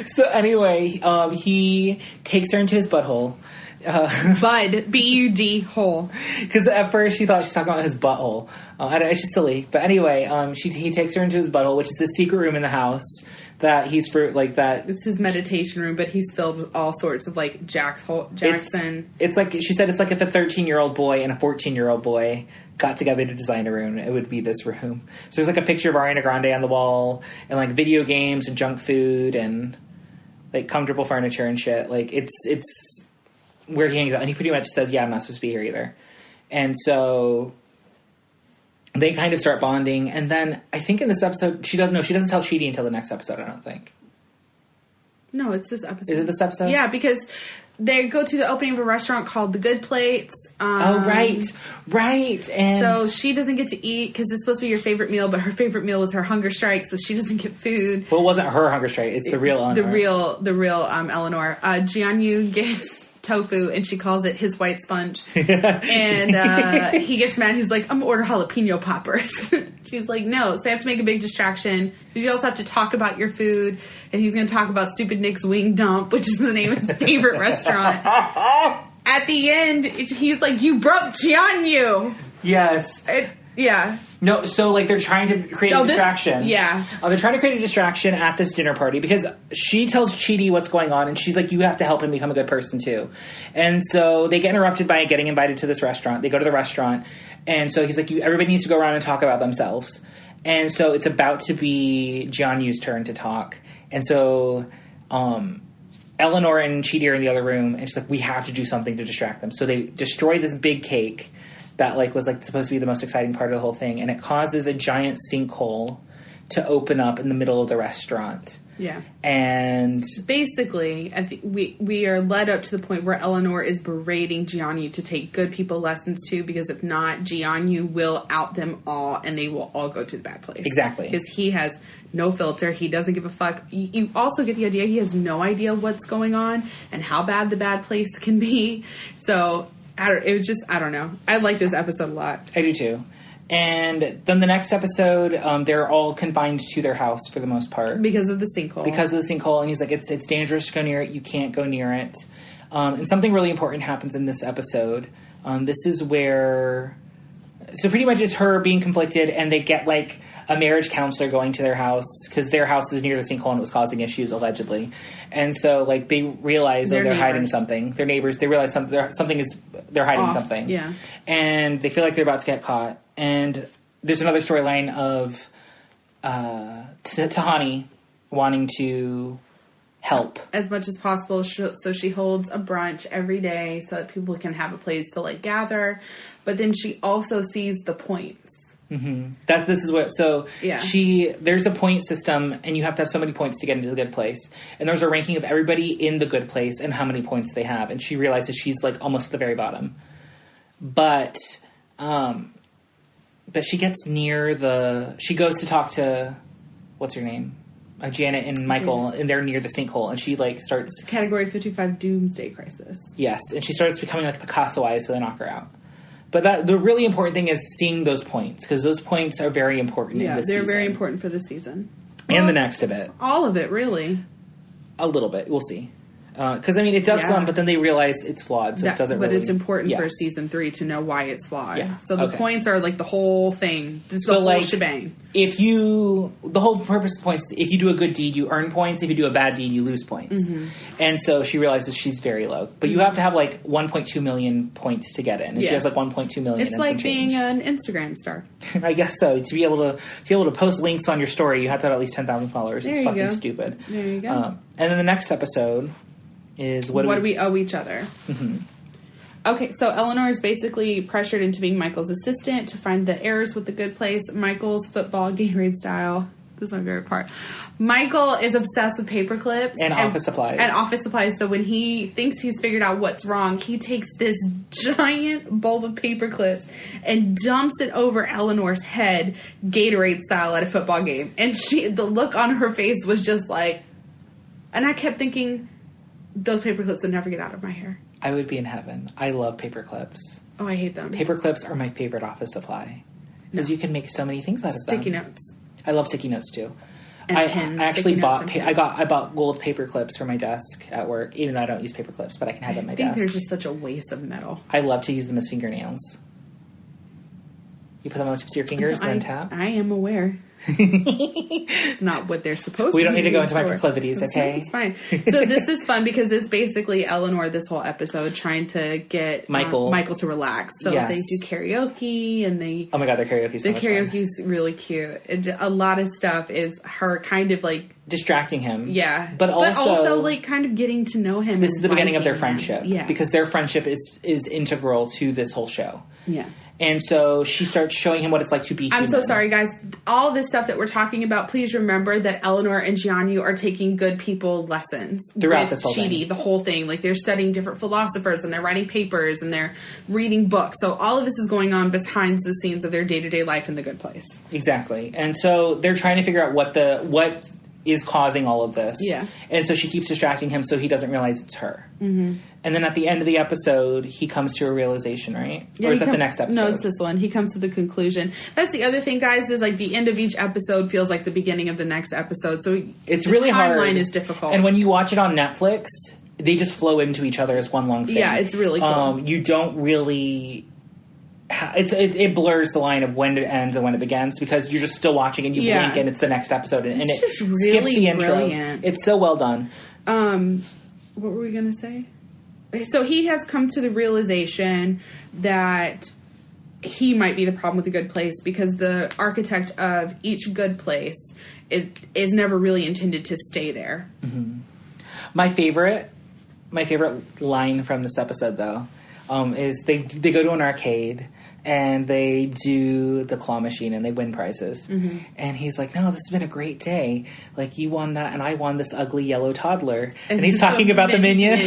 So anyway, he takes her into his butthole. Bud. B-U-D hole. Because at first she thought she was talking about his butthole. It's just silly. But anyway, he takes her into his butthole, which is the secret room in the house that he's for, like, that. It's his meditation room, but he's filled with all sorts of, like, Jackson. It's like, she said, it's like if a 13-year-old boy and a 14-year-old boy got together to design a room, it would be this room. So there's, like, a picture of Ariana Grande on the wall, and, like, video games and junk food and, like, comfortable furniture and shit. Like, it's where he hangs out. And he pretty much says, yeah, I'm not supposed to be here either. And so they kind of start bonding. And then I think in this episode, she doesn't tell Chidi until the next episode, I don't think. No, it's this episode. Is it this episode? Yeah, because they go to the opening of a restaurant called The Good Plates. Right. And so she doesn't get to eat because it's supposed to be your favorite meal, but her favorite meal was her hunger strike, so she doesn't get food. Well, it wasn't her hunger strike. It's the real Eleanor. The real Eleanor. Jianyu gets tofu, and she calls it his white sponge. And he gets mad. He's like, I'm going to order jalapeno poppers. She's like, no. So they have to make a big distraction. You also have to talk about your food. And he's going to talk about Stupid Nick's Wing Dump, which is the name of his favorite restaurant. At the end, he's like, you broke Jianyu. Yes. Yeah. No, so, like, they're trying to create a distraction. They're trying to create a distraction at this dinner party because she tells Chidi what's going on, and she's like, you have to help him become a good person, too. And so they get interrupted by getting invited to this restaurant. They go to the restaurant, and so he's like, everybody needs to go around and talk about themselves. And so it's about to be Jianyu's turn to talk. And so, Eleanor and Chidi are in the other room, and she's like, we have to do something to distract them. So they destroy this big cake that, like, was, like, supposed to be the most exciting part of the whole thing, and it causes a giant sinkhole to open up in the middle of the restaurant. Yeah. And basically, I think we are led up to the point where Eleanor is berating Jianyu to take good people lessons too, because if not, Jianyu will out them all and they will all go to the bad place. Exactly. Because he has no filter. He doesn't give a fuck. You also get the idea he has no idea what's going on and how bad the bad place can be. So, it was just, I don't know. I like this episode a lot. I do too. And then the next episode, they're all confined to their house for the most part. Because of the sinkhole. And he's like, it's dangerous to go near it. You can't go near it. And something really important happens in this episode. This is where... So pretty much it's her being conflicted, and they get, like, a marriage counselor going to their house, because their house is near the sinkhole and it was causing issues, allegedly. And so, like, they realize they're hiding something. Their neighbors, they realize they're hiding off. something. Yeah. And they feel like they're about to get caught. And there's another storyline of Tahani wanting to help as much as possible. So she holds a brunch every day so that people can have a place to, like, gather. But then she also sees the points. Mm-hmm. There's a point system, and you have to have so many points to get into the good place. And there's a ranking of everybody in the good place and how many points they have. And she realizes she's, like, almost at the very bottom. But she gets near she goes to talk to, what's her name? Janet and Michael, and they're near the sinkhole, and she, like, starts... Category 55 Doomsday Crisis. Yes, and she starts becoming, like, Picasso-eyes, so they knock her out. But the really important thing is seeing those points, because those points are very important in this season. Yeah, they're very important for this season. And the next of it. All of it, really. A little bit. We'll see. Because, I mean, it does some, but then they realize it's flawed, so it doesn't really... But it's important for Season 3 to know why it's flawed. Yeah. So the points are, like, the whole thing. It's the whole shebang. The whole purpose of the points, if you do a good deed, you earn points. If you do a bad deed, you lose points. Mm-hmm. And so she realizes she's very low. But you have to have, like, 1.2 million points to get in. And she has, like, 1.2 million. It's like being an Instagram star. I guess so. To be able to post links on your story, you have to have at least 10,000 followers. It's fucking stupid. There you go. And then the next episode... is what do we owe each other? Mm-hmm. Okay, so Eleanor is basically pressured into being Michael's assistant to find the errors with the good place. Michael's football Gatorade style. This is my favorite part. Michael is obsessed with paper clips and office supplies. So when he thinks he's figured out what's wrong, he takes this giant bowl of paper clips and dumps it over Eleanor's head, Gatorade style, at a football game. And the look on her face was just like, and I kept thinking, those paper clips would never get out of my hair. I would be in heaven. I love paper clips. Oh, I hate them. Paper clips are my favorite office supply. Because you can make so many things out of them. Sticky notes. I love sticky notes too. And I pens, actually I bought gold paper clips for my desk at work, even though I don't use paper clips, but I can have them at my desk. I think they're just such a waste of metal. I love to use them as fingernails. You put them on the tips of your fingers and then tap? I am aware. It's not what they're supposed to be. We don't need to go into my proclivities, okay? It's fine. So this is fun because it's basically Eleanor this whole episode trying to get Michael to relax. So they do karaoke and they... Oh my god, their karaoke's so much fun. The karaoke's really cute. A lot of stuff is her kind of like... distracting him. Yeah. But also like kind of getting to know him. This is the beginning of their friendship. Yeah. Because their friendship is integral to this whole show. Yeah. And so she starts showing him what it's like to be human. I'm so sorry, guys. All this stuff that we're talking about, please remember that Eleanor and Jianyu are taking good people lessons. Throughout this whole thing. The whole thing. Like, they're studying different philosophers, and they're writing papers, and they're reading books. So all of this is going on behind the scenes of their day-to-day life in the good place. Exactly. And so they're trying to figure out what is causing all of this. Yeah. And so she keeps distracting him so he doesn't realize it's her. Mm-hmm. And then at the end of the episode, he comes to a realization, right? Yeah, or is that the next episode? No, it's this one. He comes to the conclusion. That's the other thing, guys, is like the end of each episode feels like the beginning of the next episode. So it's really hard. The timeline is difficult. And when you watch it on Netflix, they just flow into each other as one long thing. Yeah, it's really cool. You don't really... It blurs the line of when it ends and when it begins because you're just still watching and you blink and it's the next episode and it just really skips the intro. Brilliant. It's so well done. What were we going to say? So he has come to the realization that he might be the problem with the good place because the architect of each good place is never really intended to stay there. Mm-hmm. My favorite line from this episode, though, is they go to an arcade and they do the claw machine and they win prizes. Mm-hmm. And he's like, no, this has been a great day. Like, you won that and I won this ugly yellow toddler. And he's talking about the minion.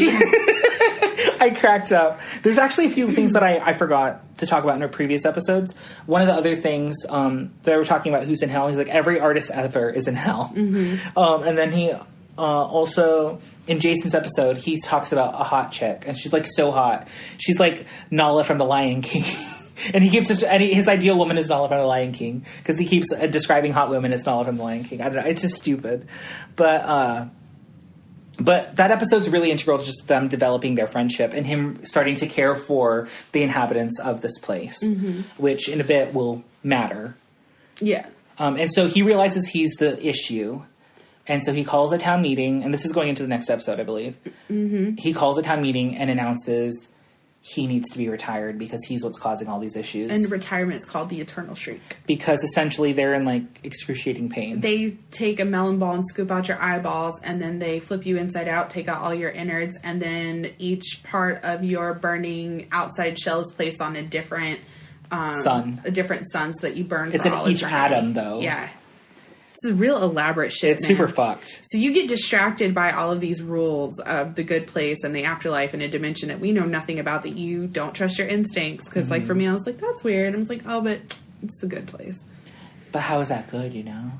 I cracked up. There's actually a few things that I forgot to talk about in our previous episodes. One of the other things that we were talking about who's in hell, he's like, every artist ever is in hell. Mm-hmm. And then he also, in Jason's episode, he talks about a hot chick. And she's like so hot. She's like Nala from The Lion King. And he keeps his ideal woman is Nala from The Lion King. Because he keeps describing hot women as Nala from The Lion King. I don't know. It's just stupid. But that episode's really integral to just them developing their friendship and him starting to care for the inhabitants of this place, which in a bit will matter. Yeah. And so he realizes he's the issue. And so he calls a town meeting, and this is going into the next episode, I believe. Mm-hmm. He calls a town meeting and announces he needs to be retired because he's what's causing all these issues. And retirement's called the Eternal Shriek. Because essentially they're in, like, excruciating pain. They take a melon ball and scoop out your eyeballs, and then they flip you inside out, take out all your innards, and then each part of your burning outside shell is placed on a different sun. A different sun so that you burn it's for all in each eternity. atom, though. Yeah. It's a real elaborate shit, It's super fucked. So you get distracted by all of these rules of the good place and the afterlife in a dimension that we know nothing about, that you don't trust your instincts. Because, like, for me, I was like, that's weird. I was like, oh, but it's the good place. But how is that good, you know?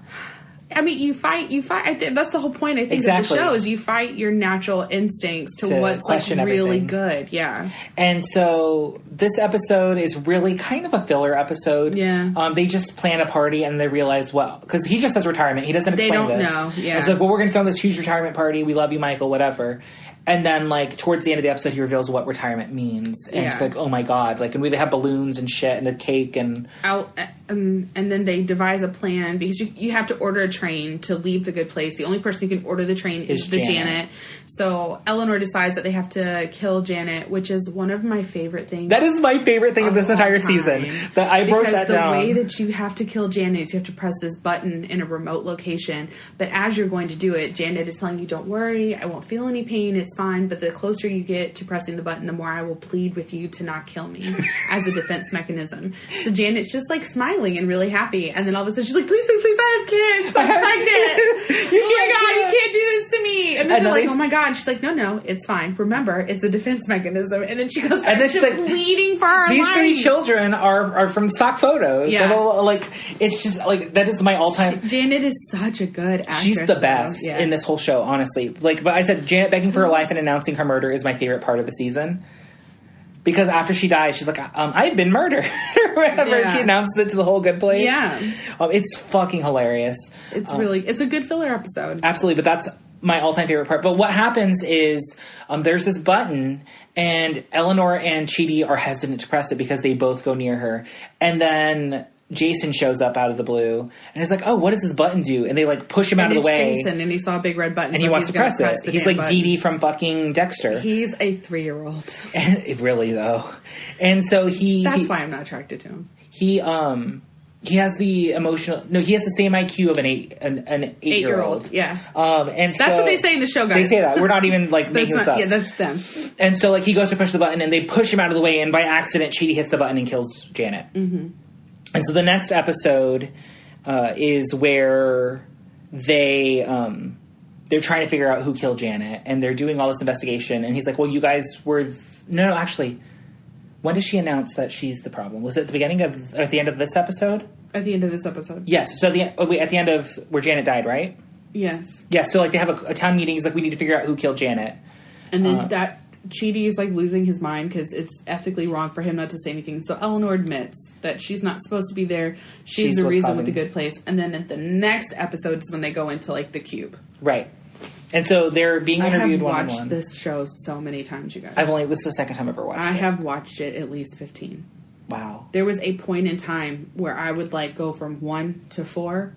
I mean, you fight. I think that's the whole point, I think, exactly. of the show, is you fight your natural instincts to what's, like, really good. Yeah. And so this episode is really kind of a filler episode. Yeah. They just plan a party and they realize, well, because he just says retirement. He doesn't explain this. They don't know, yeah. It's like, well, we're going to throw this huge retirement party. We love you, Michael, whatever. And then, like, towards the end of the episode, he reveals what retirement means. And it's like, oh my God. Like, and they have balloons and shit and a cake and... and then they devise a plan, because you have to order a train to leave the good place. The only person who can order the train is the Janet. So Eleanor decides that they have to kill Janet, which is one of my favorite things. That is my favorite thing of this entire season. That I wrote that down. Because the way that you have to kill Janet is you have to press this button in a remote location. But as you're going to do it, Janet is telling you, don't worry, I won't feel any pain, it's fine. But the closer you get to pressing the button, the more I will plead with you to not kill me as a defense mechanism. So Janet's just, like, smiling and really happy. And then all of a sudden she's like, please, please, please, I have kids. I'm pregnant. Oh my God, you can't do this to me. And then they're like, oh my God. She's like, no, it's fine. Remember, it's a defense mechanism. And then she goes back to pleading for her life. These 3 children are from stock photos. Yeah. Like, it's just, like, that is my all-time... Janet is such a good actress. She's the best in this whole show, honestly. Like, but I said Janet begging for her life and announcing her murder is my favorite part of the season. Because after she dies, she's like, I've been murdered. Or whatever. Yeah. She announces it to the whole good place. Yeah. It's fucking hilarious. It's it's a good filler episode. Absolutely, but that's my all-time favorite part. But what happens is there's this button, and Eleanor and Chidi are hesitant to press it because they both go near her. And then Jason shows up out of the blue, and he's like, oh, what does this button do? And they, like, push him out of the way. Jason, and he saw a big red button. And he wants to press it. He's like Dee Dee from fucking Dexter. He's a 3-year-old. And, really, though. And so That's why I'm not attracted to him. He has the emotional... No, he has the same IQ of an 8-year-old. Yeah. And that's what they say in the show, guys. They say that. We're not even, like, making this up. Yeah, that's them. And so, like, he goes to push the button, and they push him out of the way, and by accident, Chidi hits the button and kills Janet. Mm-hmm. And so the next episode is where they're trying to figure out who killed Janet, and they're doing all this investigation. And he's like, well, you guys were... No, actually, when does she announce that she's the problem? Was it at the beginning of... Or at the end of this episode? At the end of this episode. Yes. So at the end of where Janet died, right? Yes. Yeah, so, like, they have a town meeting. He's like, we need to figure out who killed Janet. And then Chidi is, like, losing his mind because it's ethically wrong for him not to say anything. So Eleanor admits that she's not supposed to be there. She's the reason with the good place. And then at the next episode is when they go into, like, the cube. Right. And so they're being interviewed one-on-one. I have watched this show so many times, you guys. This is the second time I've ever watched it. I have watched it at least 15. Wow. There was a point in time where I would, like, go from 1 to 4,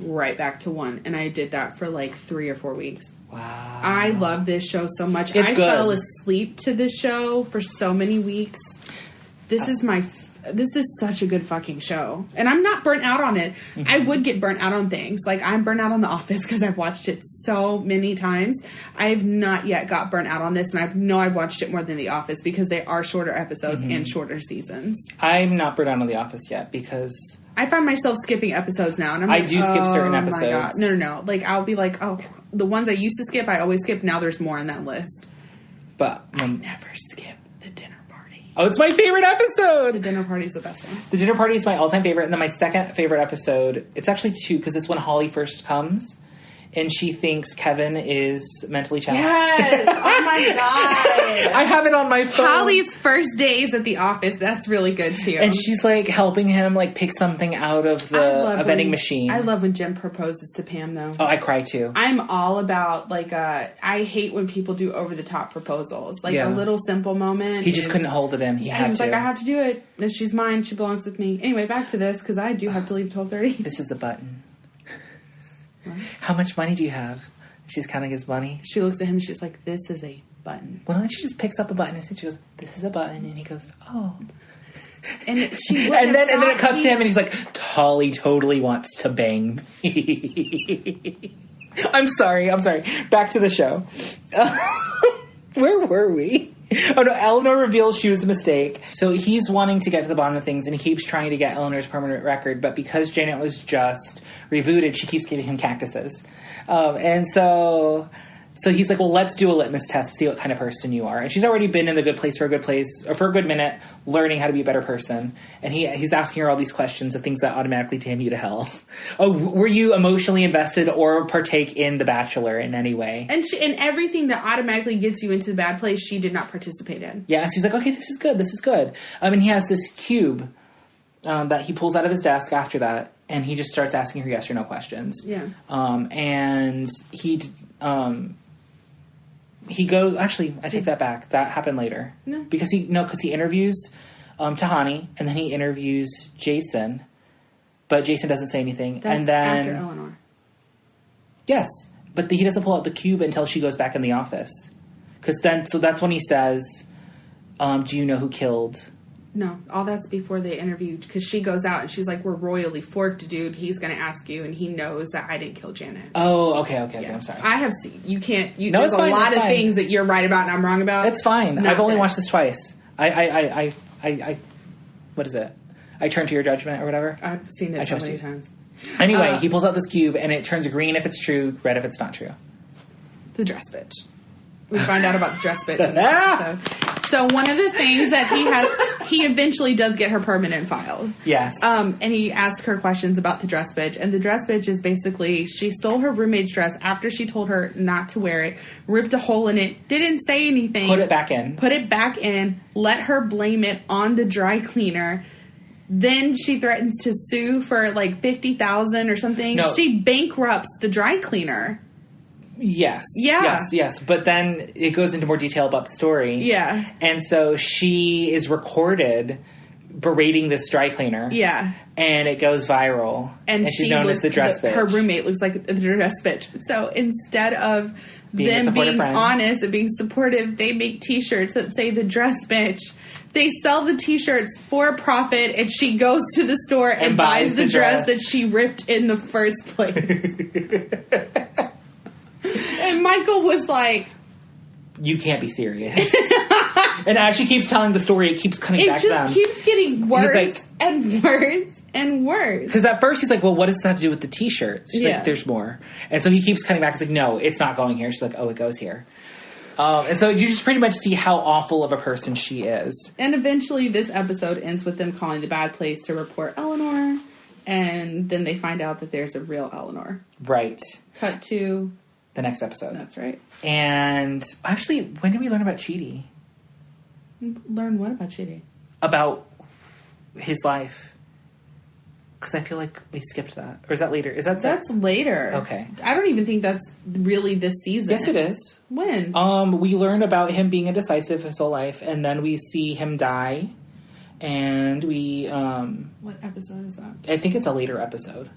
right back to 1. And I did that for, like, 3 or 4 weeks. Wow. I love this show so much. I fell asleep to this show for so many weeks. This is my this is such a good fucking show. And I'm not burnt out on it. Mm-hmm. I would get burnt out on things. Like, I'm burnt out on The Office because I've watched it so many times. I've not yet got burnt out on this, and I've watched it more than The Office because they are shorter episodes and shorter seasons. I'm not burnt out on The Office yet because... I find myself skipping episodes now. And I'm I do skip certain episodes. My God. No. Like, I'll be like, oh, the ones I used to skip, I always skip. Now there's more on that list. But I never skip the dinner party. Oh, it's my favorite episode! The dinner party is the best one. The dinner party is my all-time favorite. And then my second favorite episode, it's actually two, because it's when Holly first comes. And she thinks Kevin is mentally challenged. Yes! Oh my God! I have it on my phone. Holly's first days at the office. That's really good too. And she's like helping him like pick something out of the vending machine. I love when Jim proposes to Pam though. Oh, I cry too. I'm all about like I hate when people do over the top proposals. Like a little simple moment. He just couldn't hold it in. He was like, I have to do it. No, she's mine. She belongs with me. Anyway, back to this because I do have to leave 12:30. This is the button. How much money do you have? She's counting his money. She looks at him and she's like, this is a button. Well, then she just picks up a button and she goes, this is a button. And he goes, oh. And she and then it cuts to him and he's like, Holly totally wants to bang me. I'm sorry. Back to the show. Where were we? Oh no, Eleanor reveals she was a mistake. So he's wanting to get to the bottom of things and he keeps trying to get Eleanor's permanent record, but because Janet was just rebooted, she keeps giving him cactuses. And so he's like, well, let's do a litmus test to see what kind of person you are. And she's already been in the good place for a good minute, learning how to be a better person. And he's asking her all these questions of things that automatically damn you to hell. Oh, were you emotionally invested or partake in The Bachelor in any way? And everything that automatically gets you into the bad place, she did not participate in. Yeah, and she's like, okay, this is good. And he has this cube that he pulls out of his desk after that, and he just starts asking her yes or no questions. Yeah. And he goes... Actually, I take that back. That happened later. No. Because he interviews Tahani, and then he interviews Jason. But Jason doesn't say anything. That's and then after Eleanor. Yes. But he doesn't pull out the cube until she goes back in the office. So that's when he says, do you know who killed... No, all that's before they interviewed, because she goes out and she's like, we're royally forked, dude. He's going to ask you, and he knows that I didn't kill Janet. Oh, okay, I'm sorry. I have seen, you can't, no, there's it's fine, a lot of fine. Things that you're right about and I'm wrong about. It's fine. Not I've only this. watched this twice. I what is it? I turn to your judgment or whatever. I've seen it so many times. Anyway, he pulls out this cube and it turns green if it's true, red if it's not true. The dress bitch. We find out about the dress bitch in the episode. So one of the things that he eventually does get her permanent filed. Yes. And he asks her questions about the dress bitch. And the dress bitch is basically, she stole her roommate's dress after she told her not to wear it, ripped a hole in it, didn't say anything. Put it back in. Let her blame it on the dry cleaner. Then she threatens to sue for like $50,000 or something. No. She bankrupts the dry cleaner. Yes. Yeah. Yes. But then it goes into more detail about the story. Yeah. And so she is recorded berating this dry cleaner. Yeah. And it goes viral. And she's known as the dress bitch. Her roommate looks like the dress bitch. So instead of them being honest and being supportive, they make t-shirts that say the dress bitch. They sell the t-shirts for a profit, and she goes to the store and buys the dress that she ripped in the first place. And Michael was like, you can't be serious. And as she keeps telling the story, it keeps cutting back to them. It just keeps getting worse and worse and worse. Because at first he's like, well, what does that have to do with the t-shirts? She's like, there's more. And so he keeps cutting back. He's like, no, it's not going here. She's like, oh, it goes here. And so you just pretty much see how awful of a person she is. And eventually this episode ends with them calling the bad place to report Eleanor. And then they find out that there's a real Eleanor. Right. Cut to... the next episode. That's right. And actually, when did we learn about Chidi? Learn what about Chidi? About his life. Because I feel like we skipped that. Or is that later? That's later. Okay. I don't even think that's really this season. Yes, it is. When? We learn about him being indecisive his whole life, and then we see him die. And we... what episode is that? I think it's a later episode.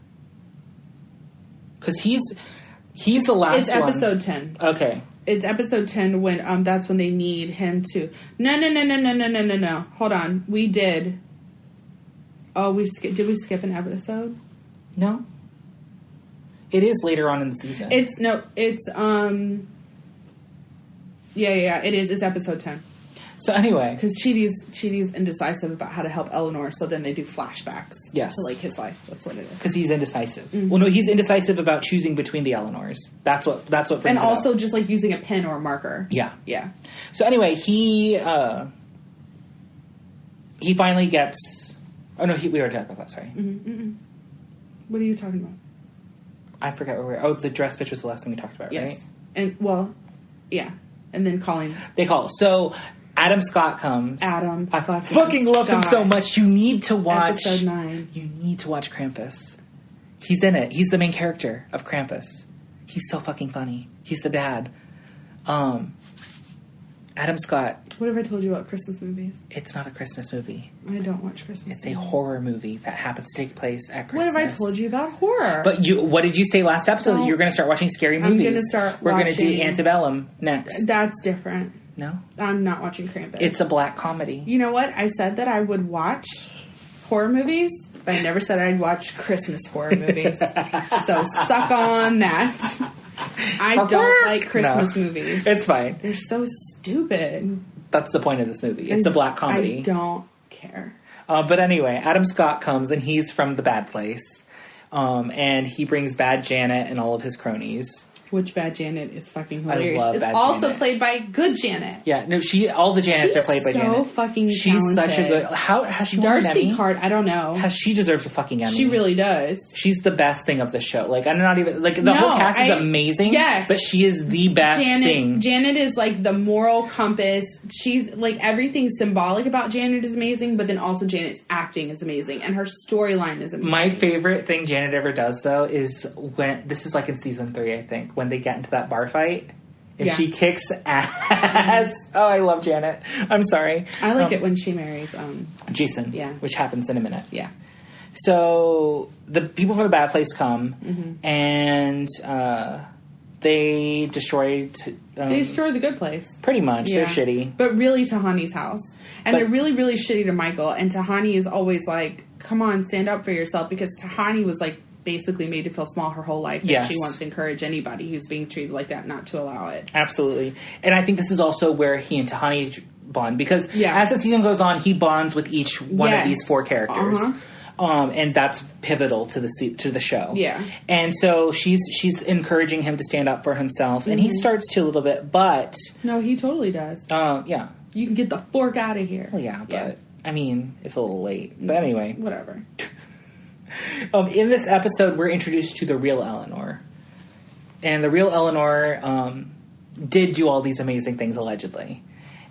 Because he's the last one. It's episode 10. Okay. It's episode 10 when that's when they need him to... No. Hold on. We did Oh, did we skip an episode? No. It is later on in the season. It is. It's episode 10. So anyway. Because Chidi's indecisive about how to help Eleanor, so then they do flashbacks to, like, his life. That's what it is. Because he's indecisive. Mm-hmm. Well, no, he's indecisive about choosing between the Eleanors. That's what brings and it also up. just, like, using a pen or a marker. Yeah. Yeah. So anyway, he finally gets... Oh, no, we already talked about that, sorry. Mm-hmm. What are you talking about? I forget where we were. Oh, the dress bitch was the last thing we talked about, yes. right? And, well, yeah. And then calling... They call. So... Adam Scott comes. I fucking love him so much. You need to watch... Episode 9. You need to watch Krampus. He's in it. He's the main character of Krampus. He's so fucking funny. He's the dad. Adam Scott. What have I told you about Christmas movies? It's not a Christmas movie. I don't watch Christmas It's movies. a horror movie that happens to take place at Christmas. What have I told you about horror? But what did you say last episode? That you were going to start watching scary movies. I'm going to start We're watching... going to do Antebellum next. That's different. No? I'm not watching Krampus. It's a black comedy. You know what? I said that I would watch horror movies, but I never said I'd watch Christmas horror movies. So suck on that. I don't like Christmas movies. It's fine. They're so stupid. That's the point of this movie. It's a black comedy. I don't care. But anyway, Adam Scott comes, and he's from The Bad Place. And he brings Bad Janet and all of his cronies. Which Bad Janet is fucking hilarious. I love it's Bad also Janet. Played by Good Janet. Yeah, no, all the Janets are played by Janet. So fucking talented. She's such a good... How has she won an Emmy? Darcy Card, I don't know. She deserves a fucking Emmy. She really does. She's the best thing of the show. Like, I'm not even... Like, the whole cast is amazing. Yes. But she is the best thing. Janet is, like, the moral compass. She's, like, everything symbolic about Janet is amazing, but then also Janet's acting is amazing, and her storyline is amazing. My favorite thing Janet ever does, though, is when... This is, like, in season 3, I think, when they get into that bar fight. And she kicks ass. Oh, I love Janet. I'm sorry. I like it when she marries Jason. Yeah. Which happens in a minute. Yeah. So the people from The Bad Place come, and they destroy... they destroy the Good Place. Pretty much. Yeah. They're shitty. But really Tahani's house. And they're really, really shitty to Michael. And Tahani is always like, come on, stand up for yourself. Because Tahani was like, basically made to feel small her whole life. And she wants to encourage anybody who's being treated like that not to allow it. Absolutely. And I think this is also where he and Tahani bond. Because as the season goes on, he bonds with each one of these 4 characters. And that's pivotal to the show. Yeah. And so she's encouraging him to stand up for himself. And he starts to a little bit, but... No, he totally does. Yeah. You can get the fork out of here. Well, yeah, but... I mean, it's a little late. But anyway. Whatever. In this episode, we're introduced to the real Eleanor. And the real Eleanor did do all these amazing things, allegedly.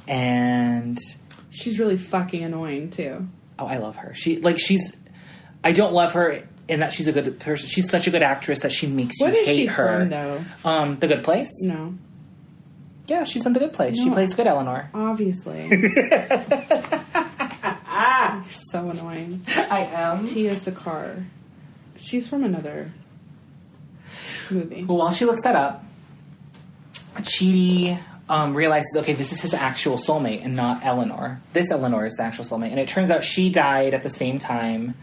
And... She's really fucking annoying, too. Oh, I love her. I don't love her in that she's a good person. She's such a good actress that she makes you hate her. What is she from, though? The Good Place? No. Yeah, she's in The Good Place. No, she plays good Eleanor. Obviously. You're so annoying. I am. Tia Sakar. She's from another movie. Well, while she looks that up, Chidi realizes, okay, this is his actual soulmate and not Eleanor. This Eleanor is the actual soulmate. And it turns out she died at the same time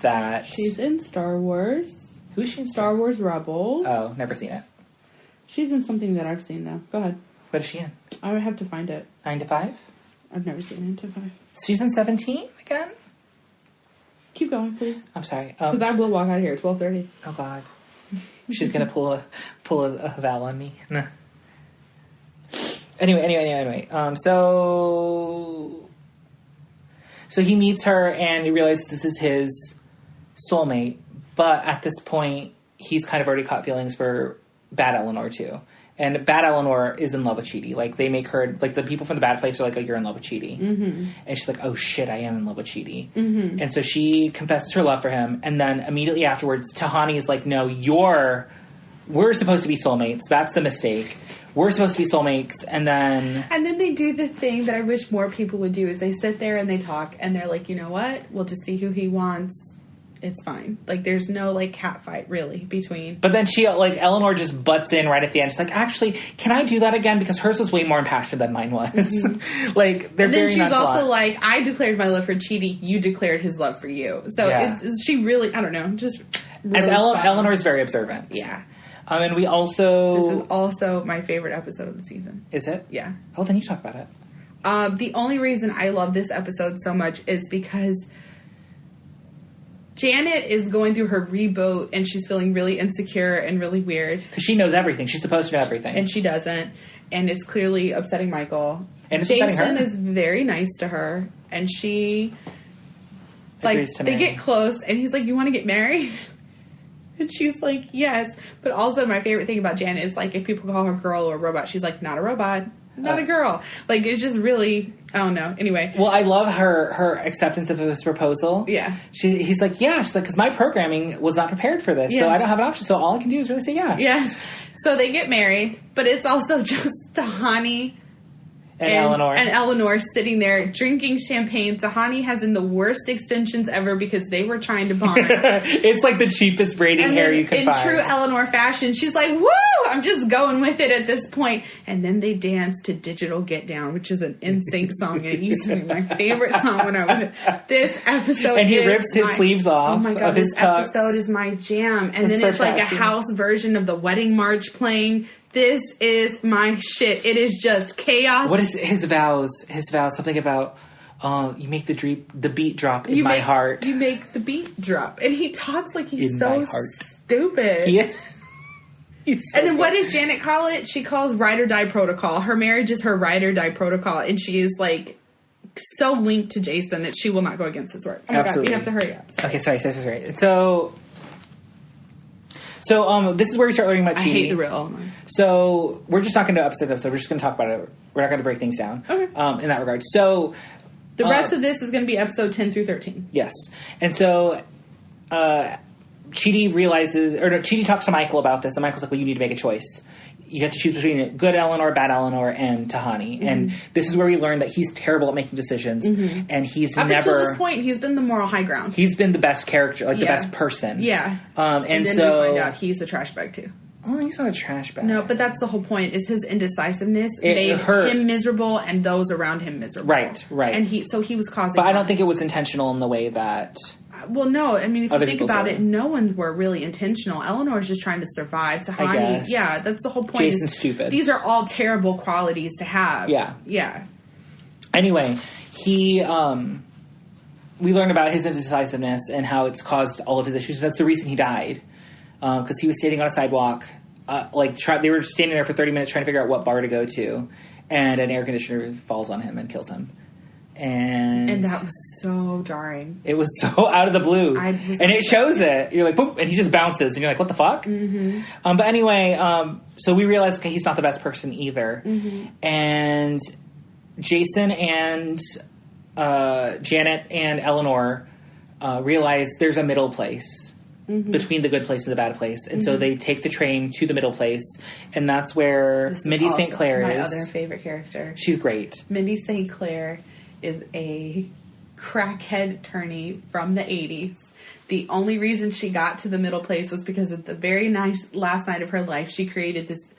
that... She's in Star Wars. Who's she in? Star Wars Rebels. Oh, never seen it. She's in something that I've seen, though. Go ahead. What is she in? I would have to find it. 9 to 5? I've never seen 9 to 5. She's in 17 again? Keep going, please. I'm sorry. Because I will walk out of here at 12:30. Oh, God. She's going to pull a Val on me. No. Anyway. So he meets her and he realizes this is his soulmate. But at this point, he's kind of already caught feelings for Bad Eleanor, too. And Bad Eleanor is in love with Chidi. Like, they make her... Like, the people from The Bad Place are like, oh, you're in love with Chidi. Mm-hmm. And she's like, oh, shit, I am in love with Chidi. Mm-hmm. And so she confesses her love for him. And then immediately afterwards, Tahani is like, no, we're supposed to be soulmates. That's the mistake. We're supposed to be soulmates. And then they do the thing that I wish more people would do is they sit there and they talk. And they're like, you know what? We'll just see who he wants. it's fine. Like, there's no, like, cat fight, really, between... But then she, like, Eleanor just butts in right at the end. She's like, actually, can I do that again? Because hers was way more impassioned than mine was. Mm-hmm. Like, they're and then very she's nonchalant. also like, I declared my love for Chidi, you declared his love for you. So she really, I don't know, just... Really As Eleanor's very observant. Yeah. And we also... This is also my favorite episode of the season. Is it? Yeah. Oh, then you talk about it. The only reason I love this episode so much is because Janet is going through her reboot and she's feeling really insecure and really weird. Because she knows everything. She's supposed to know everything. And she doesn't. And it's clearly upsetting Michael. And it's Jason upsetting her. is very nice to her. And she... Like, they get close and he's like, you want to get married? And she's like, yes. But also my favorite thing about Janet is, like, if people call her girl or robot, she's like, not a robot. Not a girl. Like, it's just really, I don't know. Anyway. Well, I love her acceptance of his proposal. Yeah. He's like, yeah. She's like, because my programming was not prepared for this. Yes. So I don't have an option. So all I can do is really say yes. Yes. So they get married, but it's also just Tahani And Eleanor. And Eleanor sitting there drinking champagne. Tahani has in the worst extensions ever because they were trying to bond. It's like the cheapest braiding hair you could in find. In true Eleanor fashion, she's like, woo! I'm just going with it at this point. And then they dance to Digital Get Down, which is an NSYNC song. And it used to be my favorite song when I was... This episode And he rips his sleeves off. Oh my God, of his this tux. episode is my jam. And then so it's like catchy. a house version of the Wedding March playing. This is my shit. It is just chaos. What is his vows? His vows, something about you make the beat drop in my heart. You make the beat drop. And he talks like he's In so my heart. stupid. He's so and then what does Janet call it? She calls ride or die protocol. Her marriage is her ride or die protocol. And she is like so linked to Jason that she will not go against his word. Oh my God, we have to hurry up. Okay, sorry. So this is where we start learning about cheating. I hate the real Eleanor. So we're just not going to episode to episode. We're just going to talk about it. We're not going to break things down. Okay. In that regard. So the rest of this is going to be episode 10 through 13. Yes. And so Chidi talks to Michael about this, and Michael's like, well, you need to make a choice. You have to choose between good Eleanor, bad Eleanor, and Tahani. Mm-hmm. And this is where we learn that he's terrible at making decisions, and he's Up never... until this point, he's been the moral high ground. He's been the best character, like the best person. Yeah. And then so... we find out he's a trash bag, too. Oh, he's not a trash bag. No, but that's the whole point, is his indecisiveness made him miserable and those around him miserable. Right. And he was causing... But I don't think it was intentional in the way that... Well, no. I mean, if you think about were. it, no one were really intentional. Eleanor's just trying to survive. Tahani, I guess. Yeah, that's the whole point. Jason's stupid. These are all terrible qualities to have. Yeah. Anyway, we learn about his indecisiveness and how it's caused all of his issues. That's the reason he died. Because he was standing on a sidewalk. They were standing there for 30 minutes trying to figure out what bar to go to. And an air conditioner falls on him and kills him. And that was so jarring. It was so out of the blue. And it shows it. You're like, boop, and he just bounces. And you're like, what the fuck? Mm-hmm. But anyway, so we realize, okay, he's not the best person either. Mm-hmm. And Jason and Janet and Eleanor realize there's a middle place. Mm-hmm. Between the good place and the bad place. And so they take the train to the middle place. And that's where Mindy St. Clair is. My other favorite character. She's great. Mindy St. Clair is a crackhead attorney from the 80s. The only reason she got to the middle place was because at the very last night of her life, she created this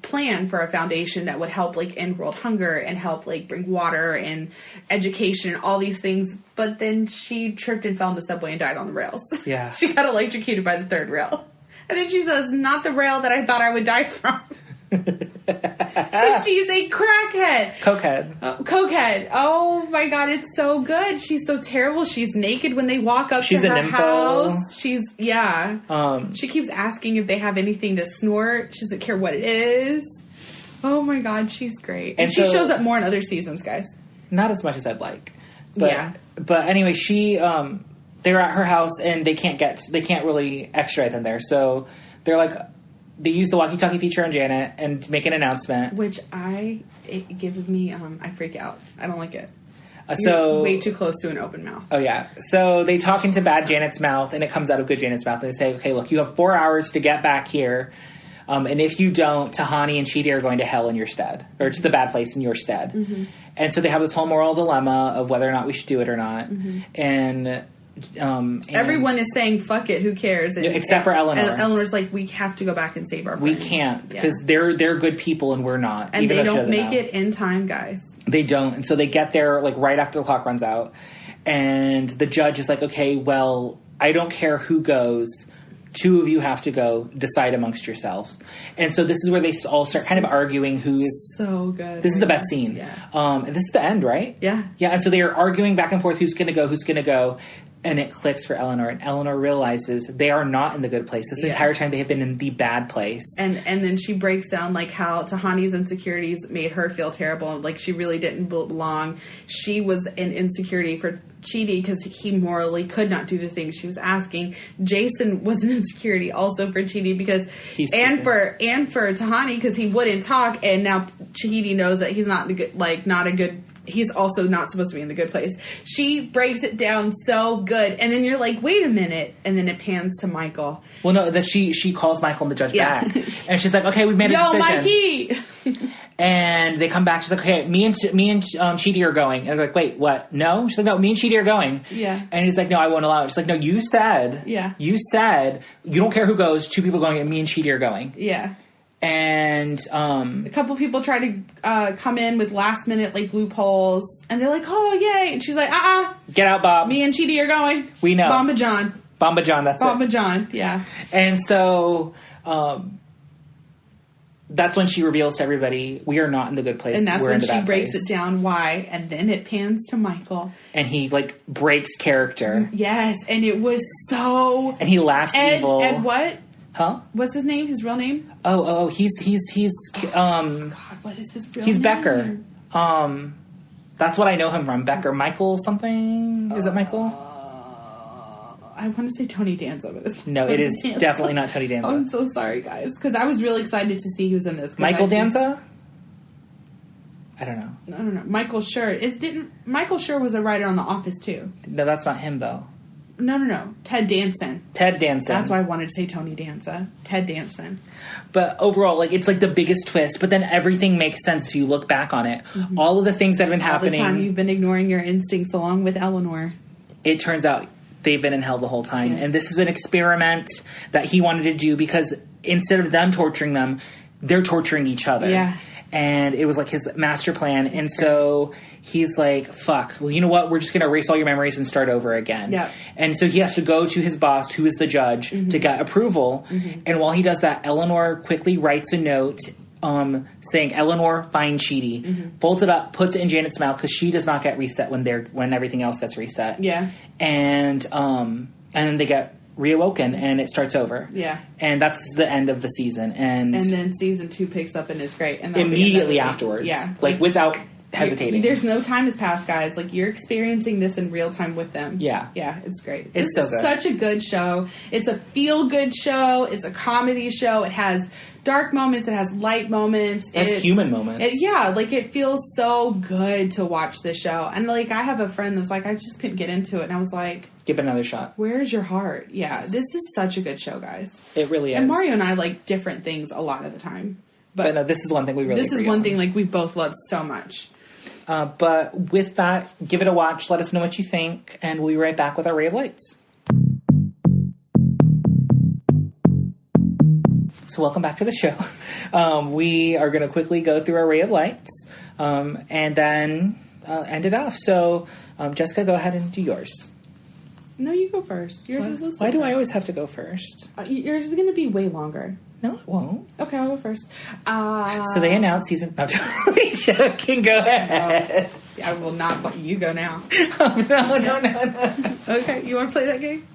plan for a foundation that would help end world hunger and help bring water and education and all these things. But then she tripped and fell in the subway and died on the rails. Yeah. She got electrocuted by the third rail. And then she says, not the rail that I thought I would die from. She's a crackhead. Cokehead. Oh my God, it's so good. She's so terrible. She's naked when they walk up to her house. She keeps asking if they have anything to snort. She doesn't care what it is. Oh my God, she's great. And she shows up more in other seasons, guys. Not as much as I'd like. But anyway, they're at her house and they can't really extradite them there. So they use the walkie-talkie feature on Janet and make an announcement. Which it gives me, I freak out. I don't like it. You're way too close to an open mouth. Oh, yeah. So they talk into bad Janet's mouth, and it comes out of good Janet's mouth. And they say, okay, look, you have 4 hours to get back here. And if you don't, Tahani and Chidi are going to hell in your stead. Or to the bad place in your stead. Mm-hmm. And so they have this whole moral dilemma of whether or not we should do it or not. Mm-hmm. And Everyone is saying, fuck it, who cares? Except for Eleanor. And Eleanor's like, we have to go back and save our friends. We can't, because they're good people and we're not. And they don't make it in time, guys. They don't. And so they get there, like, right after the clock runs out. And the judge is like, okay, well, I don't care who goes. 2 of you have to go. Decide amongst yourselves. And so this is where they all start kind of arguing who is... So good. This is the best scene. Yeah. And this is the end, right? Yeah. Yeah, and so they are arguing back and forth who's going to go. And it clicks for Eleanor. And Eleanor realizes they are not in the good place. This entire time they have been in the bad place. And then she breaks down, like, how Tahani's insecurities made her feel terrible. Like, she really didn't belong. She was an insecurity for Chidi because he morally could not do the things she was asking. Jason was an insecurity also for Chidi because... And for Tahani because he wouldn't talk. And now Chidi knows that he's not not a good... He's also not supposed to be in the good place. She breaks it down so good. And then you're like, wait a minute. And then it pans to Michael. Well, no, that she calls Michael and the judge back. And she's like, okay, we've made a decision. Mikey! And they come back. She's like, okay, me and Chidi are going. And they're like, wait, what? No? She's like, no, me and Chidi are going. Yeah. And he's like, no, I won't allow it. She's like, no, you said. Yeah. You said you don't care who goes. 2 people going and me and Chidi are going. Yeah. And a couple people try to come in with last minute like loopholes, and they're like, "Oh yay!" And she's like, get out, Bob. Me and Chidi are going. We know. Bomba John. That's Bomba it. John. Yeah. And so that's when she reveals to everybody, we are not in the good place. And that's We're when in the she bad breaks place. it down why, and then it pans to Michael, and he like breaks character. Yes, and it was so. And he laughs evil. And what? Huh? What's his name? His real name? Oh, he's God, what is his real name? He's Becker. That's what I know him from. Becker. Michael something? Is it Michael? I want to say Tony Danza, but it's no, it is Danza. Definitely not Tony Danza. I'm so sorry, guys, because I was really excited to see he was in this. Michael Danza? I don't know. I don't know. Michael Schur. Michael Schur was a writer on The Office, too. No, that's not him, though. No. Ted Danson. That's why I wanted to say Tony Danza. Ted Danson. But overall, like, it's like the biggest twist, but then everything makes sense if you look back on it. Mm-hmm. All of the things that have been happening. All the time you've been ignoring your instincts along with Eleanor. It turns out they've been in hell the whole time. Yeah. And this is an experiment that he wanted to do because instead of them torturing them, they're torturing each other. Yeah. And it was like his master plan. And so he's like, fuck, well, you know what? We're just going to erase all your memories and start over again. Yeah. And so he has to go to his boss, who is the judge, to get approval. Mm-hmm. And while he does that, Eleanor quickly writes a note saying, Eleanor, find Chidi. Folds it up, puts it in Janet's mouth because she does not get reset when everything else gets reset. Yeah. And then they get reawoken and it starts over. Yeah. And that's the end of the season. And then season 2 picks up and it's great. And immediately afterwards. Yeah. Like without hesitating. There's no time has passed, guys. Like, you're experiencing this in real time with them. Yeah. Yeah, it's great. It's so good. Such a good show. It's a feel-good show. It's a comedy show. It has dark moments. It has light moments. It has human moments. It feels so good to watch this show. And, like, I have a friend that's like, I just couldn't get into it. And I was like... Give it another shot. Where's your heart? Yeah, this is such a good show, guys. It really is. And Mario and I like different things a lot of the time. But no, this is one thing we really This is one thing, like, we both love so much. But with that, give it a watch. Let us know what you think. And we'll be right back with our Ray of Lights. So welcome back to the show. We are going to quickly go through our Ray of Lights and then end it off. So, Jessica, go ahead and do yours. No, you go first. Yours is listed. Why do I always have to go first? Yours is going to be way longer. No, it won't. Okay, I'll go first. So they announced season... No, totally joking. Go ahead. I will not... You go now. No. Okay, you want to play that game?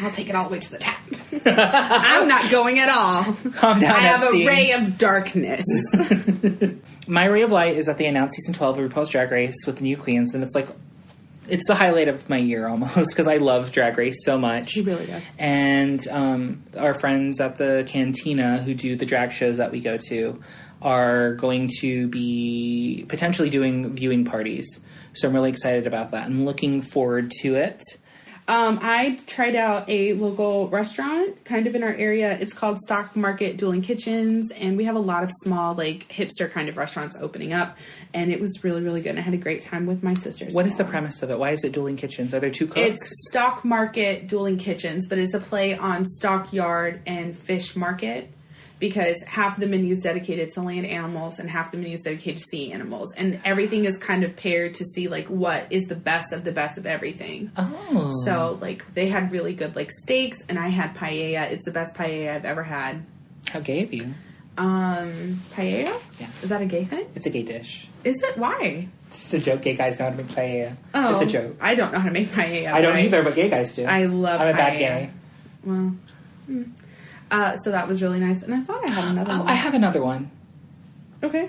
I'll take it all the way to the top. I'm not going at all. Calm down, I have Epstein. a ray of darkness. My ray of light is that they announced season 12 of RuPaul's Drag Race with the new queens, and it's like... It's the highlight of my year almost because I love Drag Race so much. It really does. And our friends at the Cantina who do the drag shows that we go to are going to be potentially doing viewing parties. So I'm really excited about that and looking forward to it. I tried out a local restaurant kind of in our area. It's called Stock Market Dueling Kitchens, and we have a lot of small, like, hipster kind of restaurants opening up, and it was really, really good. And I had a great time with my sisters. What is the premise of it? Why is it Dueling Kitchens? Are there two cooks? It's Stock Market Dueling Kitchens, but it's a play on stockyard and fish market, because half the menu is dedicated to land animals and half the menu is dedicated to sea animals. And everything is kind of paired to see, like, what is the best of everything. Oh. So, like, they had really good, like, steaks, and I had paella. It's the best paella I've ever had. How gay of you. Paella? Yeah. Is that a gay thing? It's a gay dish. Is it? Why? It's just a joke. Gay guys know how to make paella. Oh. It's a joke. I don't know how to make paella. I don't either, but gay guys do. I love paella. I'm a bad gay. Well... so that was really nice. And I thought I had another one. I have another one. Okay.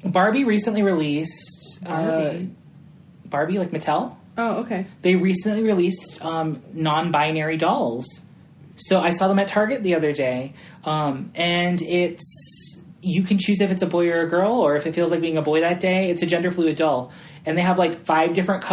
Barbie recently released... Barbie, like Mattel? Oh, okay. They recently released non-binary dolls. So I saw them at Target the other day. And it's... You can choose if it's a boy or a girl, or if it feels like being a boy that day. It's a gender fluid doll. And they have, like, 5 different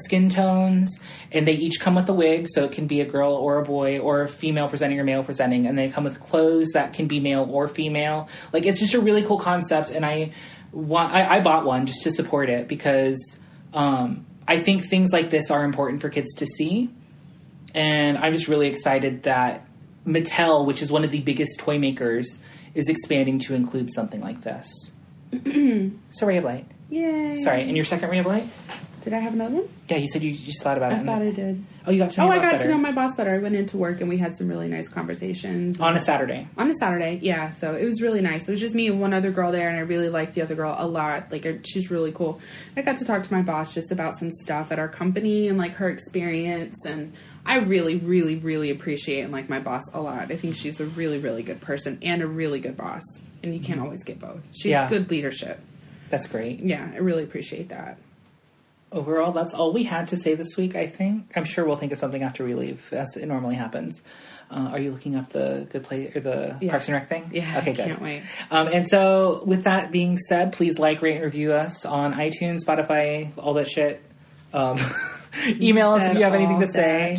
skin tones. And they each come with a wig, so it can be a girl or a boy, or a female presenting or male presenting. And they come with clothes that can be male or female. Like, it's just a really cool concept. And I bought one just to support it, because I think things like this are important for kids to see. And I'm just really excited that Mattel, which is one of the biggest toy makers, is expanding to include something like this. It's a ray of light. Yay. Sorry, and your second ray of light? Did I have another one? Yeah, you said you just thought about it. I thought I did. Oh, you got to know my boss better. I got to know my boss better. I went into work and we had some really nice conversations. On a Saturday. On a Saturday, yeah. So it was really nice. It was just me and one other girl there, and I really liked the other girl a lot. Like, she's really cool. I got to talk to my boss just about some stuff at our company and, like, her experience, and I really, really, really appreciate and like my boss a lot. I think she's a really, really good person and a really good boss, and you can't always get both. She's good leadership. That's great. Yeah, I really appreciate that. Overall, that's all we had to say this week, I think. I'm sure we'll think of something after we leave, as it normally happens. Are you looking up the Good Play or the Parks and Rec thing? Yeah, okay, good. Can't wait. And so, with that being said, please like, rate, and review us on iTunes, Spotify, all that shit. Email us if you have anything to say.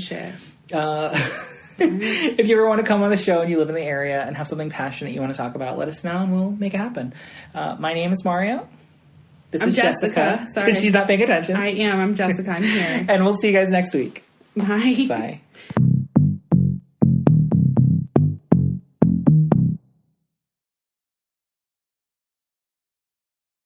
If you ever want to come on the show and you live in the area and have something passionate you want to talk about, let us know and we'll make it happen. My name is Mario. I'm Jessica. Sorry. She's not paying attention. I am. I'm Jessica. I'm here. And we'll see you guys next week. Bye. Bye.